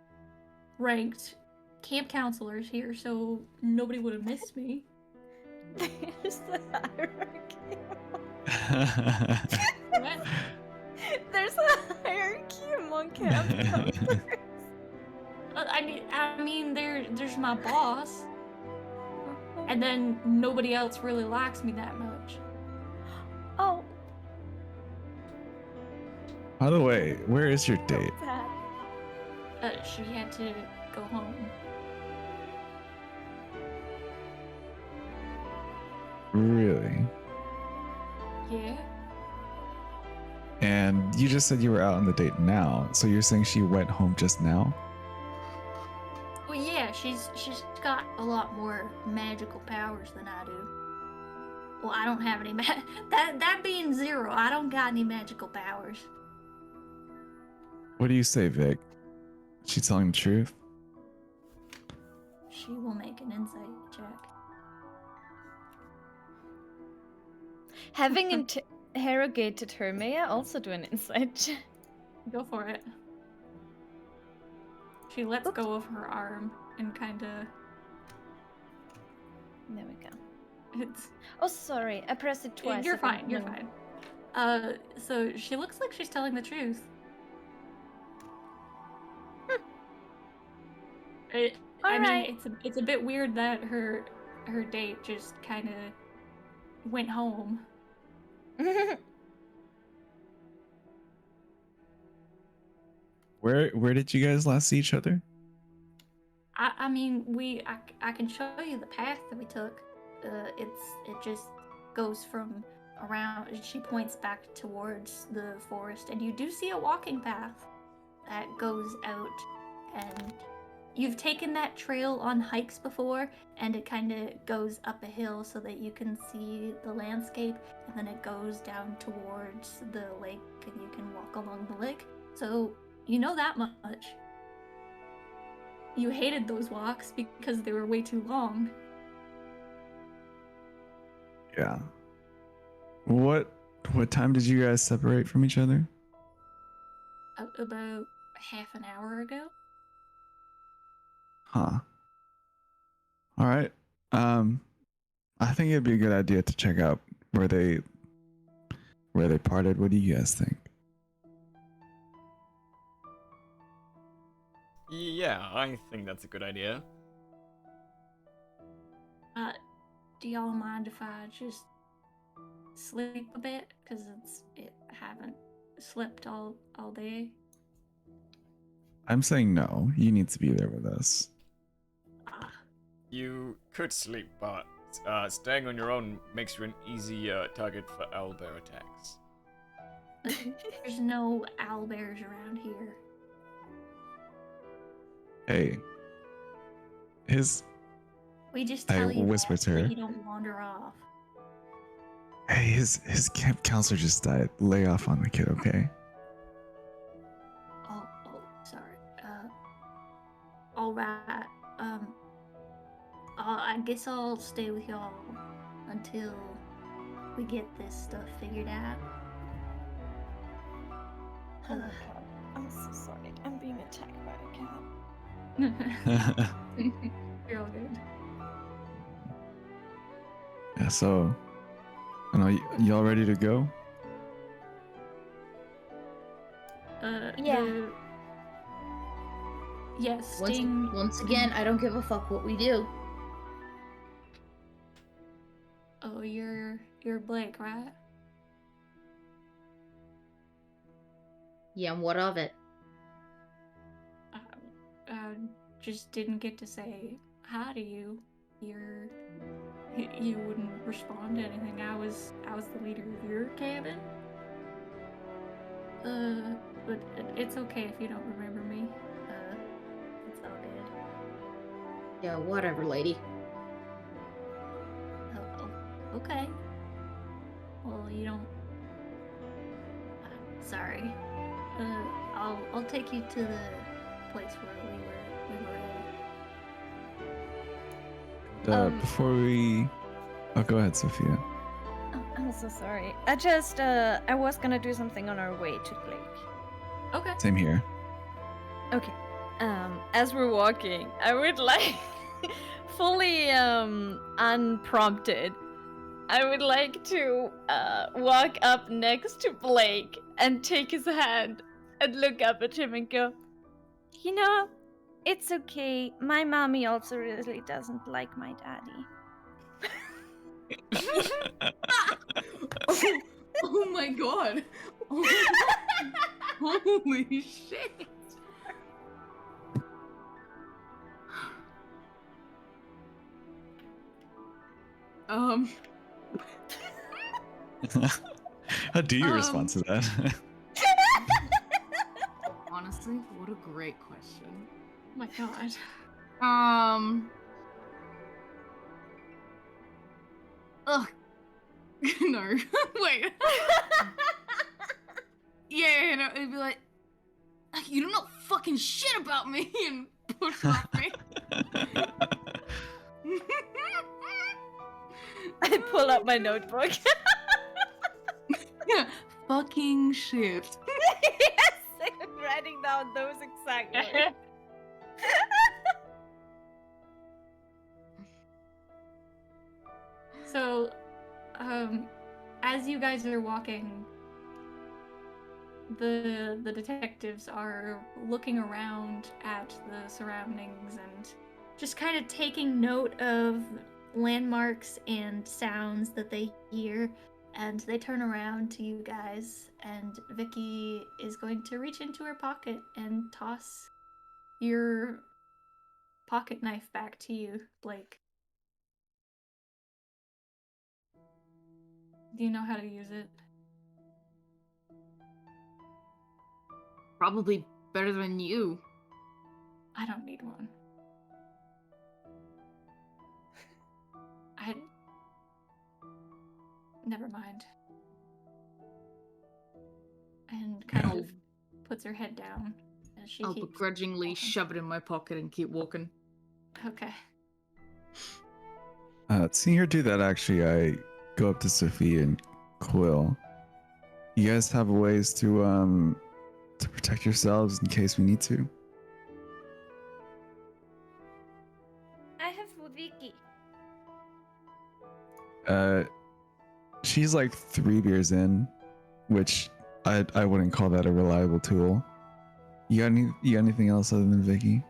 ranked camp counselors here, so nobody would have missed me. There's the hierarchy. What? There's a hierarchy among camp counselors. I mean, there's my boss, and then nobody else really likes me that much. Oh, By the way, where is your date? sad. She had to go home. Really? Yeah. And you just said you were out on the date now, so you're saying she went home just now? Well, yeah, she's got a lot more magical powers than I do. Well, I don't have any that being 0, I don't got any magical powers. What do you say, Vic? She telling the truth? She will make an insight check. Having interrogated her, may I also do an insight check? Go for it. She lets go of her arm and kind of. There we go. It's. Oh, sorry. I pressed it twice. You're I fine. didn't You're know. fine. So she looks like she's telling the truth. I Alright. mean, it's a bit weird that her date just kind of went home. Where did you guys last see each other? I mean, I can show you the path that we took. It just goes from around. She points back towards the forest, and you do see a walking path that goes out. And you've taken that trail on hikes before, and it kind of goes up a hill so that you can see the landscape, and then it goes down towards the lake, and you can walk along the lake. So you know that much. You hated those walks because they were way too long. Yeah. What time did you guys separate from each other? About half an hour ago. Huh. All right. I think it'd be a good idea to check out where they parted. What do you guys think? Yeah, I think that's a good idea. Do y'all mind if I just sleep a bit? Cause I haven't slept all day. I'm saying no. You need to be there with us. You could sleep, but staying on your own makes you an easy target for owlbear attacks. There's no owlbears around here. Hey. We just I tell you whispered that to her. so you don't wander off. Hey, his camp counselor just died. Lay off on the kid, okay? Oh, sorry. All right. I guess I'll stay with y'all until we get this stuff figured out. Oh my god, I'm so sorry. I'm being attacked by a cat. You're all good. Yeah, so I know y'all ready to go? Yeah. Yes, Once, Sting. once again, I don't give a fuck what we do. Oh, you're Blake, right? Yeah, and what of it? Just didn't get to say hi to you. You wouldn't respond to anything. I was the leader of your cabin. But it's okay if you don't remember me. It's all good. Yeah, whatever, lady. Oh, okay. Well, you don't. Sorry. I'll take you to the place where we were at. Before we... Oh, go ahead, Sophia. Oh, I'm so sorry. I was gonna do something on our way to Blake. Okay. Same here. Okay. As we're walking, I would like, fully unprompted, I would like to walk up next to Blake and take his hand and look up at him and go, you know, it's okay. My mommy also really doesn't like my daddy. Oh my god. Holy shit. How do you respond to that? Honestly, what a great question. Oh my god. Ugh. No. Wait. Yeah, no, it'd be like, you don't know fucking shit about me, and push off me. I pull out my notebook. Yeah, fucking shit. Yes, I'm writing down those exact words. So, as you guys are walking, the detectives are looking around at the surroundings and just kind of taking note of landmarks and sounds that they hear. And they turn around to you guys, and Vicky is going to reach into her pocket and toss your pocket knife back to you, Blake. Do you know how to use it? Probably better than you. I don't need one. Never mind. And kind Yeah. of puts her head down as she I'll keeps begrudgingly walking. shove it in my pocket and keep walking. Okay. Seeing her do that, actually, I go up to Sophia and Quill. You guys have ways to protect yourselves in case we need to? I have Vicky. She's like 3 beers in, which I wouldn't call that a reliable tool. You got anything else other than Vicky?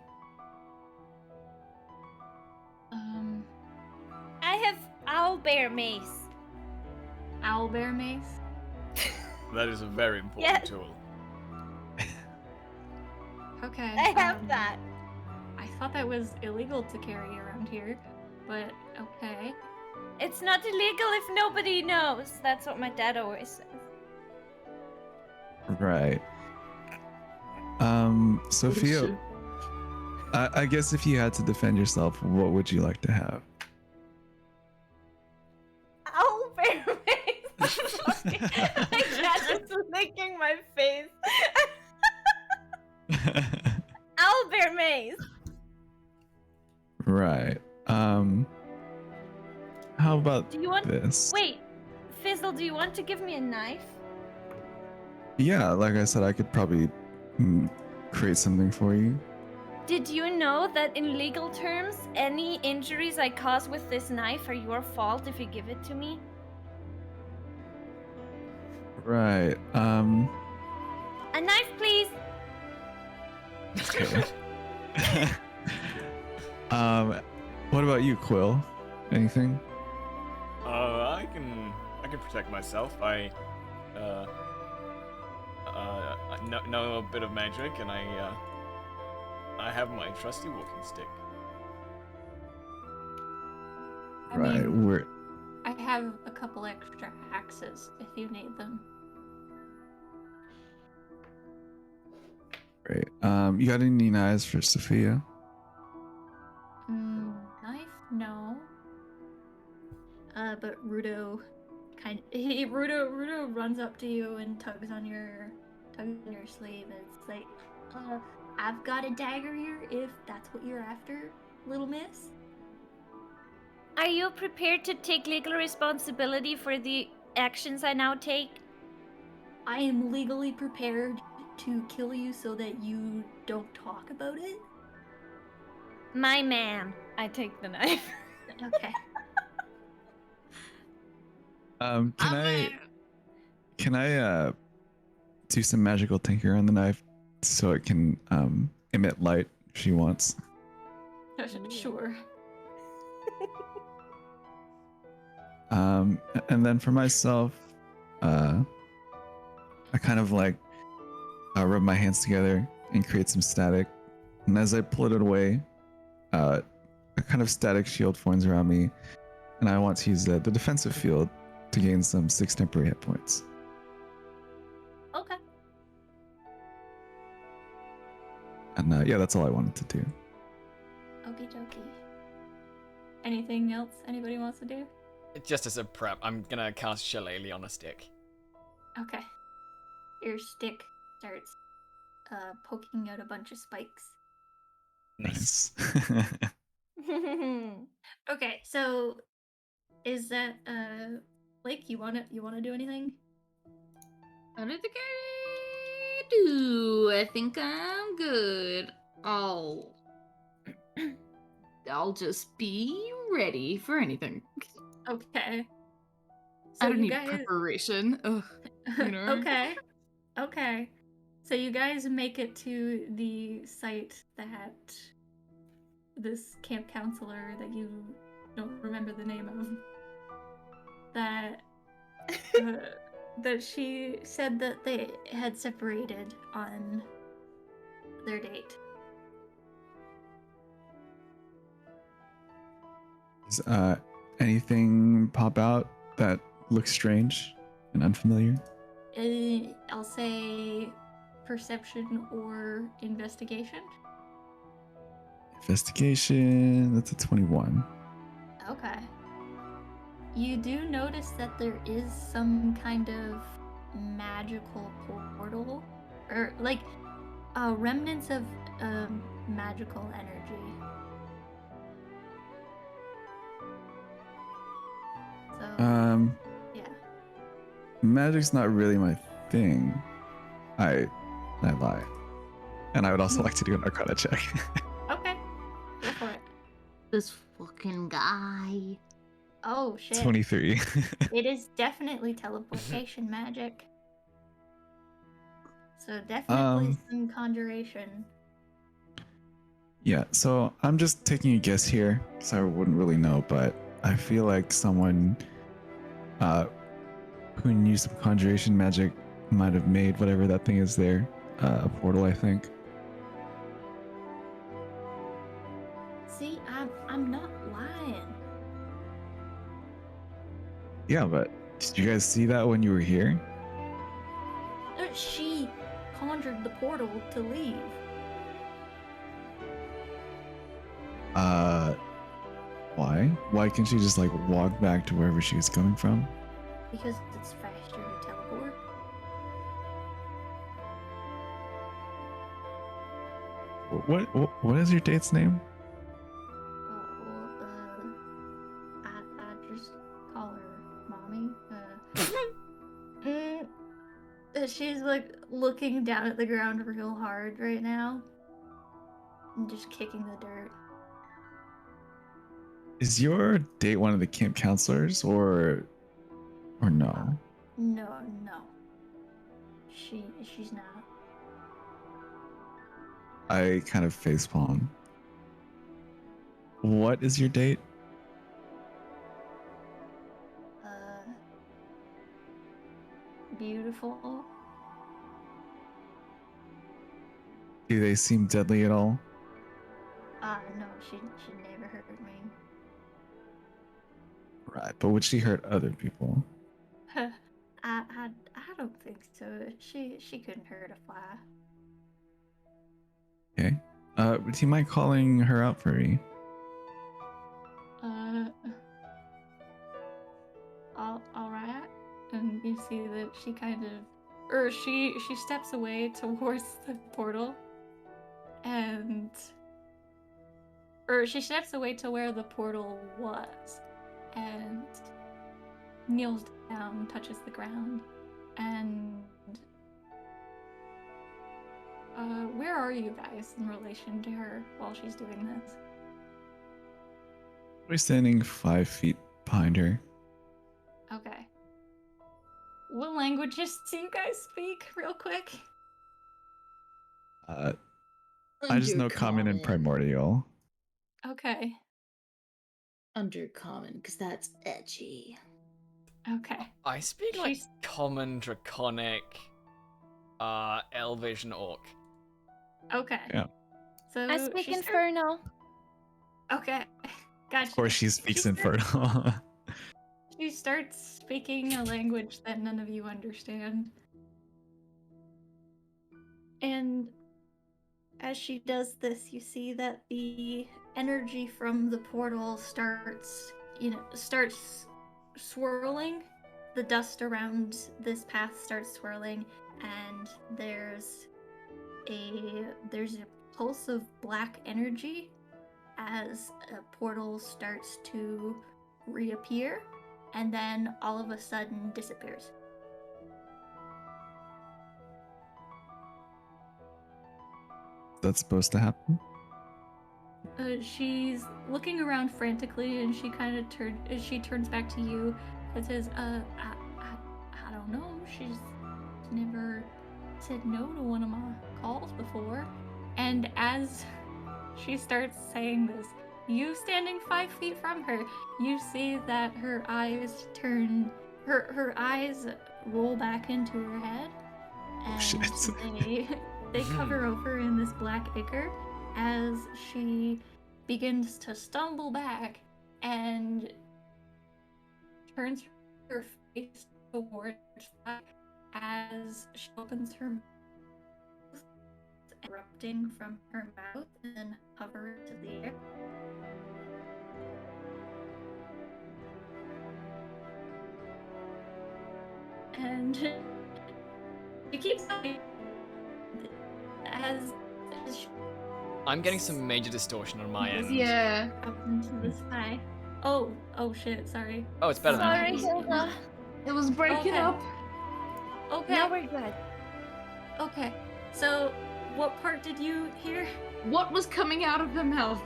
I have owlbear mace. Owlbear mace. That is a very important Yes. tool. Okay. I have that. I thought that was illegal to carry around here, but okay. It's not illegal if nobody knows. That's what my dad always says. Right. Sophia, I guess if you had to defend yourself, what would you like to have? Owlbear mace. My cat is licking my face. Owlbear mace. Right. How about Do you want? this? Wait, Fizzle. Do you want to give me a knife? Yeah, like I said, I could probably create something for you. Did you know that in legal terms, any injuries I cause with this knife are your fault if you give it to me? Right. A knife, please. Okay. What about you, Quill? Anything? I can protect myself. I know a bit of magic, and I have my trusty walking stick. I Right. mean, I have a couple extra axes if you need them. Great. You got any knives for Sophia? Knife? No. But Rudo Rudo runs up to you and tugs on your sleeve, and it's like, I've got a dagger here if that's what you're after, little miss. Are you prepared to take legal responsibility for the actions I now take? I am legally prepared to kill you so that you don't talk about it. My man. I take the knife. Okay. Can I do some magical tinker on the knife so it can emit light if she wants? Sure. And then for myself, I kind of like rub my hands together and create some static. And as I pull it away, a kind of static shield forms around me, and I want to use the defensive field to gain some 6 temporary hit points. Okay. And yeah, that's all I wanted to do. Okie dokie. Anything else anybody wants to do? Just as a prep, I'm gonna cast Shillelagh on a stick. Okay. Your stick starts poking out a bunch of spikes. Nice. Okay, so is that Blake, you wanna do anything? I don't think I do. I think I'm good. I'll just be ready for anything. Okay. I don't you need guys... preparation. Ugh, you know? Okay. Okay. So you guys make it to the site that this camp counselor that you don't remember the name of that that she said that they had separated on their date. Does anything pop out that looks strange and unfamiliar? I'll say perception or investigation. Investigation, that's a 21. Okay. You do notice that there is some kind of magical portal, or like remnants of magical energy. So yeah. Magic's not really my thing. I lie. And I would also like to do an Arcana check. Okay. Go for it. This fucking guy. Oh shit. 23. It is definitely teleportation magic. So definitely some conjuration. Yeah, so I'm just taking a guess here, so I wouldn't really know, but I feel like someone who used some conjuration magic might have made whatever that thing is there a portal, I think. See, I'm not lying. Yeah, but did you guys see that when you were here? She conjured the portal to leave. Why? Why can't she just like walk back to wherever she was coming from? Because it's faster to teleport. What is your date's name? I just call her mommy. She's like looking down at the ground real hard right now. And just kicking the dirt. Is your date one of the camp counselors or no? No. She's not. I kind of facepalm. What is your date? Beautiful. Do they seem deadly at all? No, she never hurt me. Right, but would she hurt other people? I don't think so. She couldn't hurt a fly. Okay. Do you mind calling her out for me? All right. And you see that she kind of, or she steps away towards the portal, and, or she steps away to where the portal was, and kneels down, touches the ground, and where are you guys in relation to her while she's doing this? We're standing 5 feet behind her. Okay. What languages do you guys speak, real quick? I just know common and primordial. Okay. Undercommon, because that's edgy. Okay. I speak like common, draconic, elvish, and orc. Okay. Yeah. So I speak she Infernal. Okay. Gotcha. Of course, she speaks Infernal. She starts speaking a language that none of you understand. And as she does this, you see that the energy from the portal starts swirling. The dust around this path starts swirling, and there's a pulse of black energy as a portal starts to reappear, and then all of a sudden disappears. That's supposed to happen? She's looking around frantically, and she kind of turns back to you and says, I don't know. She's never said no to one of my calls before. And as she starts saying this, you standing 5 feet from her, you see that her eyes turn her eyes roll back into her head, and shit. they cover over in this black ichor as she begins to stumble back and turns her face towards that as she opens her mouth, erupting from her mouth and then hovers to the air. And she keeps going as she I'm getting some major distortion on my end. Yeah. up into the sky. Oh shit, sorry. Oh, it's better now. Sorry, Hilda. It was breaking Okay. up. Okay. Now we're good. Okay. So, what part did you hear? What was coming out of her mouth?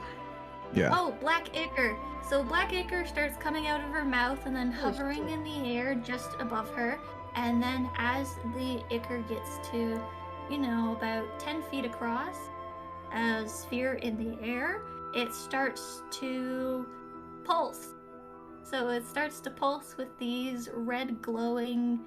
Yeah. Oh, black ichor. So black ichor starts coming out of her mouth and then Oh, hovering shit. in the air just above her. And then as the ichor gets to, about 10 feet across, a sphere in the air, it starts to pulse. So it starts to pulse with these red glowing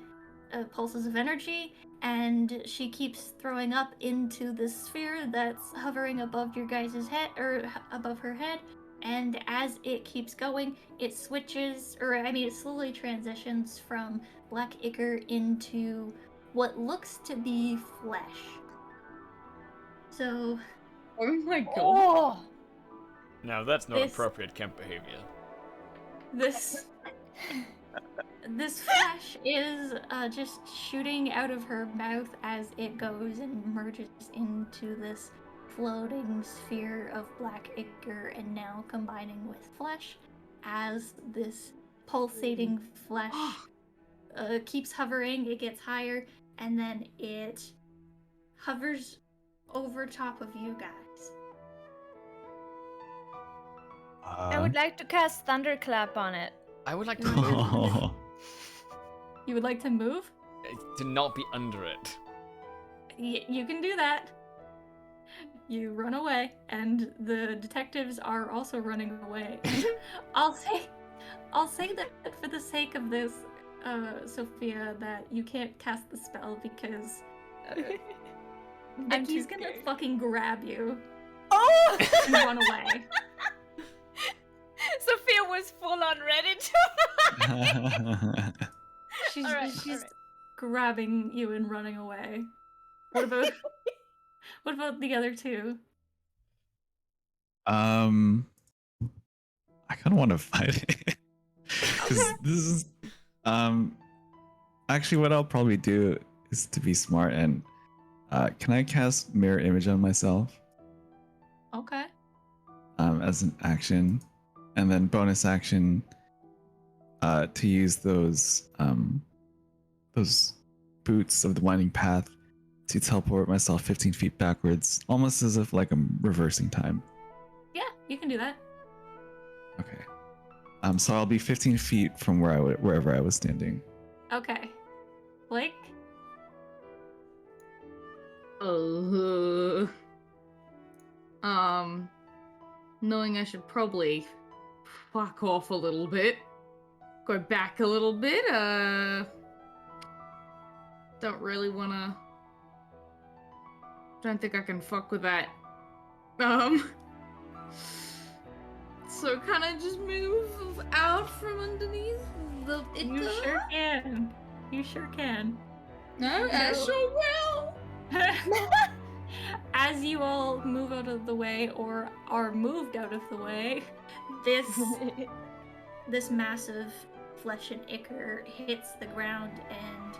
pulses of energy, and she keeps throwing up into the sphere that's hovering above your guys' head, or above her head. And as it keeps going, it slowly transitions from black ichor into what looks to be flesh. So Oh my god. Oh! Now that's not This- appropriate camp behavior. this flesh is just shooting out of her mouth as it goes and merges into this floating sphere of black ichor, and now combining with flesh as this pulsating flesh keeps hovering. It gets higher, and then it hovers over top of you guys. I would like to cast Thunderclap on it. I would like Oh. You would like to move? to not be under it. You can do that. You run away, and the detectives are also running away. I'll say that for the sake of this, Sophia, that you can't cast the spell because Becky's too gonna scared. fucking grab you Oh! and run away. Sophia was full on ready to. She's Alright, she's alright. grabbing you and running away. What about the other two? I kind of want to fight it because this is actually what I'll probably do is to be smart and can I cast mirror image on myself Okay. as an action, and then bonus action to use those boots of the winding path to teleport myself 15 feet backwards, almost as if like I'm reversing time. Yeah, you can do that. Okay. So I'll be 15 feet from wherever I was standing. Okay. Blake? Knowing I should probably fuck off a little bit, go back a little bit, don't really wanna, don't think I can fuck with that. So kind of just move out from underneath the You ichor? sure can. You sure can. No, I No. sure will. As you all move out of the way, or are moved out of the way, this massive flesh and ichor hits the ground and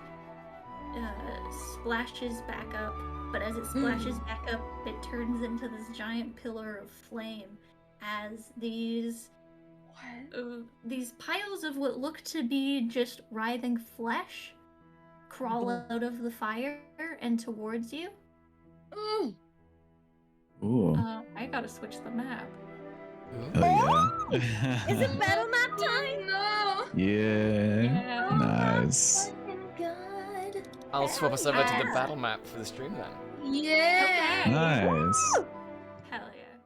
splashes back up. But as it splashes back up, it turns into this giant pillar of flame as these piles of what look to be just writhing flesh crawl out of the fire and towards you. Ooh. I gotta switch the map. Hell yeah. Is it battle map time? No. Yeah. Yeah. Nice. Fucking God. I'll swap us over to the Yeah. battle map for the stream then. Yeah. Okay. Nice. Hell yeah.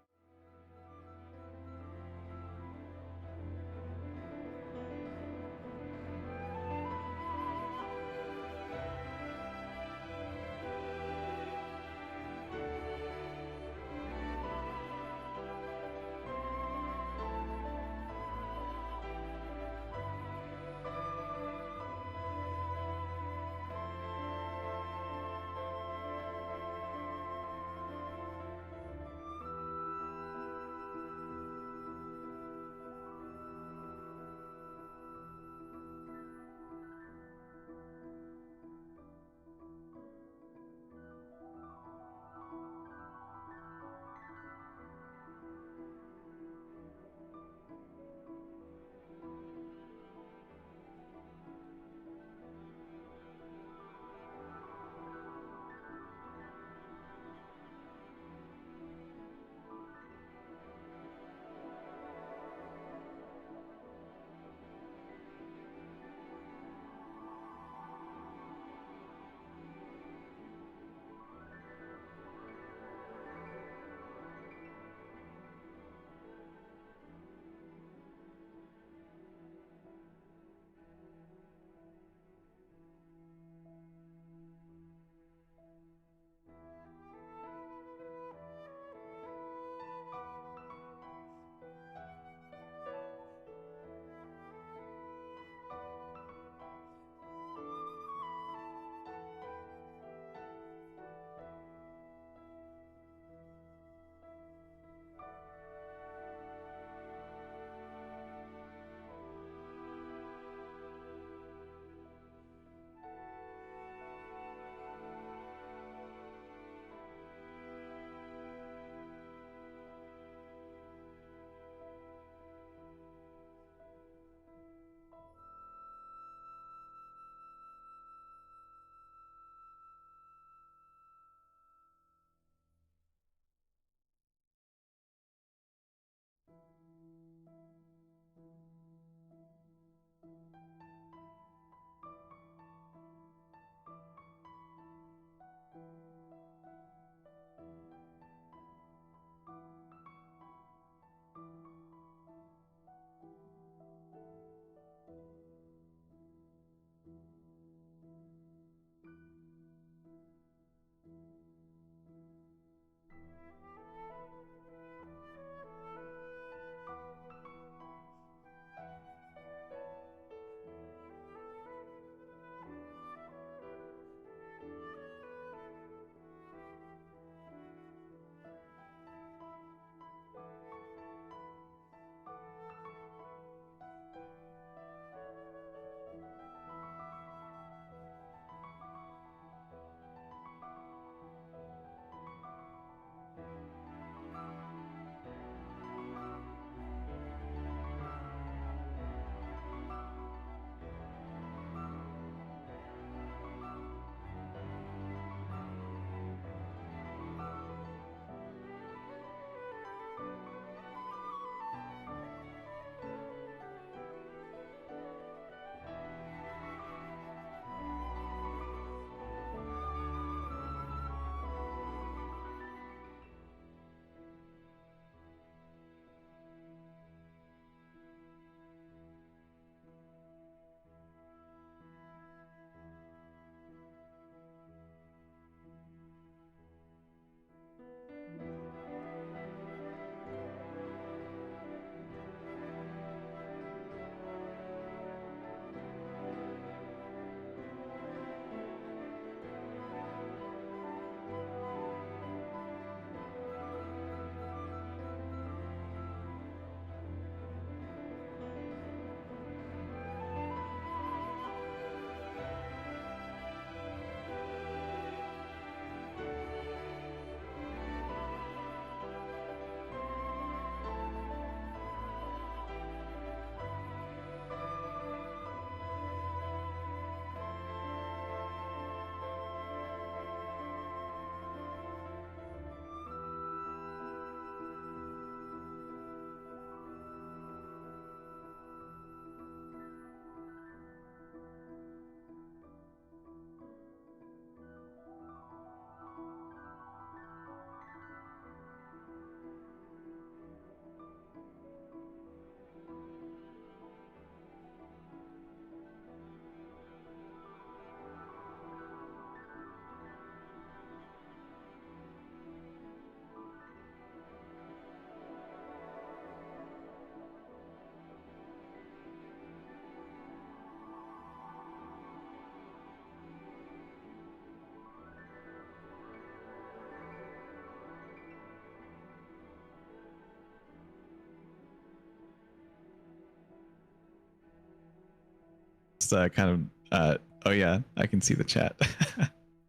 It's kind of oh yeah, I can see the chat.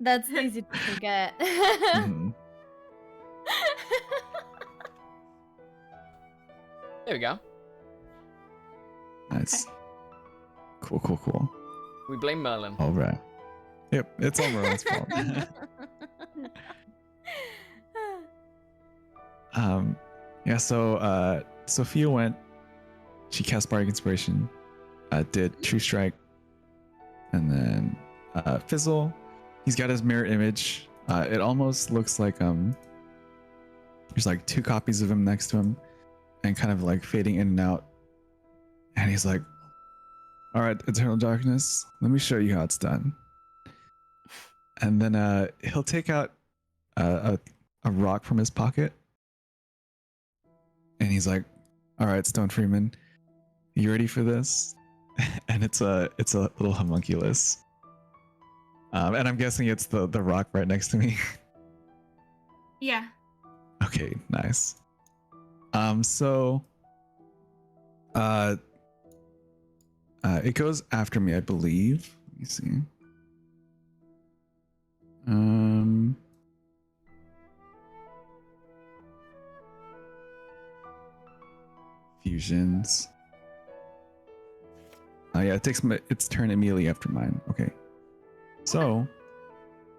That's easy to forget. Mhm. There we go. Nice. Cool. We blame Merlin. All right. Yep, it's all Merlin's fault. Yeah, so Sophia went, she cast Bardic Inspiration, did True Strike, and then Fizzle, he's got his mirror image. It almost looks like there's like two copies of him next to him and kind of like fading in and out. And he's like, all right, Eternal Darkness, let me show you how it's done. And then he'll take out a rock from his pocket. And he's like, all right, Stone Freeman, you ready for this? And it's a little homunculus. And I'm guessing it's the rock right next to me. Yeah. Okay, nice. So it goes after me, I believe. Let me see. Fusions. Oh yeah, it takes its turn immediately after mine. Okay. So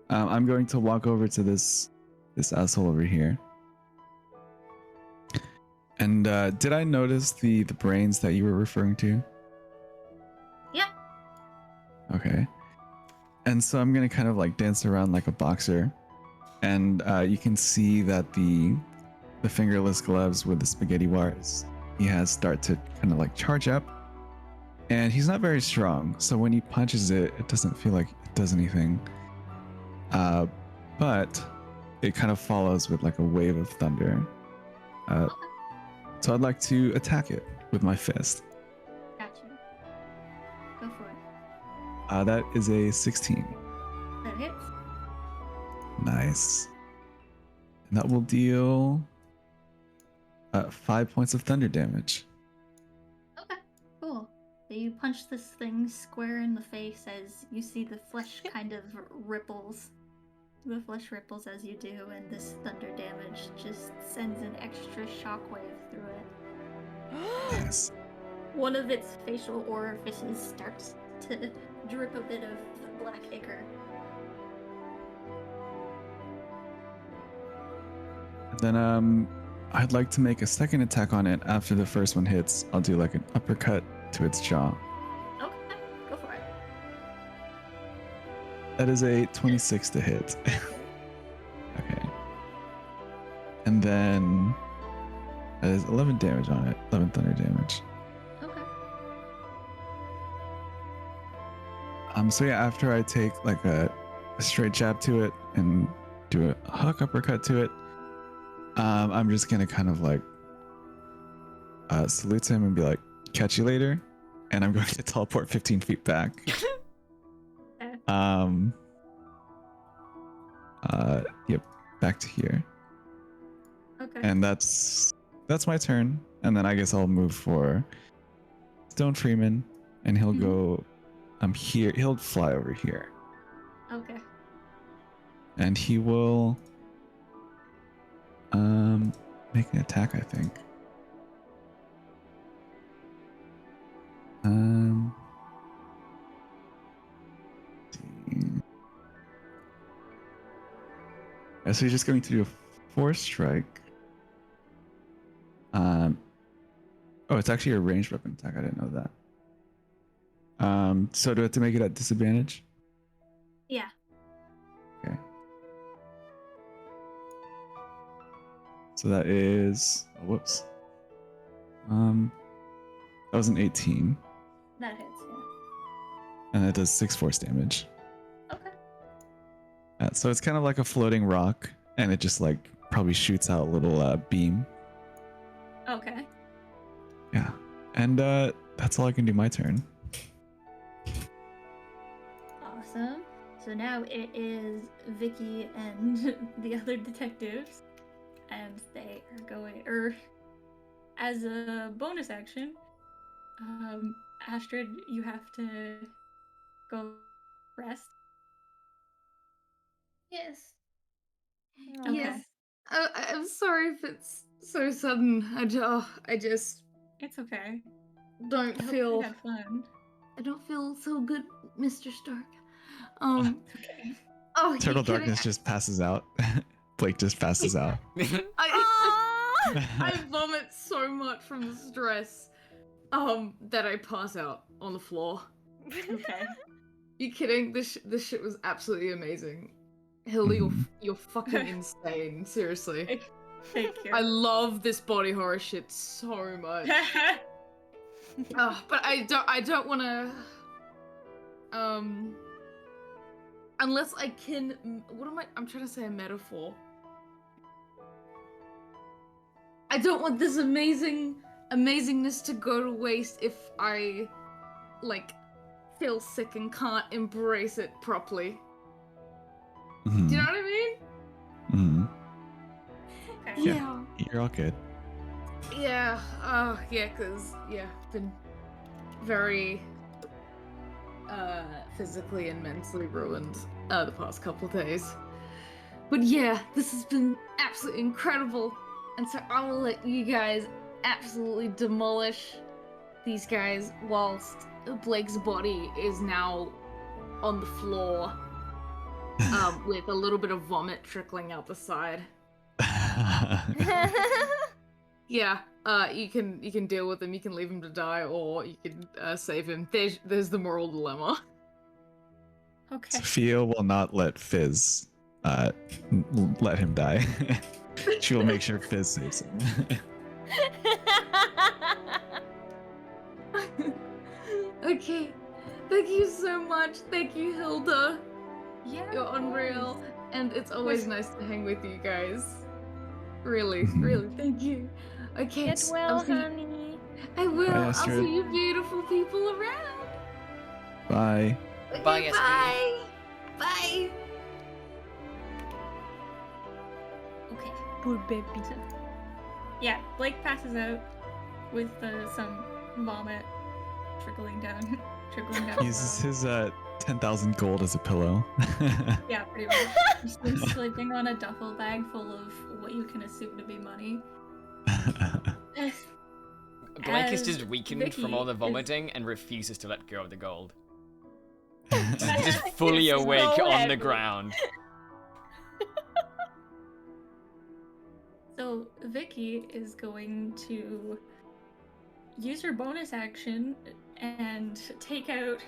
I'm going to walk over to this asshole over here. And did I notice the brains that you were referring to? Yep. Okay. And so I'm gonna kind of like dance around like a boxer, and you can see that the fingerless gloves with the spaghetti wires he has start to kind of like charge up, and he's not very strong. So when he punches it, it doesn't feel like it does anything. But it kind of follows with like a wave of thunder. So I'd like to attack it with my fist. Gotcha. Go for it. That is a 16. That hits. Nice. And that will deal 5 points of thunder damage. Okay, cool. So you punch this thing square in the face as you see the flesh kind of ripples. The flesh ripples as you do, and this thunder damage just sends an extra shockwave through it. Nice. One of its facial orifices starts to drip a bit of black ichor. And then I'd like to make a second attack on it after the first one hits. I'll do like an uppercut to its jaw. Okay, go for it. That is a 26 to hit. Okay. And then that is 11 damage on it. 11 thunder damage. Okay. So yeah, after I take like a straight jab to it and do a hook uppercut to it, I'm just gonna kind of like salute him and be like, catch you later. And I'm going to teleport 15 feet back. Yep, back to here. Okay. And that's my turn. And then I guess I'll move for Stone Freeman, and he'll go here. He'll fly over here. Okay. And he will make an attack, I think. Yeah, so he's just going to do a force strike. Oh, it's actually a ranged weapon attack. I didn't know that. So do I have to make it at disadvantage? Yeah. Okay. So that is whoops. That was an 18. That hits, yeah. And that does 6 force damage. Okay. So it's kind of like a floating rock, and it just like probably shoots out a little beam. Okay. Yeah. And that's all I can do my turn. Awesome. So now it is Vicky and the other detectives, and they are going, as a bonus action, Astrid, you have to go rest. Yes. Okay. Yes. I'm sorry if it's so sudden. I just It's okay. don't I hope feel. you had fun. I don't feel so good, Mr. Stark. Okay. Oh, you Turtle kidding? Darkness just passes out. Blake just passes out. I vomit so much from the stress, that I pass out on the floor. Okay. You kidding? This shit was absolutely amazing. Hilda, Mhm. you're fucking insane. Seriously. Thank you. I love this body horror shit so much. But I don't want to. Unless I can. What am I? I'm trying to say a metaphor. I don't want this amazingness to go to waste if I, like, feel sick and can't embrace it properly. Mhm. Do you know what I mean? Mhm. Okay. Yeah. You're all good. Yeah. Yeah, because, yeah, been very, physically and mentally ruined, the past couple days. But yeah, this has been absolutely incredible. And so I will let you guys absolutely demolish these guys whilst Blake's body is now on the floor, with a little bit of vomit trickling out the side. Yeah, you can deal with him. You can leave him to die, or you can save him. There's the moral dilemma. Okay. Sophia will not let Fizz let him die. She will make sure Fizz saves him. Okay. Thank you so much. Thank you, Hilda. Yeah. You're of unreal. course. And it's always nice to hang with you guys. Really, Mhm. really, thank you. Okay. Get well, I'll see honey. I will. Bye, I'll Astrid. see you beautiful people around. Bye. Okay, Bye, SP. bye. Bye. Okay. Poor baby. Yeah, Blake passes out with some vomit trickling down. He uses his 10,000 gold as a pillow. Yeah, pretty much. He's been sleeping on a duffel bag full of what you can assume to be money. Blake is As just weakened from all the Vicky is- vomiting and refuses to let go of the gold. That's Just fully It's awake so on the heavy. ground. So Vicky is going to use her bonus action and take out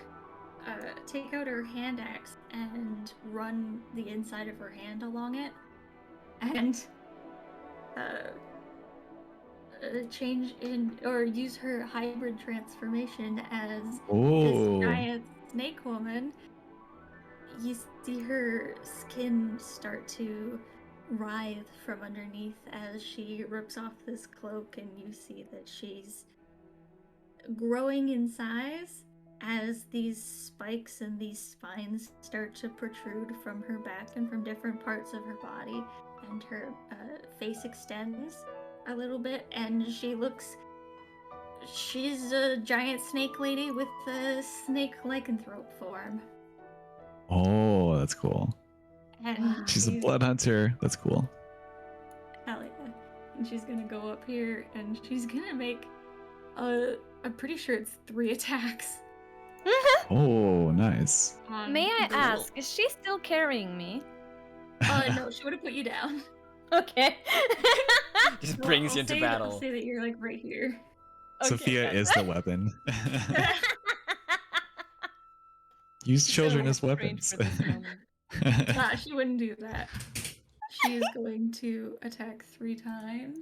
her hand axe and run the inside of her hand along it, and change in or use her hybrid transformation as this Oh. giant snake woman. You see her skin start to writhe from underneath as she rips off this cloak, and you see that she's growing in size as these spikes and these spines start to protrude from her back and from different parts of her body, and her face extends a little bit, and she's a giant snake lady with a snake lycanthrope form. Oh, that's cool. And Wow. She's a blood hunter. That's cool. Hell yeah. And she's gonna go up here and she's gonna make I'm pretty sure it's 3 attacks. Oh, nice. on May I the- ask, is she still carrying me? No, she would have put you down. Okay. Just Well, brings I'll you into say battle. I'll say that you're like right here. Sophia Okay. is the weapon. Use children So as trained weapons. for this moment. She wouldn't do that. She is going to attack 3 times.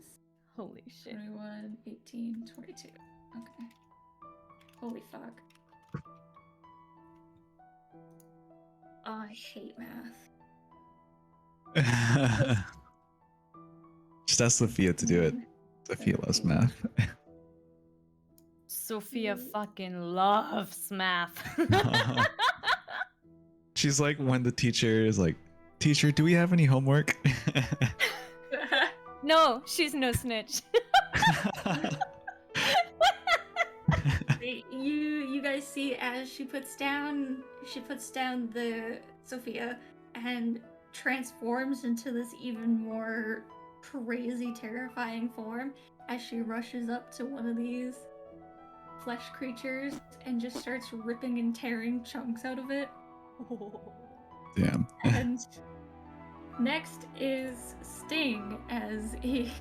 Holy shit. 21, 18, 22. Okay. Holy fuck. Oh, I hate math. Just ask Sophia to do it. Sophia loves math. Sophia fucking loves math. She's like when the teacher is like, "Teacher, do we have any homework?" No, she's no snitch. You guys see as she puts down the Sophia and transforms into this even more crazy, terrifying form as she rushes up to one of these flesh creatures and just starts ripping and tearing chunks out of it. Damn. And next is Sting as he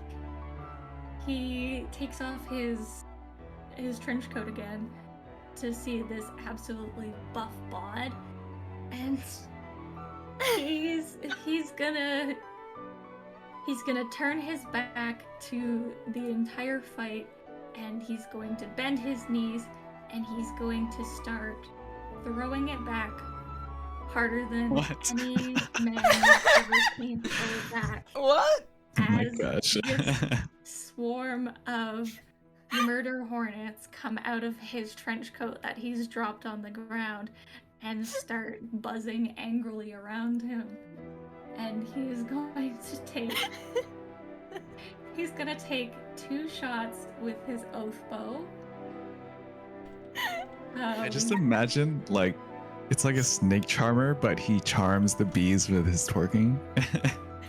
takes off his trench coat again to see this absolutely buff bod, and he's gonna turn his back to the entire fight, and he's going to bend his knees, and he's going to start throwing it back harder than What? any man has ever seen throw it back. What? Oh my As gosh. this swarm of murder hornets come out of his trench coat that he's dropped on the ground and start buzzing angrily around him. And he's going to take 2 shots with his oath bow. I just imagine like it's like a snake charmer, but he charms the bees with his twerking.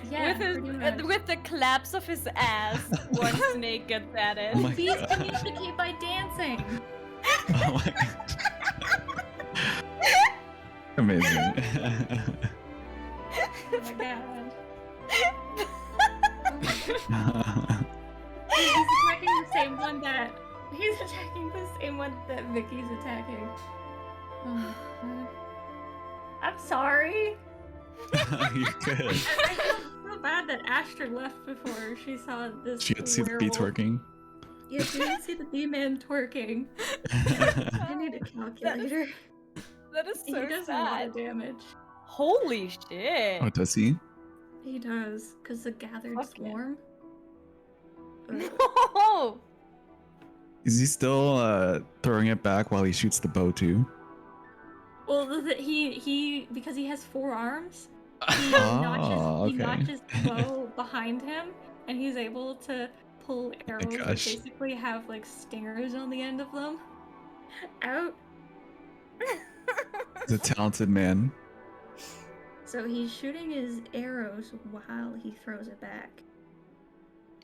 yeah, with, pretty much. with the claps of his ass, one snake gets at it. Oh my Bees God. communicate by dancing. Oh my Amazing. Oh my god. He's attacking the same one that Vicky's attacking. Oh my god. I'm sorry. You're good. I feel bad that Astra left before she saw this. She got to see the bee werewolf. twerking. Yeah, she didn't see the bee-man twerking. I need a calculator. That is He so does a lot sad. of damage. Holy shit. Oh, does he? He does, because the gathered Fuck yeah. swarm. No! Is he still throwing it back while he shoots the bow too? Well, he because he has 4 arms, he Oh, okay. notches the bow behind him, and he's able to pull arrows that gosh. basically have like stingers on the end of them out. He's a talented man. So he's shooting his arrows while he throws it back.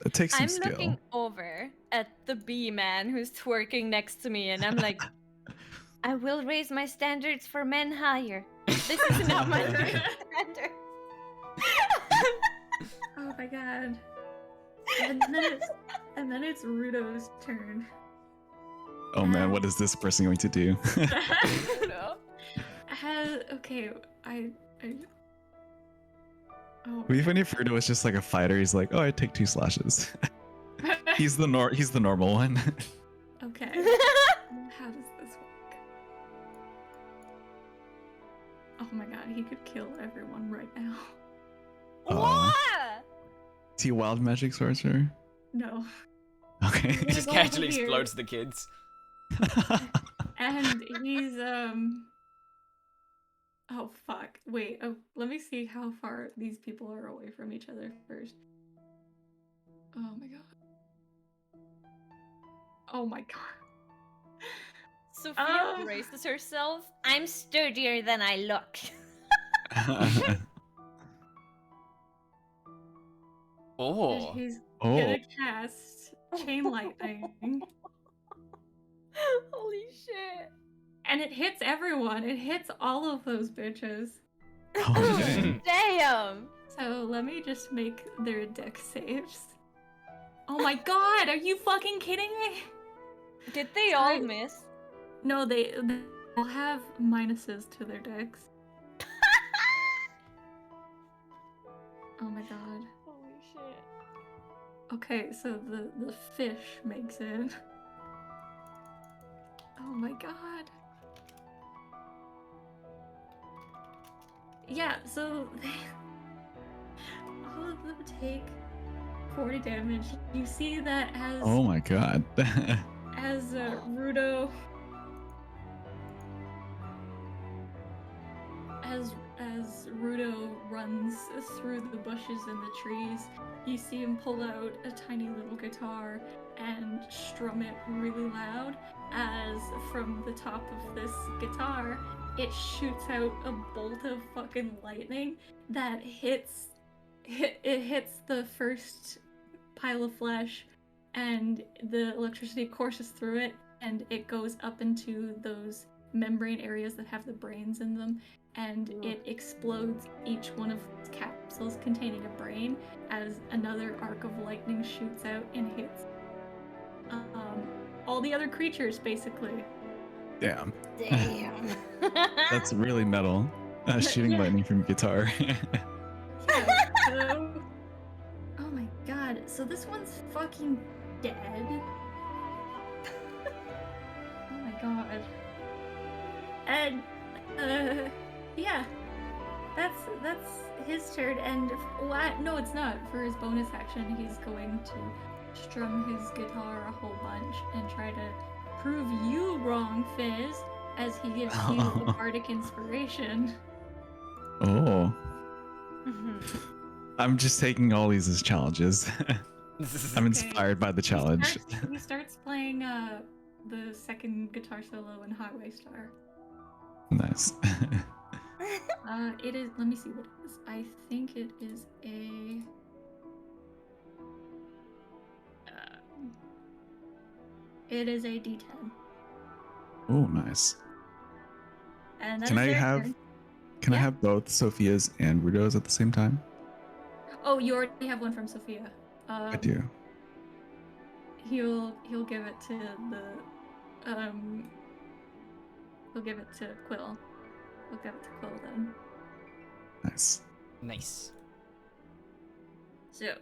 It takes some I'm skill. looking over at the bee man who's twerking next to me, and I'm like, I will raise my standards for men higher. This is not my standard. Oh my god. And then it's Rudo's turn. Oh man, what is this person going to do? No. Okay, I oh. Would be funny if Rudo was just like a fighter. He's like, oh, I take 2 slashes. he's the normal one. Okay. How does this work? Oh my god, he could kill everyone right now. What? Is he a wild magic sorcerer? No. Okay. He just Go over casually here. explodes the kids. And he's oh fuck. Wait, oh let me see how far these people are away from each other first. Oh my god. Oh my god. Sophia braces herself. I'm sturdier than I look. Oh. He's Oh, gonna cast chain lightning. Holy shit. And it hits everyone. It hits all of those bitches. oh dang. Damn. So let me just make their deck saves. Oh my god, are you fucking kidding me? Did they all Sorry. miss? No, they all have minuses to their decks. Oh my god. Holy shit. Okay, so the fish makes it. Oh my god. Yeah, so all of them take 40 damage. You see that as Oh my god. as Rudo as Rudo runs through the bushes and the trees, you see him pull out a tiny little guitar and strum it really loud as from the top of this guitar it shoots out a bolt of fucking lightning that hits the first pile of flesh, and the electricity courses through it and it goes up into those membrane areas that have the brains in them, and it explodes each one of those capsules containing a brain as another arc of lightning shoots out and hits all the other creatures basically. Damn. Damn. That's really metal. Shooting Yeah. lightning from a guitar. Yeah, so... Oh my god, so this one's fucking dead. Oh my god. And yeah. That's his turn, and no, it's not. For his bonus action, he's going to strum his guitar a whole bunch and try to prove you wrong, Fizz, as he gives you a bardic inspiration. Oh. I'm just taking all these as challenges. I'm inspired by the challenge. He starts playing the second guitar solo in Highway Star. Nice. It is. Let me see what it is. I think it is a. It is a D10. Oh, nice. And Can I their have turn. Can I Yeah. have both Sophia's and Rudo's at the same time? Oh, you already have one from Sophia. I do. He'll give it to the. He'll give it to Quill. look up to Quill then. Nice. Nice. So,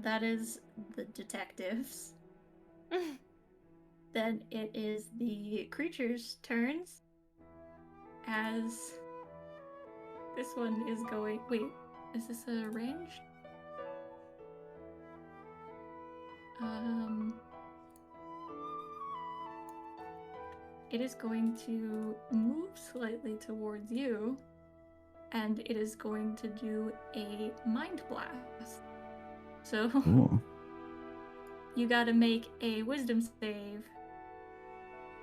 that is the detectives. Then it is the creatures' turns. As this one is going. Wait, is this a ranged? It is going to move slightly towards you, and it is going to do a mind blast. So Cool. you gotta make a wisdom save.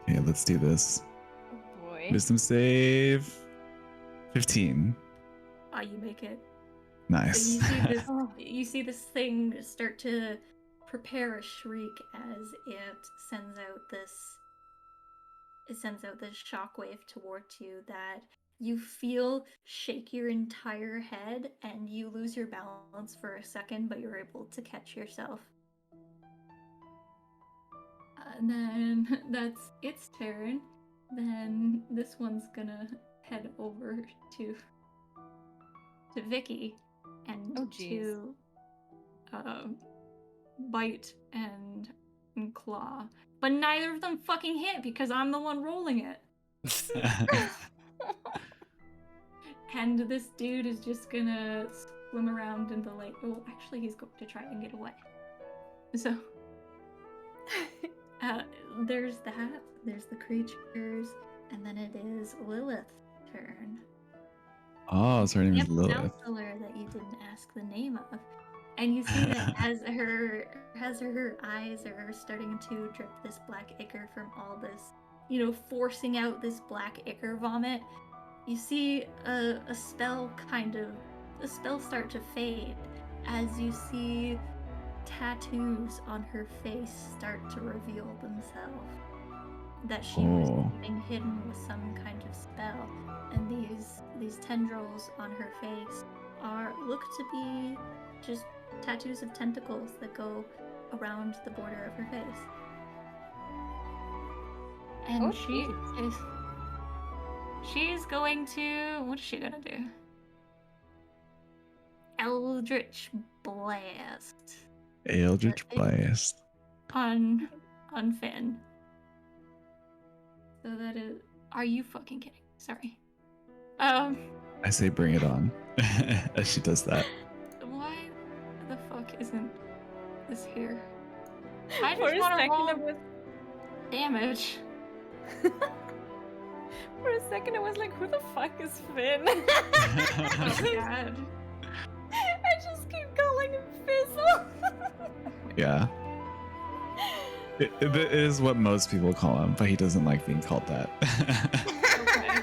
Okay, let's do this. Oh boy. Wisdom save. 15. Ah, you make it. Nice. So you see this thing start to prepare a shriek as it sends out this shockwave towards you that you feel shake your entire head, and you lose your balance for a second, but you're able to catch yourself. And then that's its turn. Then this one's gonna head over to Vicky and Oh, jeez. to bite and claw. But neither of them fucking hit because I'm the one rolling it. And this dude is just gonna swim around in the lake. Oh, actually, he's going to try and get away. So, there's that. There's the creatures. And then it is Lilith's turn. Oh, so her name is Yep, Lilith. counselor that you didn't ask the name of. And you see that as her eyes are starting to drip this black ichor from all this, forcing out this black ichor vomit, you see a spell start to fade as you see tattoos on her face start to reveal themselves. That she was being hidden with some kind of spell. And these tendrils on her face look to be just tattoos of tentacles that go around the border of her face. And Oh, she's going to, what is she gonna do? Eldritch Blast Eldritch Blast. on Finn. So that is, are you fucking kidding? Sorry. I say bring it on. As she does that. Why the fuck isn't this here? I For just a want to second, roll I was. damage. For a second, I was like, "Who the fuck is Finn?" Oh god. I just keep calling him Fizzle. Yeah. It is what most people call him, but he doesn't like being called that. Okay.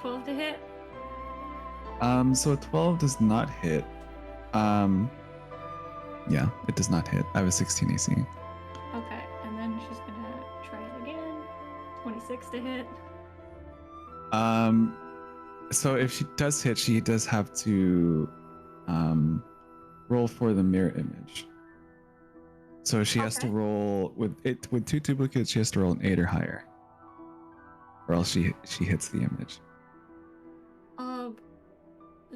12 to hit. So a 12 does not hit. Yeah, it does not hit. I have a 16 AC. Okay, and then she's gonna try it again. 26 to hit. So if she does hit, she does have to roll for the mirror image. So she has to Okay. roll with 2 duplicates. She has to roll an 8 or higher, or else she hits the image.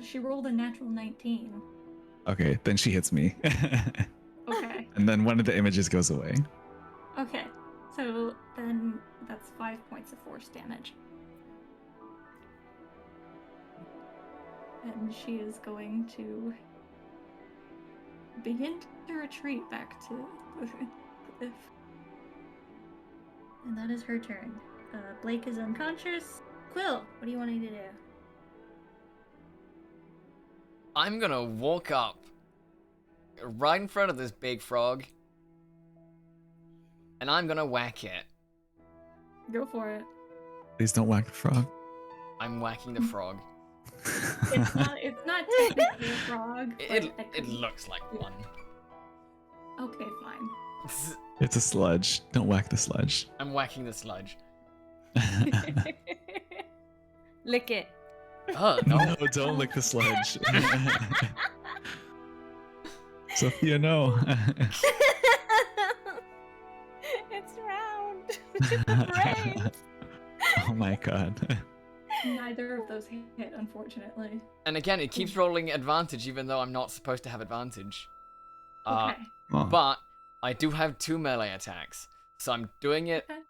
She rolled a natural 19. Okay, then she hits me. Okay. And then one of the images goes away. Okay. So then that's 5 points of force damage. And she is going to begin to retreat back to the cliff. And that is her turn. Blake is unconscious. Quill, what do you want me to do? I'm gonna walk up right in front of this big frog, and I'm gonna whack it. Go for it. Please don't whack the frog. I'm whacking the frog. It's not technically a frog. but It looks like one. Okay, fine. It's a sludge. Don't whack the sludge. I'm whacking the sludge. Lick it. No. No, don't lick the sludge. Sophia, no. It's round. It's brains. Oh my god. Neither of those hit, unfortunately. And again, it keeps rolling advantage even though I'm not supposed to have advantage. Okay. Oh. But I do have 2 melee attacks, so I'm doing it Okay.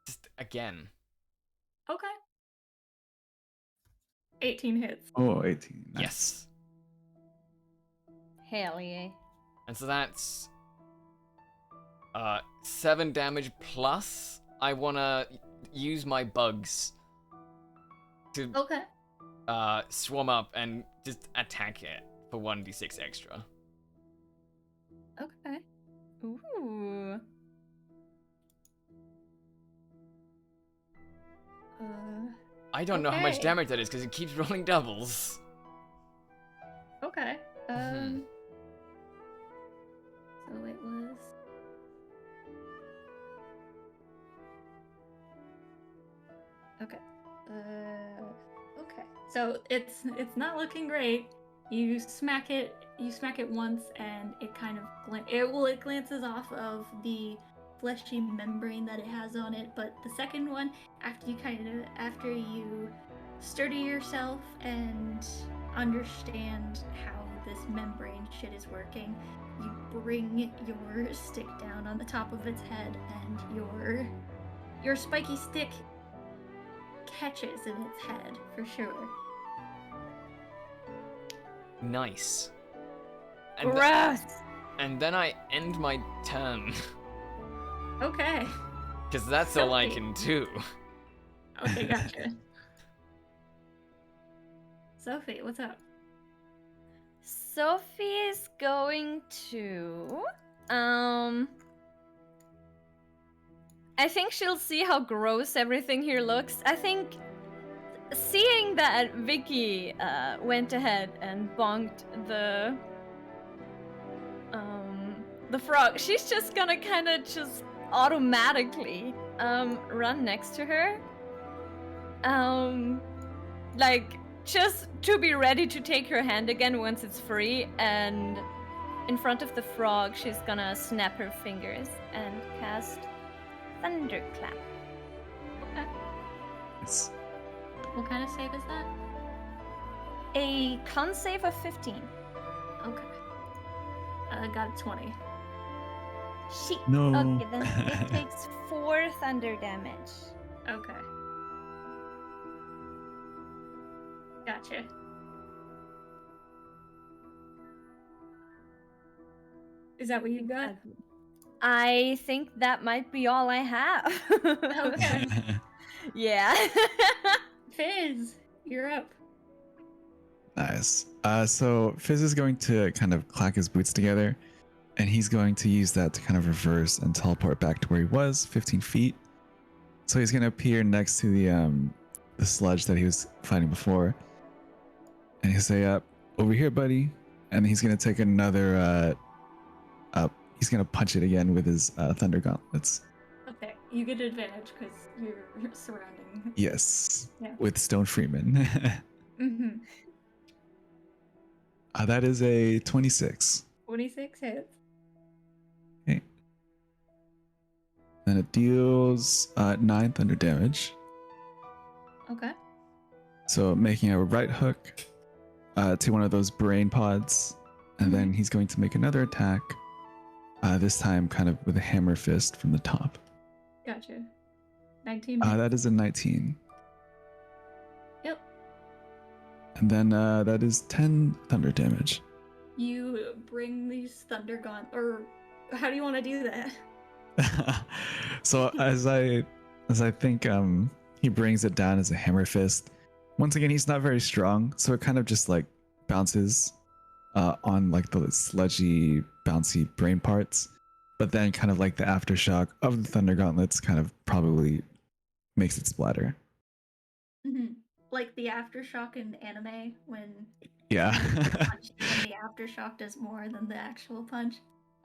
just again. Okay. 18 hits. Oh, 18. Nice. Yes. Hell yeah. And so that's 7 damage plus I wanna use my bugs to Okay. swarm up and just attack it for 1d6 extra. Okay. Ooh. I don't know how much Okay. damage that is because it keeps rolling doubles. Okay. Mhm. So it was. Okay. Okay. So it's not looking great. You smack it once, and it kind of it glances off of the fleshy membrane that it has on it. But the second one, after you sturdy yourself and understand how this membrane shit is working, you bring your stick down on the top of its head, and your spiky stick catches in its head for sure. Nice. Gross. And then I end my turn Okay. because that's all I Sophie. can do. Okay, gotcha. Sophie, what's up? Sophie is going to I think she'll see how gross everything here looks. I think seeing that Vicky went ahead and bonked the frog, she's just gonna kind of just automatically run next to her. Like just to be ready to take her hand again once it's free, and in front of the frog, she's gonna snap her fingers and cast Thunderclap. Okay. It's What kind of save is that? A con save of 15. Okay. I got a 20. Shit. No. Okay, then it takes 4 thunder damage. Okay. Gotcha. Is that what you got? I think that might be all I have. Okay. Yeah. Fizz, you're up. Nice. So Fizz is going to kind of clack his boots together, and he's going to use that to kind of reverse and teleport back to where he was, 15 feet. So he's going to appear next to the sludge that he was fighting before, and he'll say, "Up over here, buddy." And he's going to take another up. He's going to punch it again with his thunder gauntlets. Okay, you get advantage because you're surrounding. Yes, Yeah. with Stone Freeman. Mm-hmm. That is a 26. 26 hits. Okay. Then it deals 9 thunder damage. Okay. So making a right hook to one of those brain pods. And then he's going to make another attack. This time kind of with a hammer fist from the top. Gotcha. 19. That is a 19. Yep. And then that is 10 thunder damage. You bring these thunder or how do you want to do that? So as I think he brings it down as a hammer fist. Once again, he's not very strong, so it kind of just like bounces on like the sludgy, bouncy brain parts. But then kind of like the aftershock of the thunder gauntlets kind of probably makes it splatter. Mm-hmm. Like the aftershock in anime when Yeah. punch and the aftershock does more than the actual punch.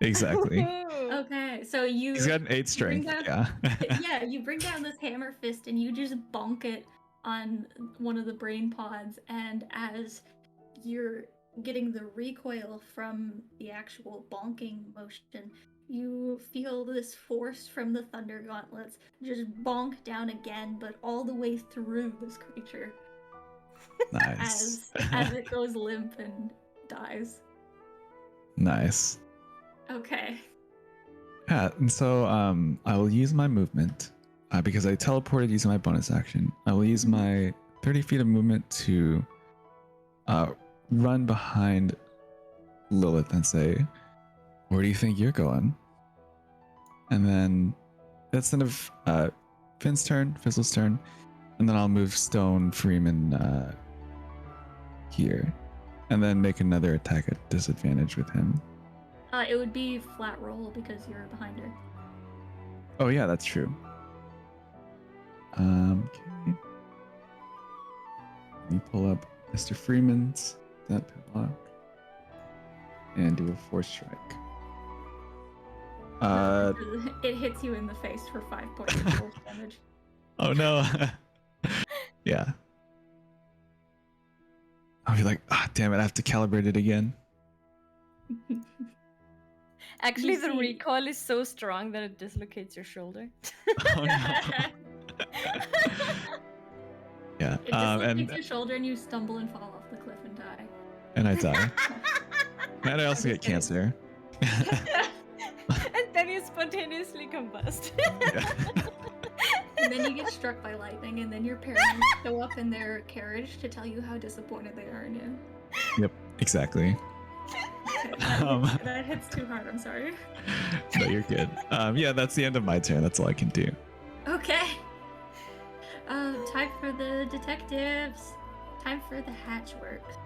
Exactly. Okay, so you He's got an 8 strength. down- Yeah. yeah, you bring down this hammer fist and you just bonk it on one of the brain pods, and as you're getting the recoil from the actual bonking motion, you feel this force from the thunder gauntlets just bonk down again, but all the way through this creature Nice. as it goes limp and dies. Nice. Okay. Yeah, and so I will use my movement because I teleported using my bonus action. I will use my 30 feet of movement to run behind Lilith and say, "Where do you think you're going?" And then that's the end of Finn's turn, Fizzle's turn, and then I'll move Stone Freeman here, and then make another attack at disadvantage with him. It would be flat roll because you're behind her. Oh yeah, that's true. Okay. Let me pull up Mr. Freeman's that padlock and do a force strike. It hits you in the face for 5 points of force damage. Oh no. Yeah. I'll be like, damn it, I have to calibrate it again. Actually, You the see- recoil is so strong that it dislocates your shoulder. Oh no. Yeah. It dislocates your shoulder and you stumble and fall off the cliff and die. And I die. And I also get just kidding. cancer. And then you spontaneously combust. Yeah. And then you get struck by lightning, and then your parents show up in their carriage to tell you how disappointed they are in you. Yep, exactly. Okay, that hits too hard, I'm sorry. No, you're good. Yeah, that's the end of my turn. That's all I can do. Okay. Time for the detectives. Time for the hatchworks.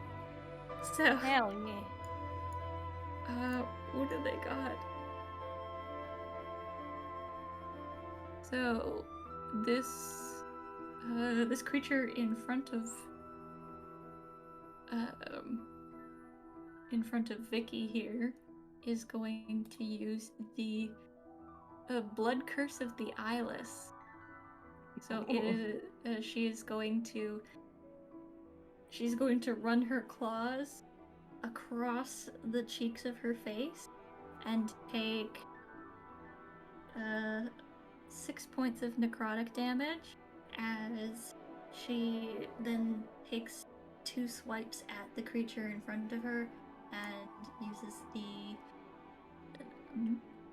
So, Hell yeah. what do they got? So, this creature in front of Vicky here is going to use the blood curse of the eyeless. So she's going to run her claws across the cheeks of her face and take 6 points of necrotic damage as she then takes 2 swipes at the creature in front of her and uses the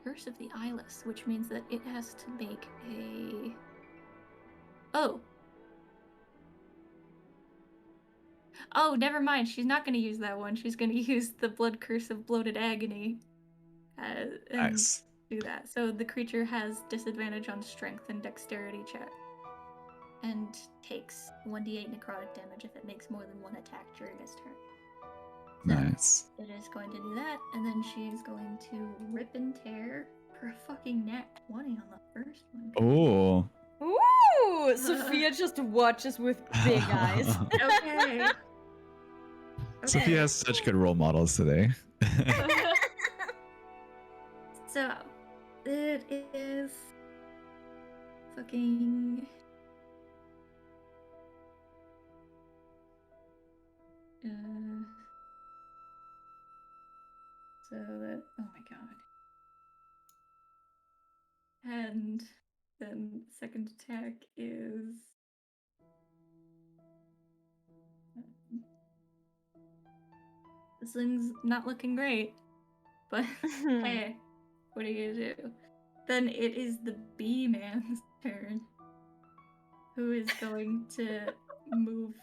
curse of the eyeless, which means that it has to make a Oh, never mind. She's not going to use that one. She's going to use the blood curse of bloated agony. And Nice. do that. So the creature has disadvantage on strength and dexterity check. And takes 1d8 necrotic damage if it makes more than one attack during its turn. Nice. It is going to do that, and then she's going to rip and tear for a fucking nat 20 on the first one. Oh. Ooh! Sophia just watches with big eyes. Okay. Sophia has such good role models today. So, it is fucking so that, oh my god. And then second attack is this thing's not looking great, but hey, what are you gonna do? Then it is the bee man's turn, who is going to move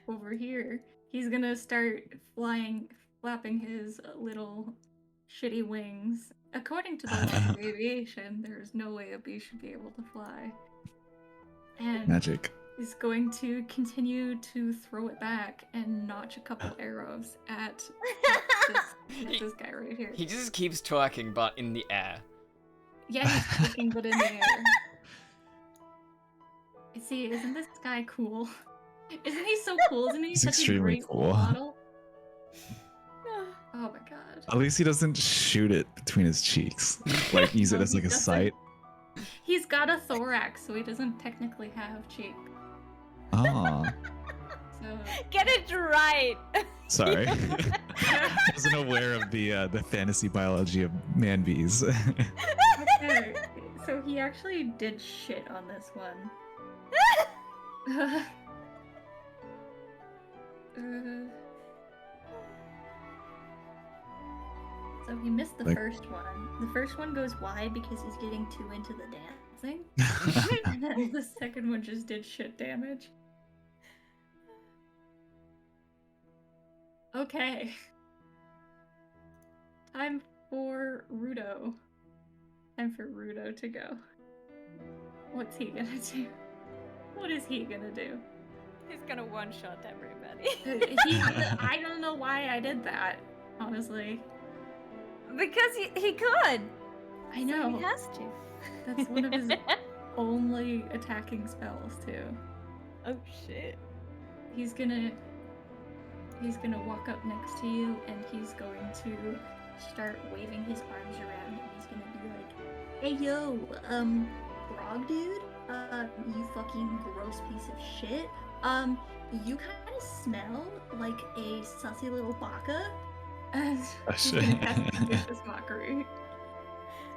over here. He's gonna start flapping his little shitty wings. According to the law of aviation, there's no way a bee should be able to fly. And Magic. is going to continue to throw it back and notch a couple arrows at this guy right here. He just keeps twerking, but in the air. Yeah, he's kicking, but in the air. See, isn't this guy cool? Isn't he so cool? Isn't he He's such extremely a great cool. role model? Oh my god. At least he doesn't shoot it between his cheeks. Like use it No, as like he a doesn't. sight. He's got a thorax, so he doesn't technically have cheek. Oh. So Get it right! Sorry. Wasn't aware of the fantasy biology of man bees. Okay, so he actually did shit on this one. So he missed the Like- first one. The first one goes wide because he's getting too into the dancing. And then the second one just did shit damage. Okay. Time for Rudo. Time for Rudo to go. What's he gonna do? What is he gonna do? He's gonna one-shot everybody. I don't know why I did that, honestly. Because he could. I So know. he has to. That's one of his only attacking spells, too. Oh shit. He's gonna walk up next to you and he's going to start waving his arms around and he's gonna be like, "Hey yo, frog dude, you fucking gross piece of shit. You kind of smell like a sussy little baka." And he's gonna cast Vicious Mockery.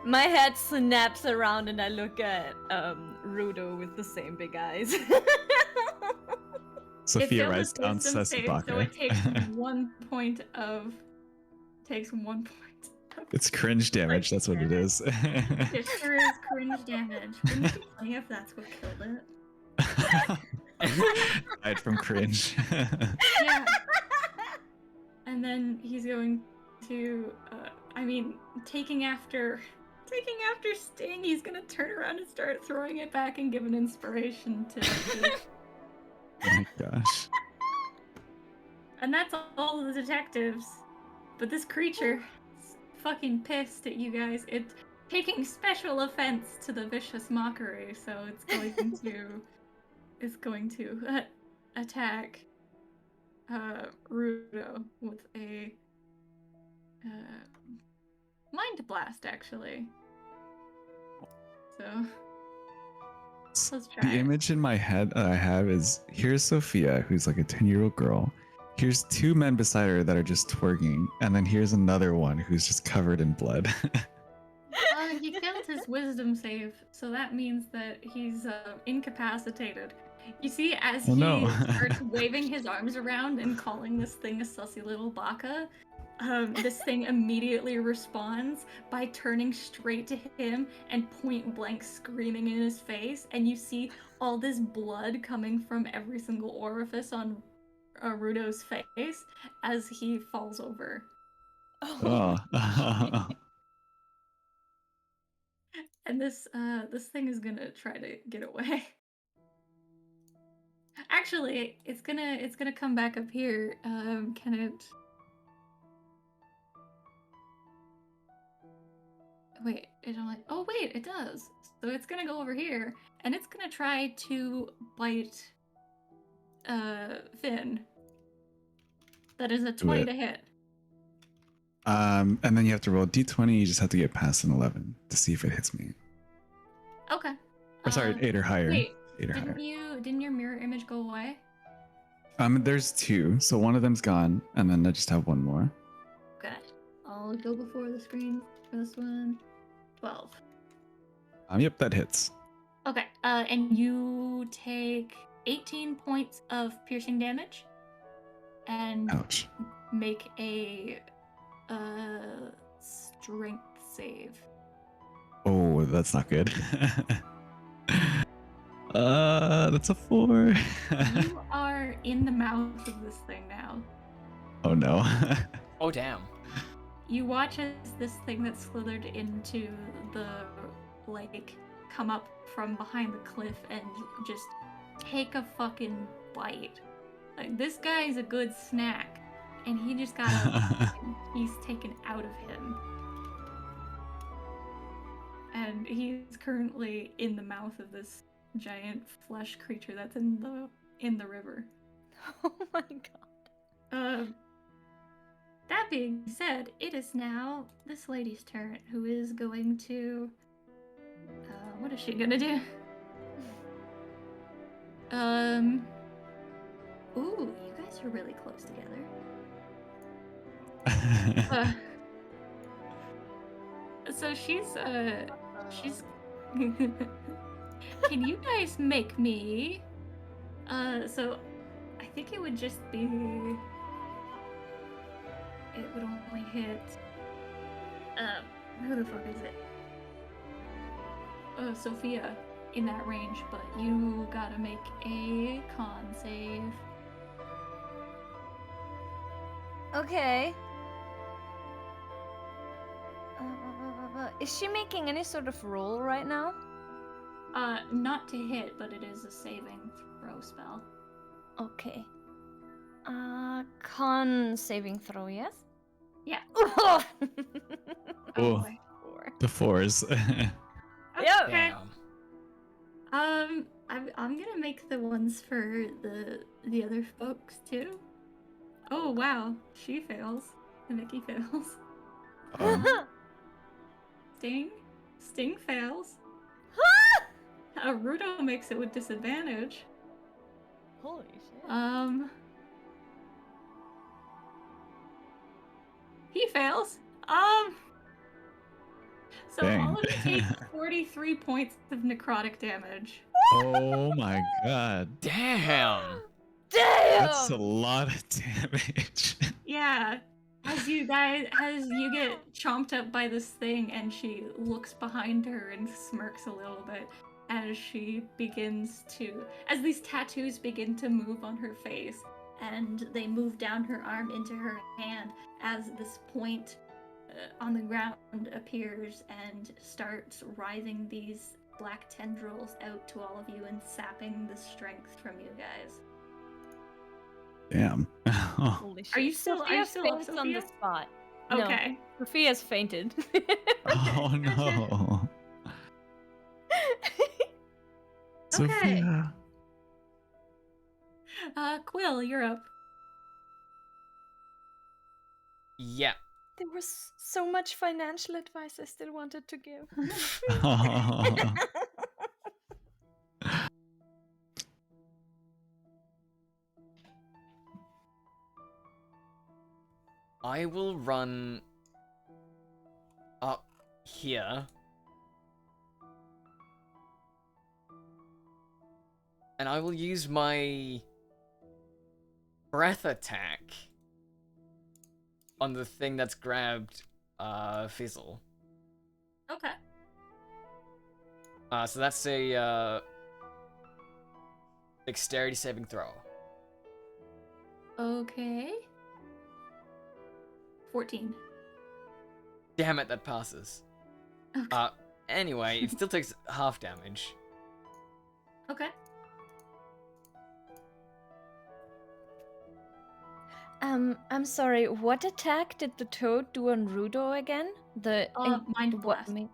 My head snaps around and I look at Rudo with the same big eyes. Sophia failed writes its down wisdom save, Sasabaka. so it takes 1 point of. Takes 1 point. It's cringe damage, that's what it is. It sure is cringe damage. Wouldn't it be funny if that's what killed it? Died from cringe. Yeah. And then he's going to, taking after Sting, he's gonna turn around and start throwing it back and give an inspiration to. Oh my gosh. And that's all of the detectives. But this creature is fucking pissed at you guys. It's taking special offense to the vicious mockery, so it's going to attack Rudo with a mind blast, actually. So let's try The it. image in my head that I have is here's Sophia, who's like a 10-year-old girl. Here's two men beside her that are just twerking, and then here's another one who's just covered in blood. He failed his wisdom save, so that means that he's incapacitated. You see, as Oh, he no. starts waving his arms around and calling this thing a sussy little baka, this thing immediately responds by turning straight to him and point blank screaming in his face, and you see all this blood coming from every single orifice on Rudo's face as he falls over. Oh. And this thing is gonna try to get away. Actually, it's gonna come back up here. Can it? Wait, it only. Oh wait, it does. So it's gonna go over here, and it's gonna try to bite. Finn. That is a 20 it. to hit. And then you have to roll d20. You just have to get past an 11 to see if it hits me. Okay. Or sorry, 8 or higher. Wait, 8 or higher. didn't your mirror image go away? There's two, so one of them's gone, and then I just have one more. Okay. I'll go before the screen for this one. 12. Yep, that hits. Okay. And you take 18 points of piercing damage, and Ouch. make a strength save. Oh, that's not good. That's a 4. You are in the mouth of this thing now. Oh no. Oh, damn. You watch as this thing that slithered into the lake come up from behind the cliff and just take a fucking bite. Like, this guy's a good snack, and he just got a piece taken out of him. And he's currently in the mouth of this giant flesh creature that's in the river. Oh my god. That being said, it is now this lady's turn, who is going to. What is she gonna do? Ooh, you guys are really close together. Uh, so she's Can you guys make me? So I think it would just be. It would only hit. Who the fuck is it? Sophia in that range, but you gotta make a con save. Okay. Is she making any sort of roll right now? Not to hit, but it is a saving throw spell. Okay. Con saving throw, yes? Yeah. Oh, Oh. boy. four. The fours. Yeah. Okay. Damn. I'm gonna make the ones for the other folks too. Oh wow, she fails. And Mickey fails. Sting fails. Rudo makes it with disadvantage. Holy shit. He fails. So Dang. all of you take 43 points of necrotic damage. Oh my god. Damn. Damn! That's a lot of damage. Yeah. As you get chomped up by this thing, and she looks behind her and smirks a little bit as these tattoos begin to move on her face, and they move down her arm into her hand as this point on the ground appears and starts writhing these black tendrils out to all of you and sapping the strength from you guys. Damn. Holy shit. Are you still Sophia up, faints on the Sophia? spot. No, Okay. Sophia's fainted. Oh no. Sophia. Quill, you're up. Yeah. There was so much financial advice I still wanted to give. I will run up here. And I will use my breath attack on the thing that's grabbed Fizzle. Okay. So that's a dexterity saving throw. Okay. 14. Damn it, that passes. Okay. Anyway, it still takes half damage. Okay. I'm sorry, what attack did the toad do on Rudo again? Mind what blast.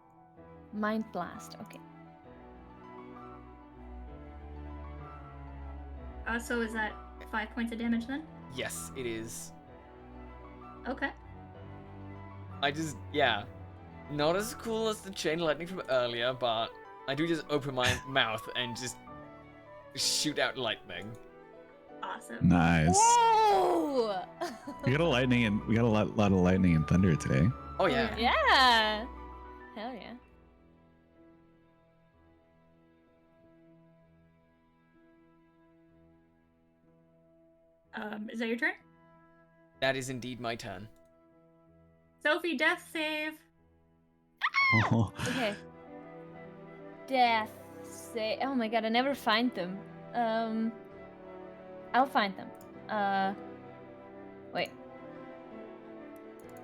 Mind blast, okay. So is that 5 points of damage then? Yes, it is. Okay. Yeah. Not as cool as the chain lightning from earlier, but I do just open my mouth and just shoot out lightning. Awesome. Nice. Whoa! We got a lot of lightning and thunder today. Oh yeah. Yeah! Hell yeah. Is that your turn? That is indeed my turn. Sophie, death save. Oh. Okay. Death say. Oh my god, I never find them. I'll find them. Wait.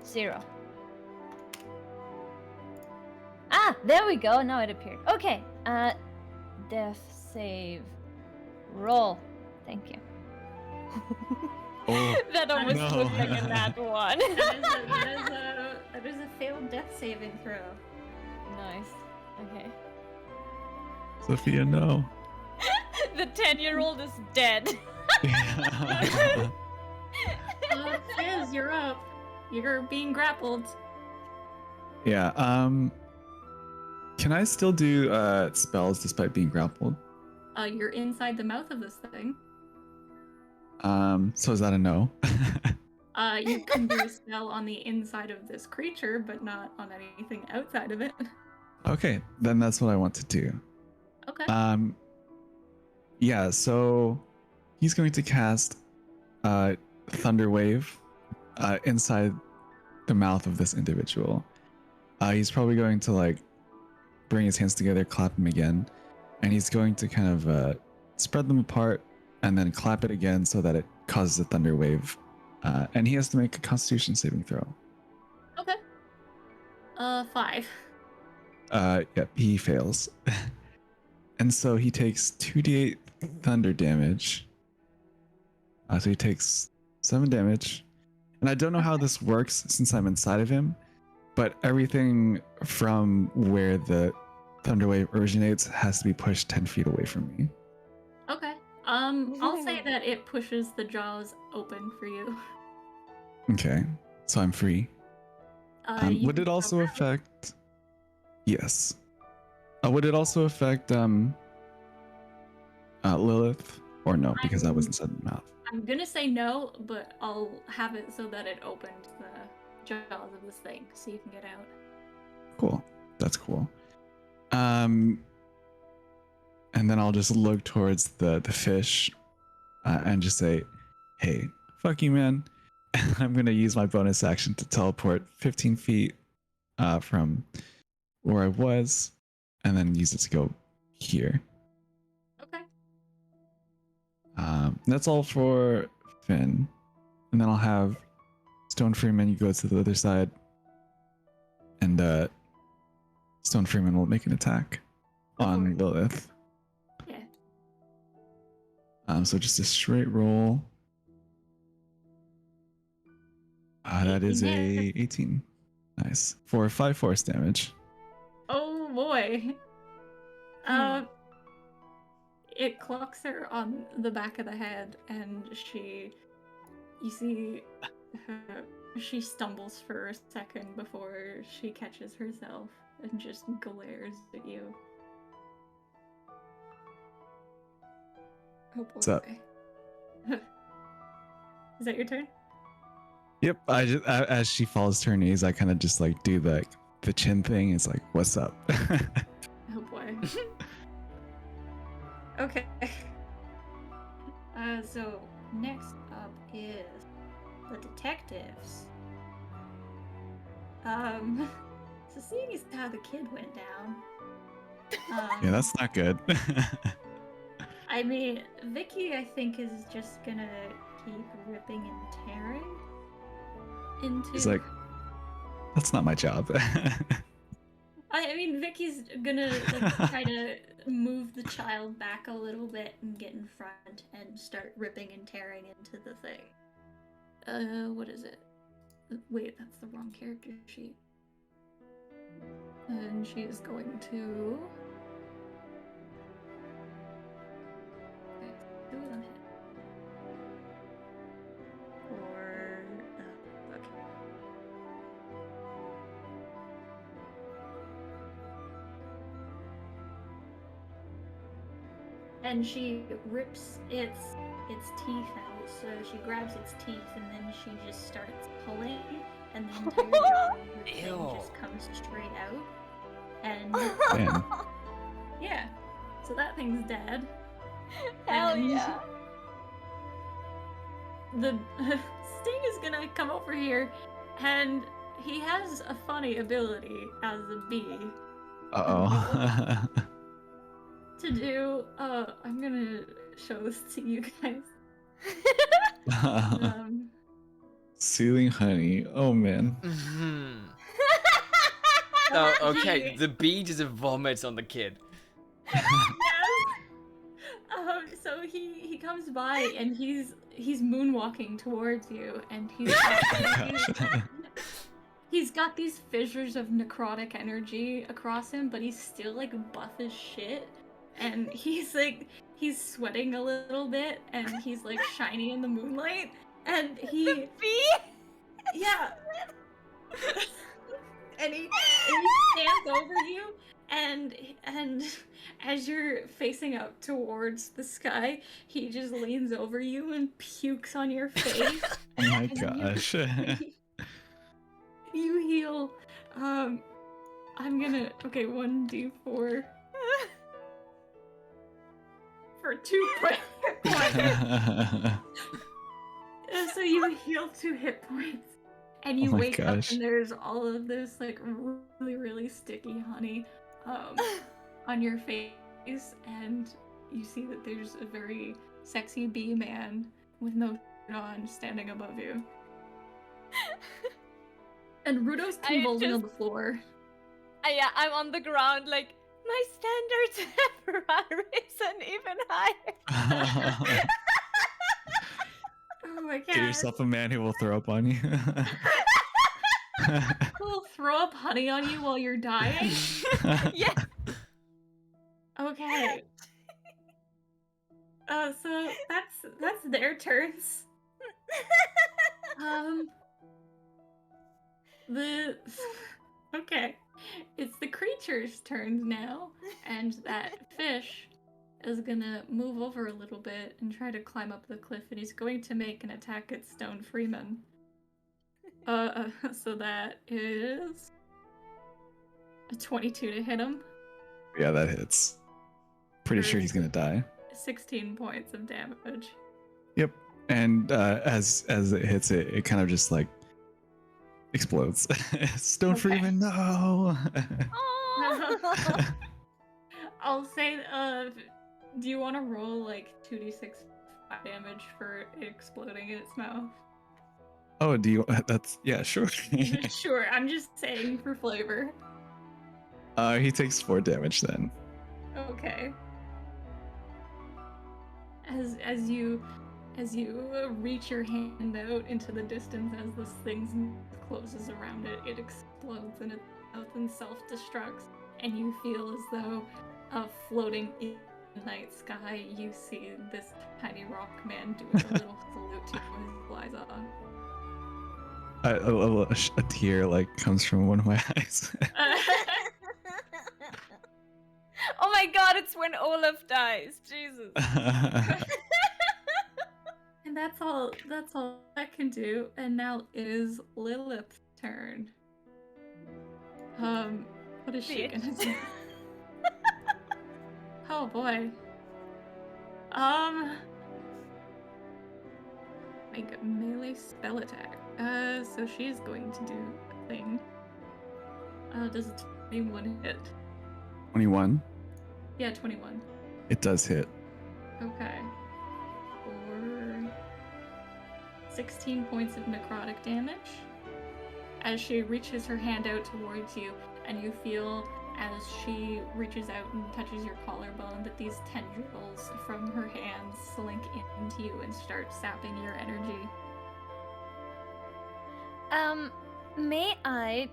0. Ah, there we go. Now it appeared. Okay. Death save. Roll. Thank you. Oh. That almost No. looked like a nat one. That is a failed death saving throw. Nice. Okay. Sophia, no. The 10-year-old is dead. Fizz, you're up. You're being grappled. Yeah. Can I still do spells despite being grappled? You're inside the mouth of this thing. So is that a no? You can do a spell on the inside of this creature, but not on anything outside of it. Okay, then that's what I want to do. Okay. Yeah, so he's going to cast Thunder Wave inside the mouth of this individual. He's probably going to like bring his hands together, clap him again, and he's going to kind of spread them apart and then clap it again so that it causes a thunder wave. And he has to make a Constitution saving throw. Okay. 5. Yep, he fails. And so he takes 2d8 thunder damage. So he takes 7 damage. And I don't know how this works since I'm inside of him, but everything from where the thunder wave originates has to be pushed 10 feet away from me. Okay. I'll say that it pushes the jaws open for you. Okay, so I'm free. You Would can it also go grab affect? Yes. Would it also affect Lilith, or no? Because that was inside the mouth. I'm gonna say no, but I'll have it so that it opens the jaws of this thing, so you can get out. Cool. That's cool. And then I'll just look towards the fish, and just say, "Hey, fuck you, man." I'm gonna use my bonus action to teleport 15 feet from where I was, and then use it to go here. Okay. That's all for Finn, and then I'll have Stone Freeman. You go to the other side, and Stone Freeman will make an attack on Lilith. Yeah. So just a straight roll. That is a 18. Nice. For 5 force damage. Oh boy. It clocks her on the back of the head, and you see she stumbles for a second before she catches herself and just glares at you. Oh boy. What's up? Is that your turn? Yep. I just as she falls to her knees, I kind of just like do the chin thing. It's like, what's up? Oh boy. Okay. So next up is the detectives. So seeing as how the kid went down. Yeah, that's not good. I mean, Vicky, I think, is just gonna keep ripping and tearing into. He's like, that's not my job. I mean, Vicky's gonna like, try to move the child back a little bit and get in front and start ripping and tearing into the thing. What is it? Wait, that's the wrong character sheet. And she is going to. Okay, do it on hit. Or okay. And she rips its teeth out. So she grabs its teeth and then she just starts pulling, and the entire jaw of the thing Ew. just comes straight out. And Damn. yeah, so that thing's dead. Hell And yeah. The Sting is gonna come over here, and he has a funny ability as a bee Uh-oh. to do. I'm gonna show this to you guys. Soothing honey. Oh man. Mm-hmm. Oh, okay. The bee just vomits on the kid. So he comes by and he's moonwalking towards you, and he's got these fissures of necrotic energy across him, but he's still like buff as shit, and he's sweating a little bit, and he's like shiny in the moonlight, and he Bee? yeah. And he stands over you, and as you're facing up towards the sky, he just leans over you and pukes on your face. Oh my And gosh. you heal. I'm gonna 1d4 for 2 points. So you heal 2 hit points, and you Oh my wake up, gosh. and there's all of this like really, really sticky honey on your face, and you see that there's a very sexy bee man with no shirt on standing above you. And Rudo's convulsing on the floor. Yeah, I'm on the ground like, my standards have risen even higher. Oh my god. Get yourself a man who will throw up on you. Will throw up honey on you while you're dying? Yeah. Okay. So that's their turns. Okay. It's the creature's turns now, and that fish is gonna move over a little bit and try to climb up the cliff, and he's going to make an attack at Stone Freeman. So that is a 22 to hit him. Yeah, that hits. Pretty sure he's gonna die. 16 points of damage. Yep. And as it hits it, it kind of just like explodes. Stone Okay. Freeman, no. Oh. I'll say, do you want to roll like 2d6 damage for it exploding in its mouth? Oh, do you? That's yeah, sure. Sure, I'm just saying for flavor. He takes 4 damage then. Okay. As you reach your hand out into the distance as this thing closes around it, it explodes in its mouth and self-destructs, and you feel as though floating in the night sky, you see this tiny rock man doing a little salute to you as he flies off. A tear like comes from one of my eyes. Oh my god, it's when Olaf dies. Jesus. And that's all I can do. And now is Lilith's turn. What is she gonna do? Oh boy. Make a melee spell attack. So she's going to do a thing. Does 21 hit? 21. Yeah, 21. It does hit. Okay. For 16 points of necrotic damage. As she reaches her hand out towards you, and you feel as she reaches out and touches your collarbone that these tendrils from her hands slink into you and start sapping your energy. May I,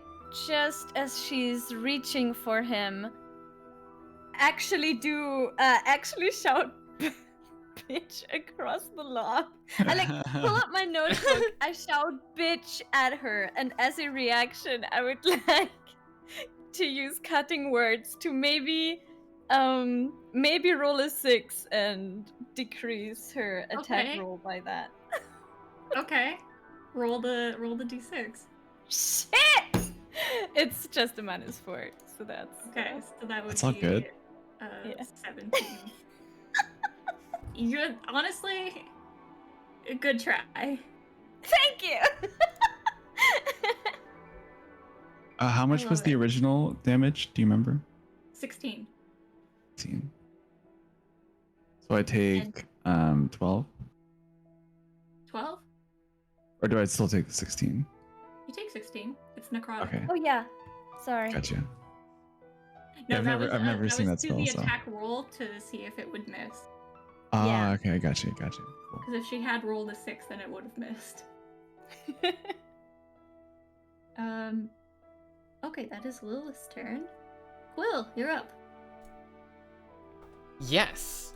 just as she's reaching for him, actually shout bitch across the lawn? I like pull up my notebook, I shout bitch at her, and as a reaction, I would like to use cutting words to maybe roll a 6 and decrease her attack Okay. roll by that. Okay. Roll the d6. Shit! It's just a -4, so that's Okay, so that would That's all be good. Yeah. 17. You're honestly a good try. Thank you. How much love was the it. original damage? Do you remember? 16. 16. So I take 12, 12? or do I still take the 16? You take 16. It's necrotic. Okay, Oh yeah, sorry. gotcha. No, Yeah, I've that never was seen that to spell. the So. attack roll to see if it would miss. Yeah. Okay, gotcha. Cool. Because if she had rolled a 6, then it would have missed. Okay, that is Lilith's turn. Quill, you're up. Yes.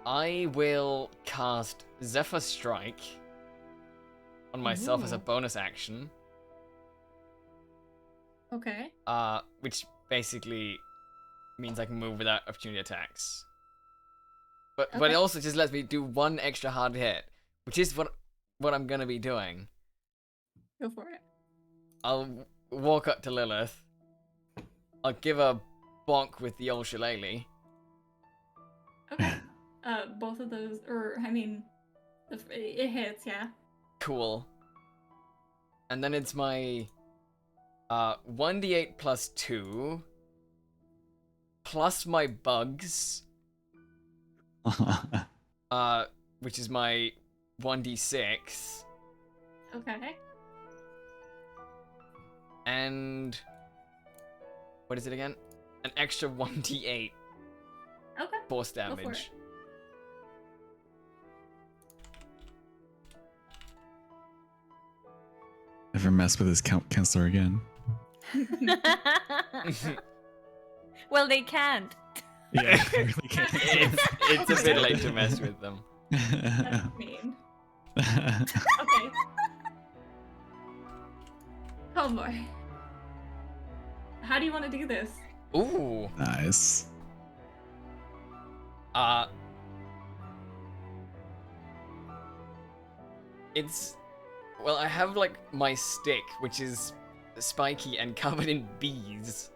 I will cast Zephyr Strike on myself as a Ooh. bonus action. Okay. Which basically means I can move without opportunity attacks. But it Okay. also just lets me do one extra hard hit, which is what I'm gonna be doing. Go for it. I'll walk up to Lilith. I'll give her bonk with the old shillelagh. Okay. Both of those, or I mean, it hits, yeah. Cool. And then it's my 1d8 plus 2 plus my bugs, which is my 1d6, Okay. and what is it again? An extra 1d8 Okay. force for it. damage. Never mess with his counselor again. Well, they can't. Yeah, I really can't. It's a bit late to mess with them. That's mean. Okay. Oh boy. How do you want to do this? Ooh. Nice. It's well, I have like my stick, which is spiky and covered in bees,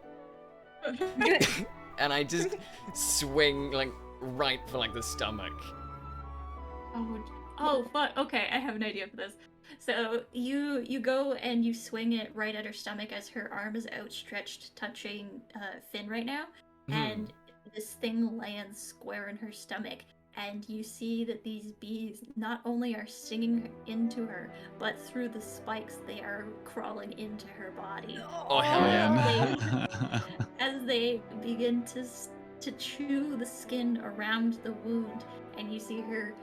and I just swing like right for like the stomach. Oh fuck. Okay, I have an idea for this. So you go and you swing it right at her stomach as her arm is outstretched, touching Finn right now, and this thing lands square in her stomach. And you see that these bees not only are stinging into her, but through the spikes they are crawling into her body. Oh hell yeah! Man. As they begin to chew the skin around the wound, and you see her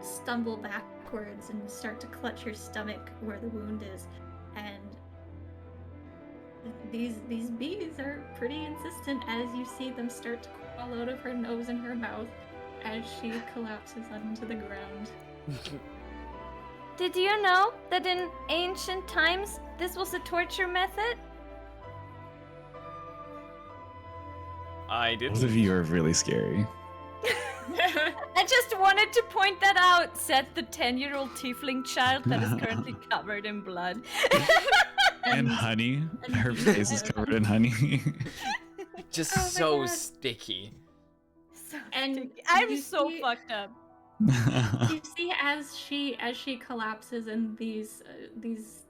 stumble backwards and start to clutch her stomach where the wound is, and these bees are pretty insistent as you see them start to crawl out of her nose and her mouth as she collapses onto the ground. Did you know that in ancient times this was a torture method? I did. Both of you are really scary. I just wanted to point that out, said the 10-year-old tiefling child that is currently covered in blood. And honey. Her face is covered in honey. Just Oh my so God. sticky. So And sticky. I'm you so see- fucked up. You see, as she collapses and these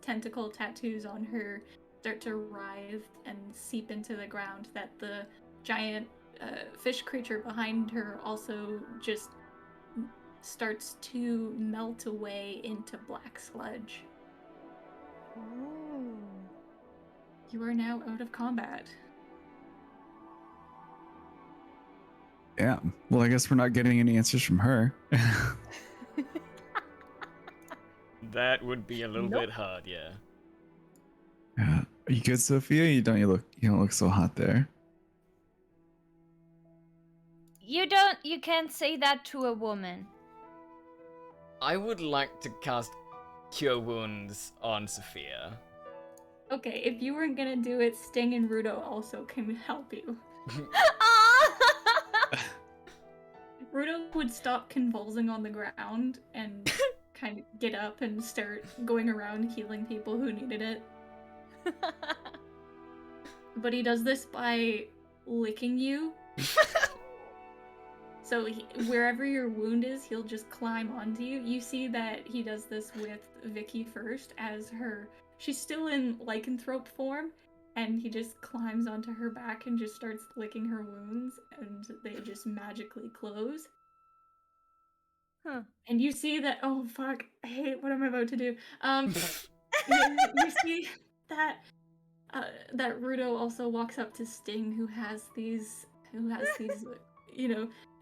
tentacle tattoos on her start to writhe and seep into the ground, that the giant fish creature behind her also just starts to melt away into black sludge. Ooh. You are now out of combat. Yeah. Well, I guess we're not getting any answers from her. That would be a little Nope. bit hard, yeah. Yeah. Are you good, Sophia? You don't look so hot there. You can't say that to a woman. I would like to cast Cure Wounds on Sophia. Okay, if you weren't gonna do it, Sting and Rudo also can help you. Rudo would stop convulsing on the ground and kind of get up and start going around healing people who needed it. But he does this by licking you. So wherever your wound is, he'll just climb onto you. You see that he does this with Vicky first, as she's still in lycanthrope form, and he just climbs onto her back and just starts licking her wounds, and they just magically close. Huh. And you see that, oh fuck, I hate what I'm about to do. You see that that Rudo also walks up to Sting, who has these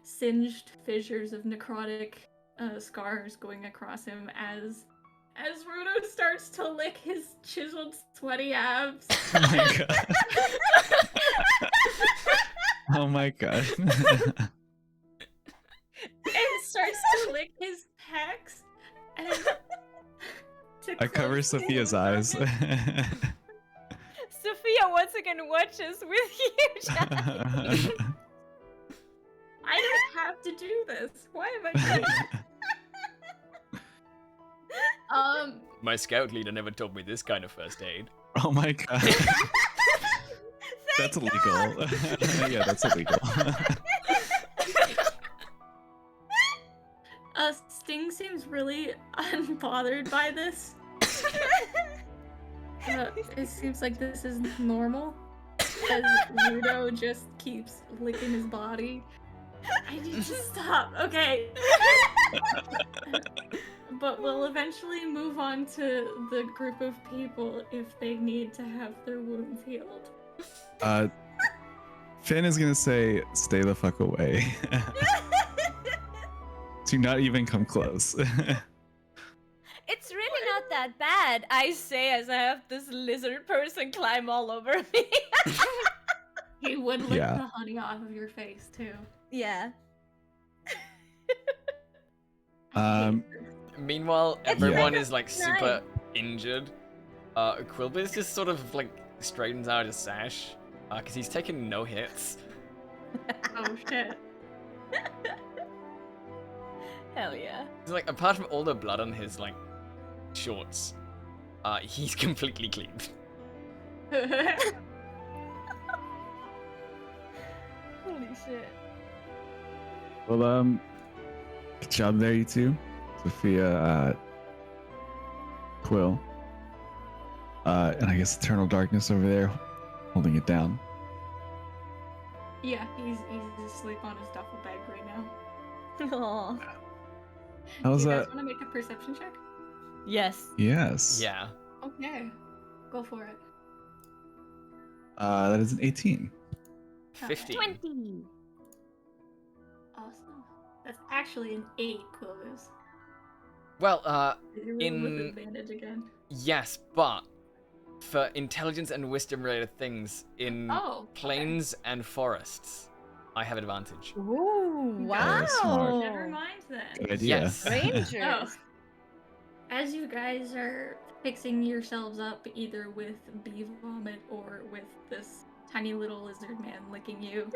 singed fissures of necrotic scars going across him as Rudo starts to lick his chiseled, sweaty abs. Oh my god. Oh my god. And starts to lick his pecs. And I cover close Sophia's the wound eyes. on him. Sophia, what's obnoxious with huge eyes. I don't have to do this. Why am I doing this? My scout leader never taught me this kind of first aid. Oh my god. That's Thank illegal. God. Yeah, that's illegal. Sting seems really unbothered by this. It seems like this is normal. As Ludo just keeps licking his body. I need to stop. Okay. But we'll eventually move on to the group of people if they need to have their wounds healed. Finn is gonna say, "Stay the fuck away." Do not even come close. It's really not that bad, I say as I have this lizard person climb all over me. He would lick Yeah. the honey off of your face too. Yeah. Meanwhile, It's everyone like is like super injured. Quilbis just sort of like straightens out his sash because he's taken no hits. Oh shit. Hell yeah. He's like, apart from all the blood on his like shorts, he's completely clean. Holy shit. Well, good job there, you two. Sophia, Quill. And I guess Eternal Darkness over there, holding it down. Yeah, he's asleep on his duffel bag right now. Aw. How's Do you guys that? want to make a perception check? Yes. Yes. Yeah. Okay. Go for it. That is an 18. 15. 20. Awesome. That's actually an 8, Quilvus. Well, You roll with advantage again. yes, but for intelligence and wisdom related things in Oh, plains and forests, I have advantage. Ooh, wow. smart. never mind then. Good idea. Yes. Rangers. Oh. As you guys are fixing yourselves up either with bee vomit or with this tiny little lizard man licking you,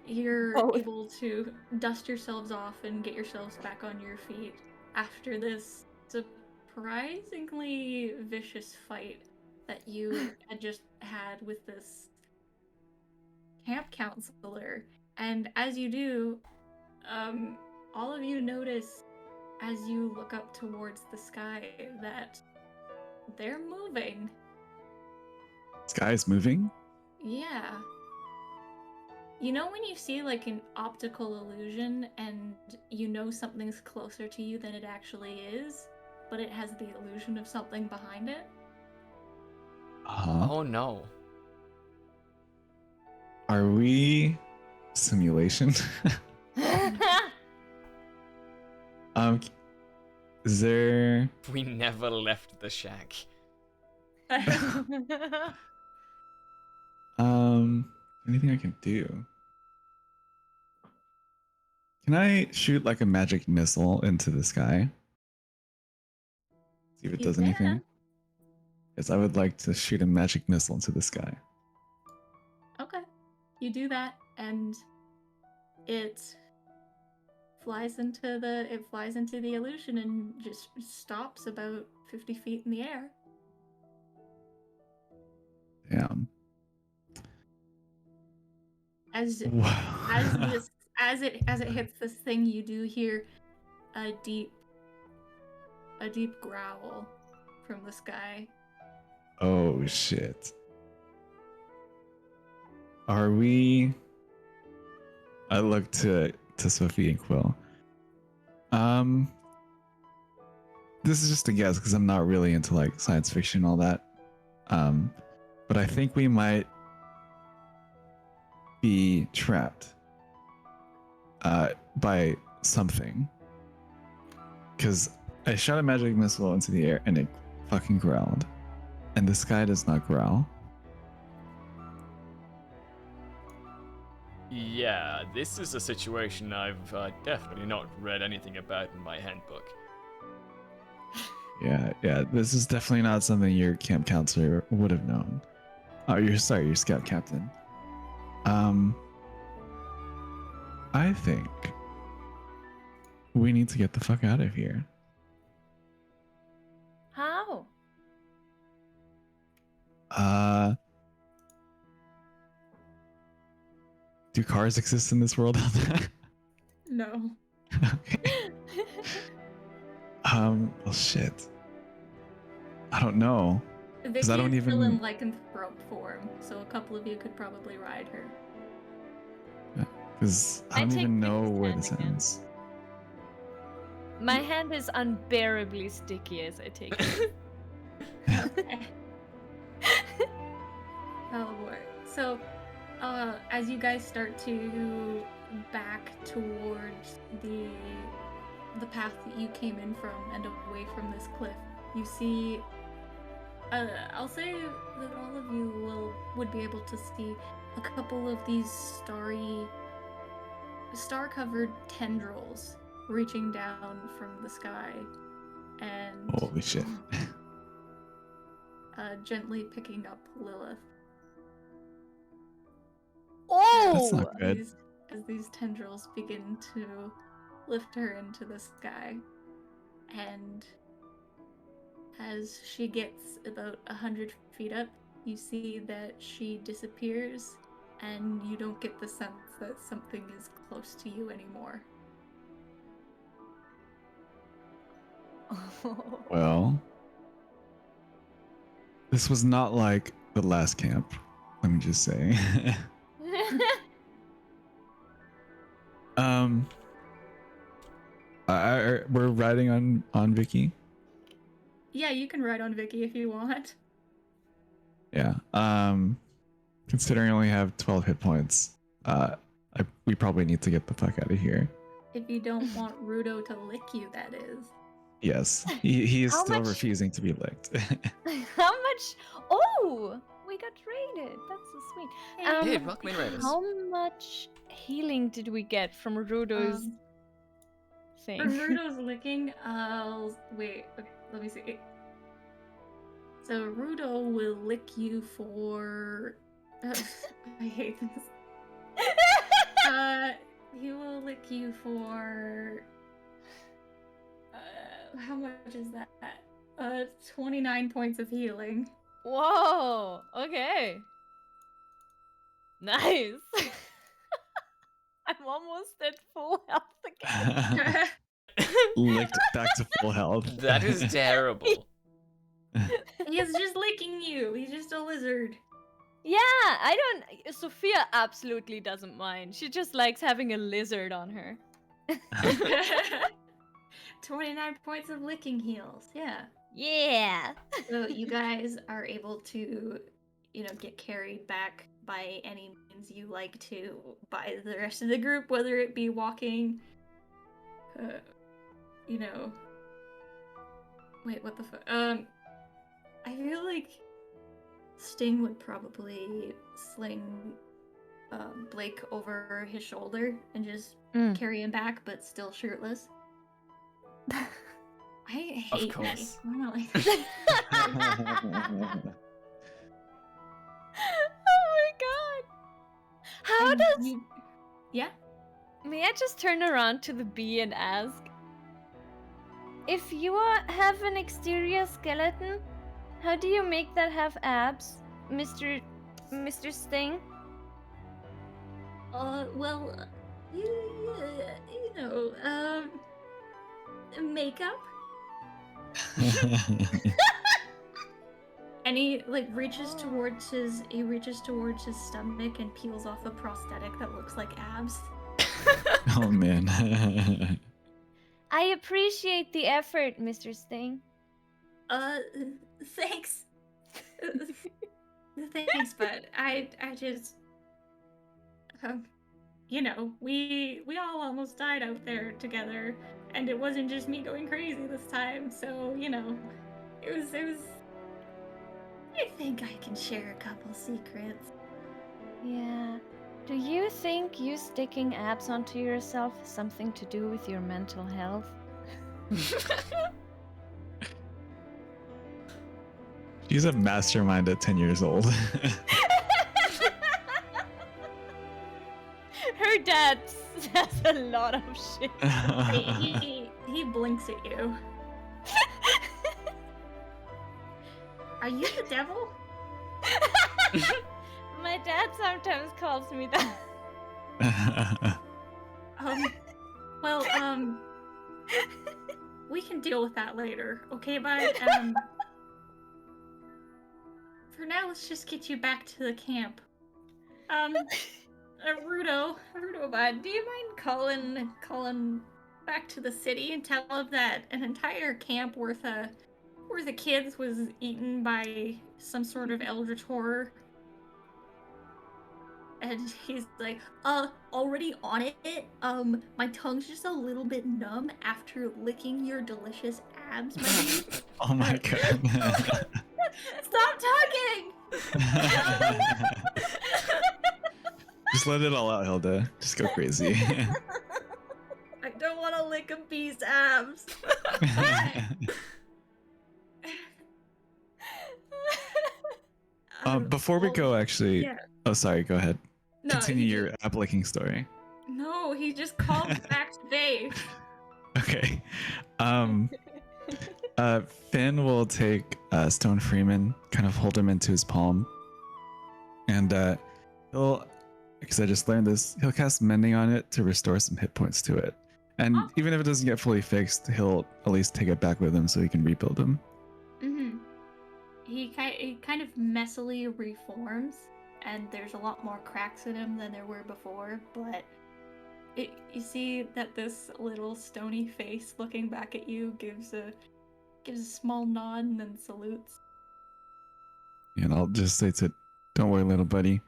you're Both. able to dust yourselves off and get yourselves back on your feet after this surprisingly vicious fight that you had just had with this camp counselor. And as you do, all of you notice as you look up towards the sky that they're moving. Sky's moving? Yeah. You know when you see like an optical illusion and you know something's closer to you than it actually is, but it has the illusion of something behind it? Uh-huh. Oh no. Are we simulation? Is there We never left the shack. anything I can do? Can I shoot like a magic missile into the sky? See if it You does anything. can. Yes, I would like to shoot a magic missile into the sky. Okay. You do that and it flies into the illusion and just stops about 50 feet in the air. Damn. As Wow. as it hits this thing, you do hear a deep growl from the sky. Oh shit. Are we? I look to Sophie and Quill. This is just a guess because I'm not really into like science fiction and all that. But I think we might be trapped by something. Because I shot a magic missile into the air and it fucking growled. And the sky does not growl. Yeah, this is a situation I've definitely not read anything about in my handbook. Yeah, this is definitely not something your camp counselor would have known. Oh, you're scout captain. I think we need to get the fuck out of here. How? Do cars exist in this world? No. Okay. Well, shit. I don't know. Vicky I don't is still even- in lycanthrope form, so a couple of you could probably ride her. Because I I don't take even know Vicky's where hand this again. ends. My hand is unbearably sticky as I take it. Okay. Oh boy. So, as you guys start to back towards the path that you came in from and away from this cliff, you see. I'll say that all of you would be able to see a couple of these star-covered tendrils reaching down from the sky and Holy shit. gently picking up Lilith. That's Oh! not good. As these tendrils begin to lift her into the sky, and as she gets about 100 feet up, you see that she disappears, and you don't get the sense that something is close to you anymore. Well, this was not like the last camp. Let me just say. We're riding on Vicky. Yeah, you can ride on Vicky if you want. Yeah. Considering I only have 12 hit points, we probably need to get the fuck out of here. If you don't want Rudo to lick you, that is. Yes, he is How still much- refusing to be licked. How much? Oh, we got raided. That's so sweet. Hey, Dude, welcome in, Raiders. How much healing did we get from Rudo's thing? From Rudo's licking, wait, let me see. So Rudo will lick you for. I hate this. He will lick you for. How much is that? 29 points of healing. Whoa. Okay. Nice. I'm almost at full health again. Licked back to full health. That is terrible. He's just licking you. He's just a lizard. Yeah, I don't. Sophia absolutely doesn't mind. She just likes having a lizard on her. 29 points of licking heals. Yeah. Yeah. So you guys are able to, get carried back by any means you like to by the rest of the group, whether it be walking, Wait, what the fuck? I feel like Sting would probably sling Blake over his shoulder and just carry him back, but still shirtless. I hate me. course. I'm not like Oh my god. How And does. you... Yeah? May I just turn around to the bee and ask? If you have an exterior skeleton, how do you make that have abs, Mr. Sting? Well, makeup. And he reaches towards his stomach and peels off a prosthetic that looks like abs. Oh man. I appreciate the effort, Mr. Sting. Thanks. Thanks, but I just we all almost died out there together, and it wasn't just me going crazy this time, so it was I think I can share a couple secrets. Yeah. Do you think you sticking abs onto yourself has something to do with your mental health? He's a mastermind at 10 years old. Her dad says a lot of shit. He blinks at you. Are you the devil? My dad sometimes calls me that. Well, we can deal with that later, okay, bud? For now, let's just get you back to the camp. Rudo, bud, do you mind calling back to the city and tell him that an entire camp worth of kids was eaten by some sort of eldritch horror? And he's like, already on it. My tongue's just a little bit numb after licking your delicious abs, my dude. Oh my god. Stop talking! Just let it all out, Hilda. Just go crazy. I don't want to lick a bee's abs. Before we go, actually. Yeah. Oh, sorry. Go ahead. No, Continue your app licking story. No, he just called back to base. Okay. Finn will take Stone Freeman, kind of hold him into his palm, and he'll, because I just learned this, he'll cast Mending on it to restore some hit points to it. And even if it doesn't get fully fixed, he'll at least take it back with him so he can rebuild him. Mm-hmm. He kind of messily reforms, and there's a lot more cracks in him than there were before, but you see that this little stony face looking back at you gives a small nod and then salutes. And I'll just say to it, don't worry, little buddy.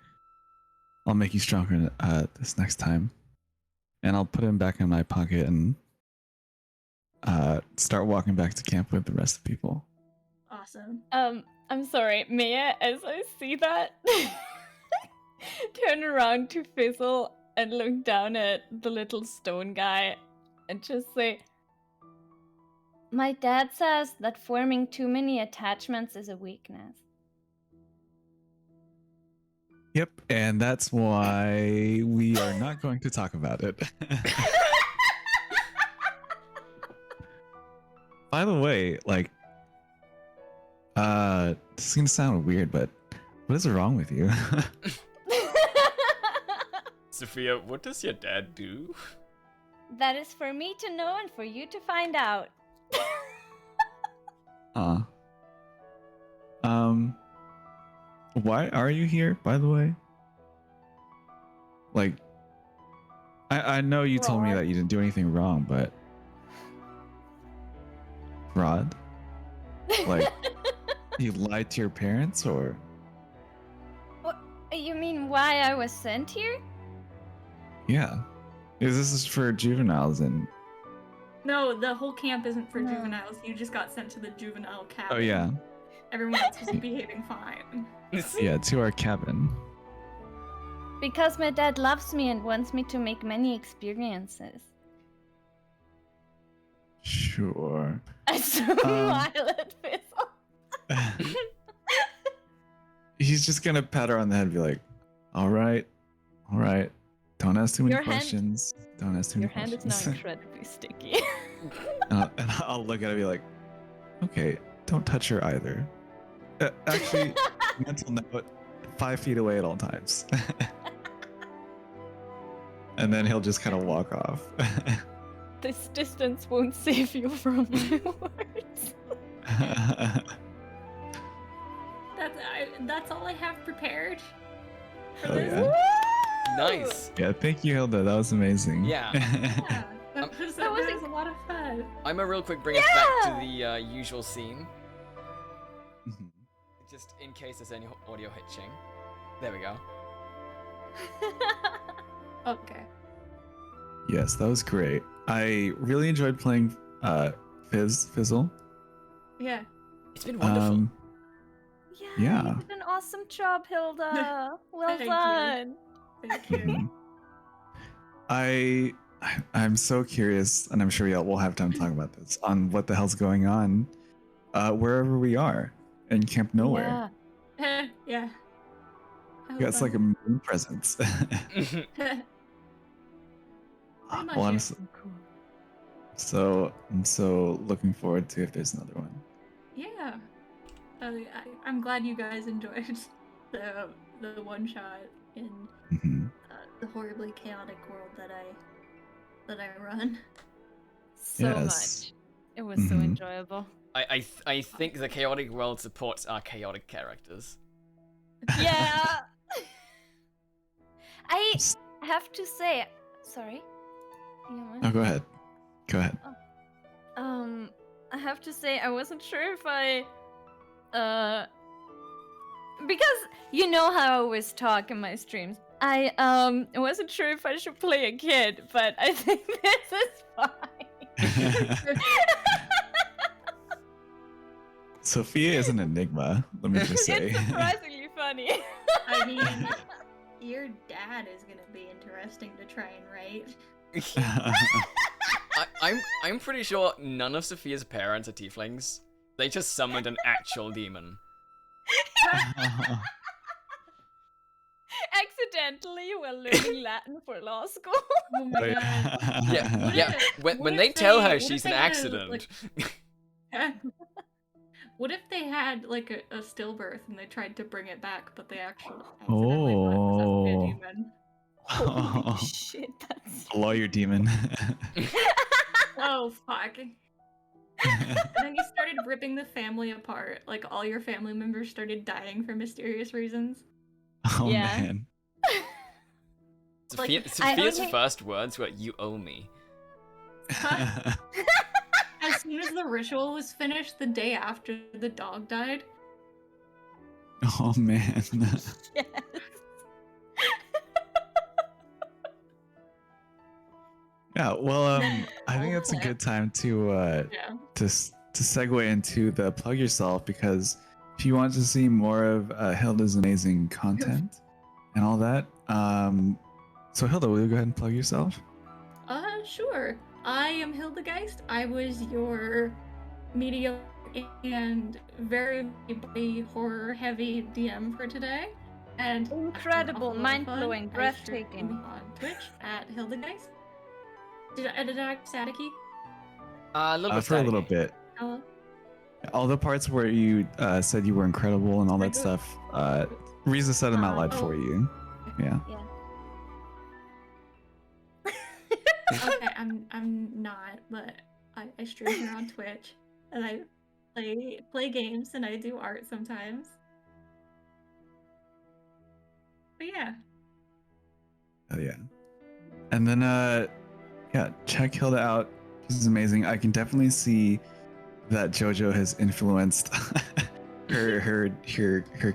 I'll make you stronger this next time. And I'll put him back in my pocket and start walking back to camp with the rest of the people. Awesome. I'm sorry, Maya, as I see that, turn around to Fizzle and look down at the little stone guy and just say, my dad says that forming too many attachments is a weakness. Yep, and that's why we are not going to talk about it. By the way, like, this is gonna sound weird, but what is wrong with you? Sophia, what does your dad do? That is for me to know and for you to find out. Why are you here, by the way? Like, I know you told me that you didn't do anything wrong, but fraud? Like, you lied to your parents, or? What? You mean why I was sent here? Yeah. Because this is for juveniles and... No, the whole camp isn't for juveniles. You just got sent to the juvenile cabin. Oh, yeah. Everyone else was behaving fine. Yeah, to our cabin. Because my dad loves me and wants me to make many experiences. Sure. I smile at Fizzle. He's just gonna pat her on the head and be like, all right. Don't ask too many questions. Don't ask too many questions. Your hand is now incredibly sticky. And I'll look at it and be like, okay, don't touch her either. Actually, mental note, 5 feet away at all times. And then he'll just kind of walk off. This distance won't save you from my words. That's all I have prepared. Oh, yeah. Nice. Yeah, thank you, Hilda. That was amazing. Yeah. Yeah, that was a lot of fun. I'm a real quick bring us back to the usual scene. Mhm. Just in case there's any audio hitching. There we go. Okay. Yes, that was great. I really enjoyed playing Fizzle. Yeah. It's been wonderful. Yeah. You did an awesome job, Hilda. Well Thank you. done. Thank you. Mhm. I'm so curious, and I'm sure we'll have time to talk about this, on what the hell's going on wherever we are. in Camp Nowhere. Yeah. You got like a moon presence. Pretty much, Well, yeah. I'm so looking forward to if there's another one. Yeah. I'm glad you guys enjoyed the one shot in Hmm. the horribly chaotic world that I run. So Yes. much. It was so Mhm. enjoyable. I think the chaotic world supports our chaotic characters. Yeah. I S- have to say, sorry. Oh, go ahead. Go ahead. I have to say I wasn't sure if I, because you know how I always talk in my streams. I wasn't sure if I should play a kid, but I think this is fine. Sophia is an enigma. Let me just say. It's surprisingly funny. I mean, your dad is gonna be interesting to try and write. I'm pretty sure none of Sophia's parents are tieflings. They just summoned an actual demon. Accidentally while learning Latin for law school. Oh my god. Yeah, What yeah. if- When what they if tell they- her what if she's an they had, accident. What if they had like a stillbirth and they tried to bring it back, but they actually accidentally brought a demon? Holy shit, that's A lawyer demon. Oh fuck. And then you started ripping the family apart. Like all your family members started dying for mysterious reasons. Oh Yeah. man. Sophia, Like, Sophia's only- first words were, "You owe me." As soon as the ritual was finished, the day after the dog died. Oh man. yes. Yeah, well, I think it's a good time to Yeah. to segue into the plug yourself, because if you want to see more of Hilda's amazing content and all that, so Hilda, will you go ahead and plug yourself? Sure. I am Hildageist. I was your medium and very horror heavy DM for today. And Incredible, after an awful lot of mind-blowing, fun, I stream breathtaking. on Twitch at Hildageist. Did I staticky? A little bit For a little staticky. bit. Oh, All the parts where you said you were incredible and all that stuff, Riza said them out loud for you. Yeah. okay. I'm not, but I stream here on Twitch, and I play games, and I do art sometimes. But yeah. Oh yeah. And then yeah, check Hilda out. She's amazing. I can definitely see that JoJo has influenced her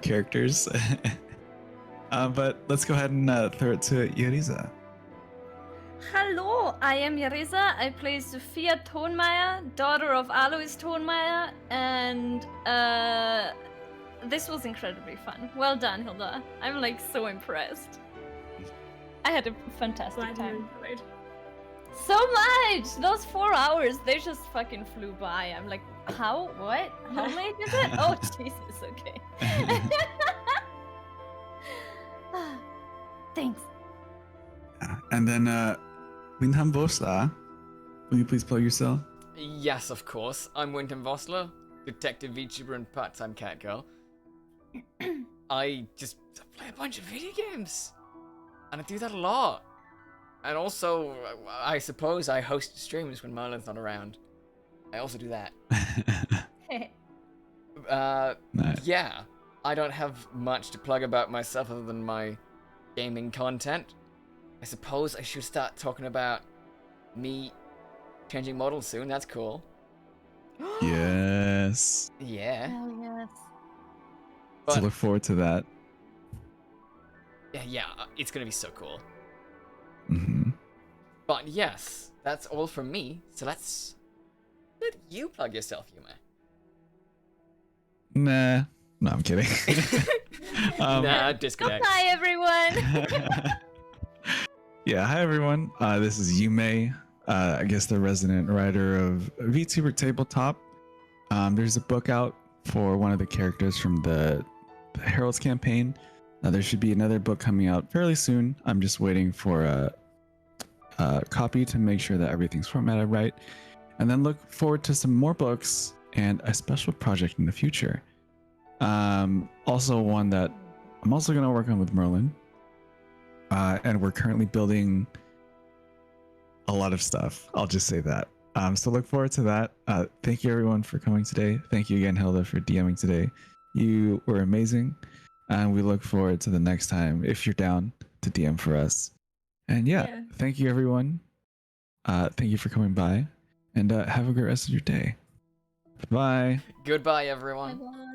characters. But let's go ahead and throw it to Yariza. Hello, I am Yariza. I play Sophia Tonmeyer, daughter of Alois Tonmeyer, and this was incredibly fun. Well done, Hilda. I'm like so impressed. I had a fantastic Glad time. you enjoyed. So much! Those 4 hours, they just fucking flew by. I'm like, how? What? How late is it? Oh, Jesus, okay. Thanks. And then Windham Vosla, will you please plug yourself? Yes, of course. I'm Winton Vossler, detective VTuber and part-time catgirl. I just play a bunch of video games, and I do that a lot. And also, I suppose I host streams when Merlin's not around. I also do that. Nice. Yeah, I don't have much to plug about myself other than my gaming content. I suppose I should start talking about me changing models soon. That's cool. Yes. Yeah. Hell yes. So But look forward to that. yeah, it's gonna be so cool. Hmm. But yes, that's all from me. So let you plug yourself, Yuma. Nah. No, I'm kidding. Nah, disconnect. Goodbye, everyone. Yeah, hi everyone. This is Yume, I guess the resident writer of VTuber Tabletop. There's a book out for one of the characters from the Herald's campaign. There should be another book coming out fairly soon. I'm just waiting for a copy to make sure that everything's formatted right. And then look forward to some more books and a special project in the future. Also one that I'm also going to work on with Merlin. And we're currently building a lot of stuff. I'll just say that. So look forward to that. Thank you everyone for coming today. Thank you again, Hilda, for DMing today. You were amazing. And we look forward to the next time if you're down to DM for us. And yeah. Thank you everyone. Thank you for coming by. And have a great rest of your day. Bye. Goodbye, everyone. Bye-bye.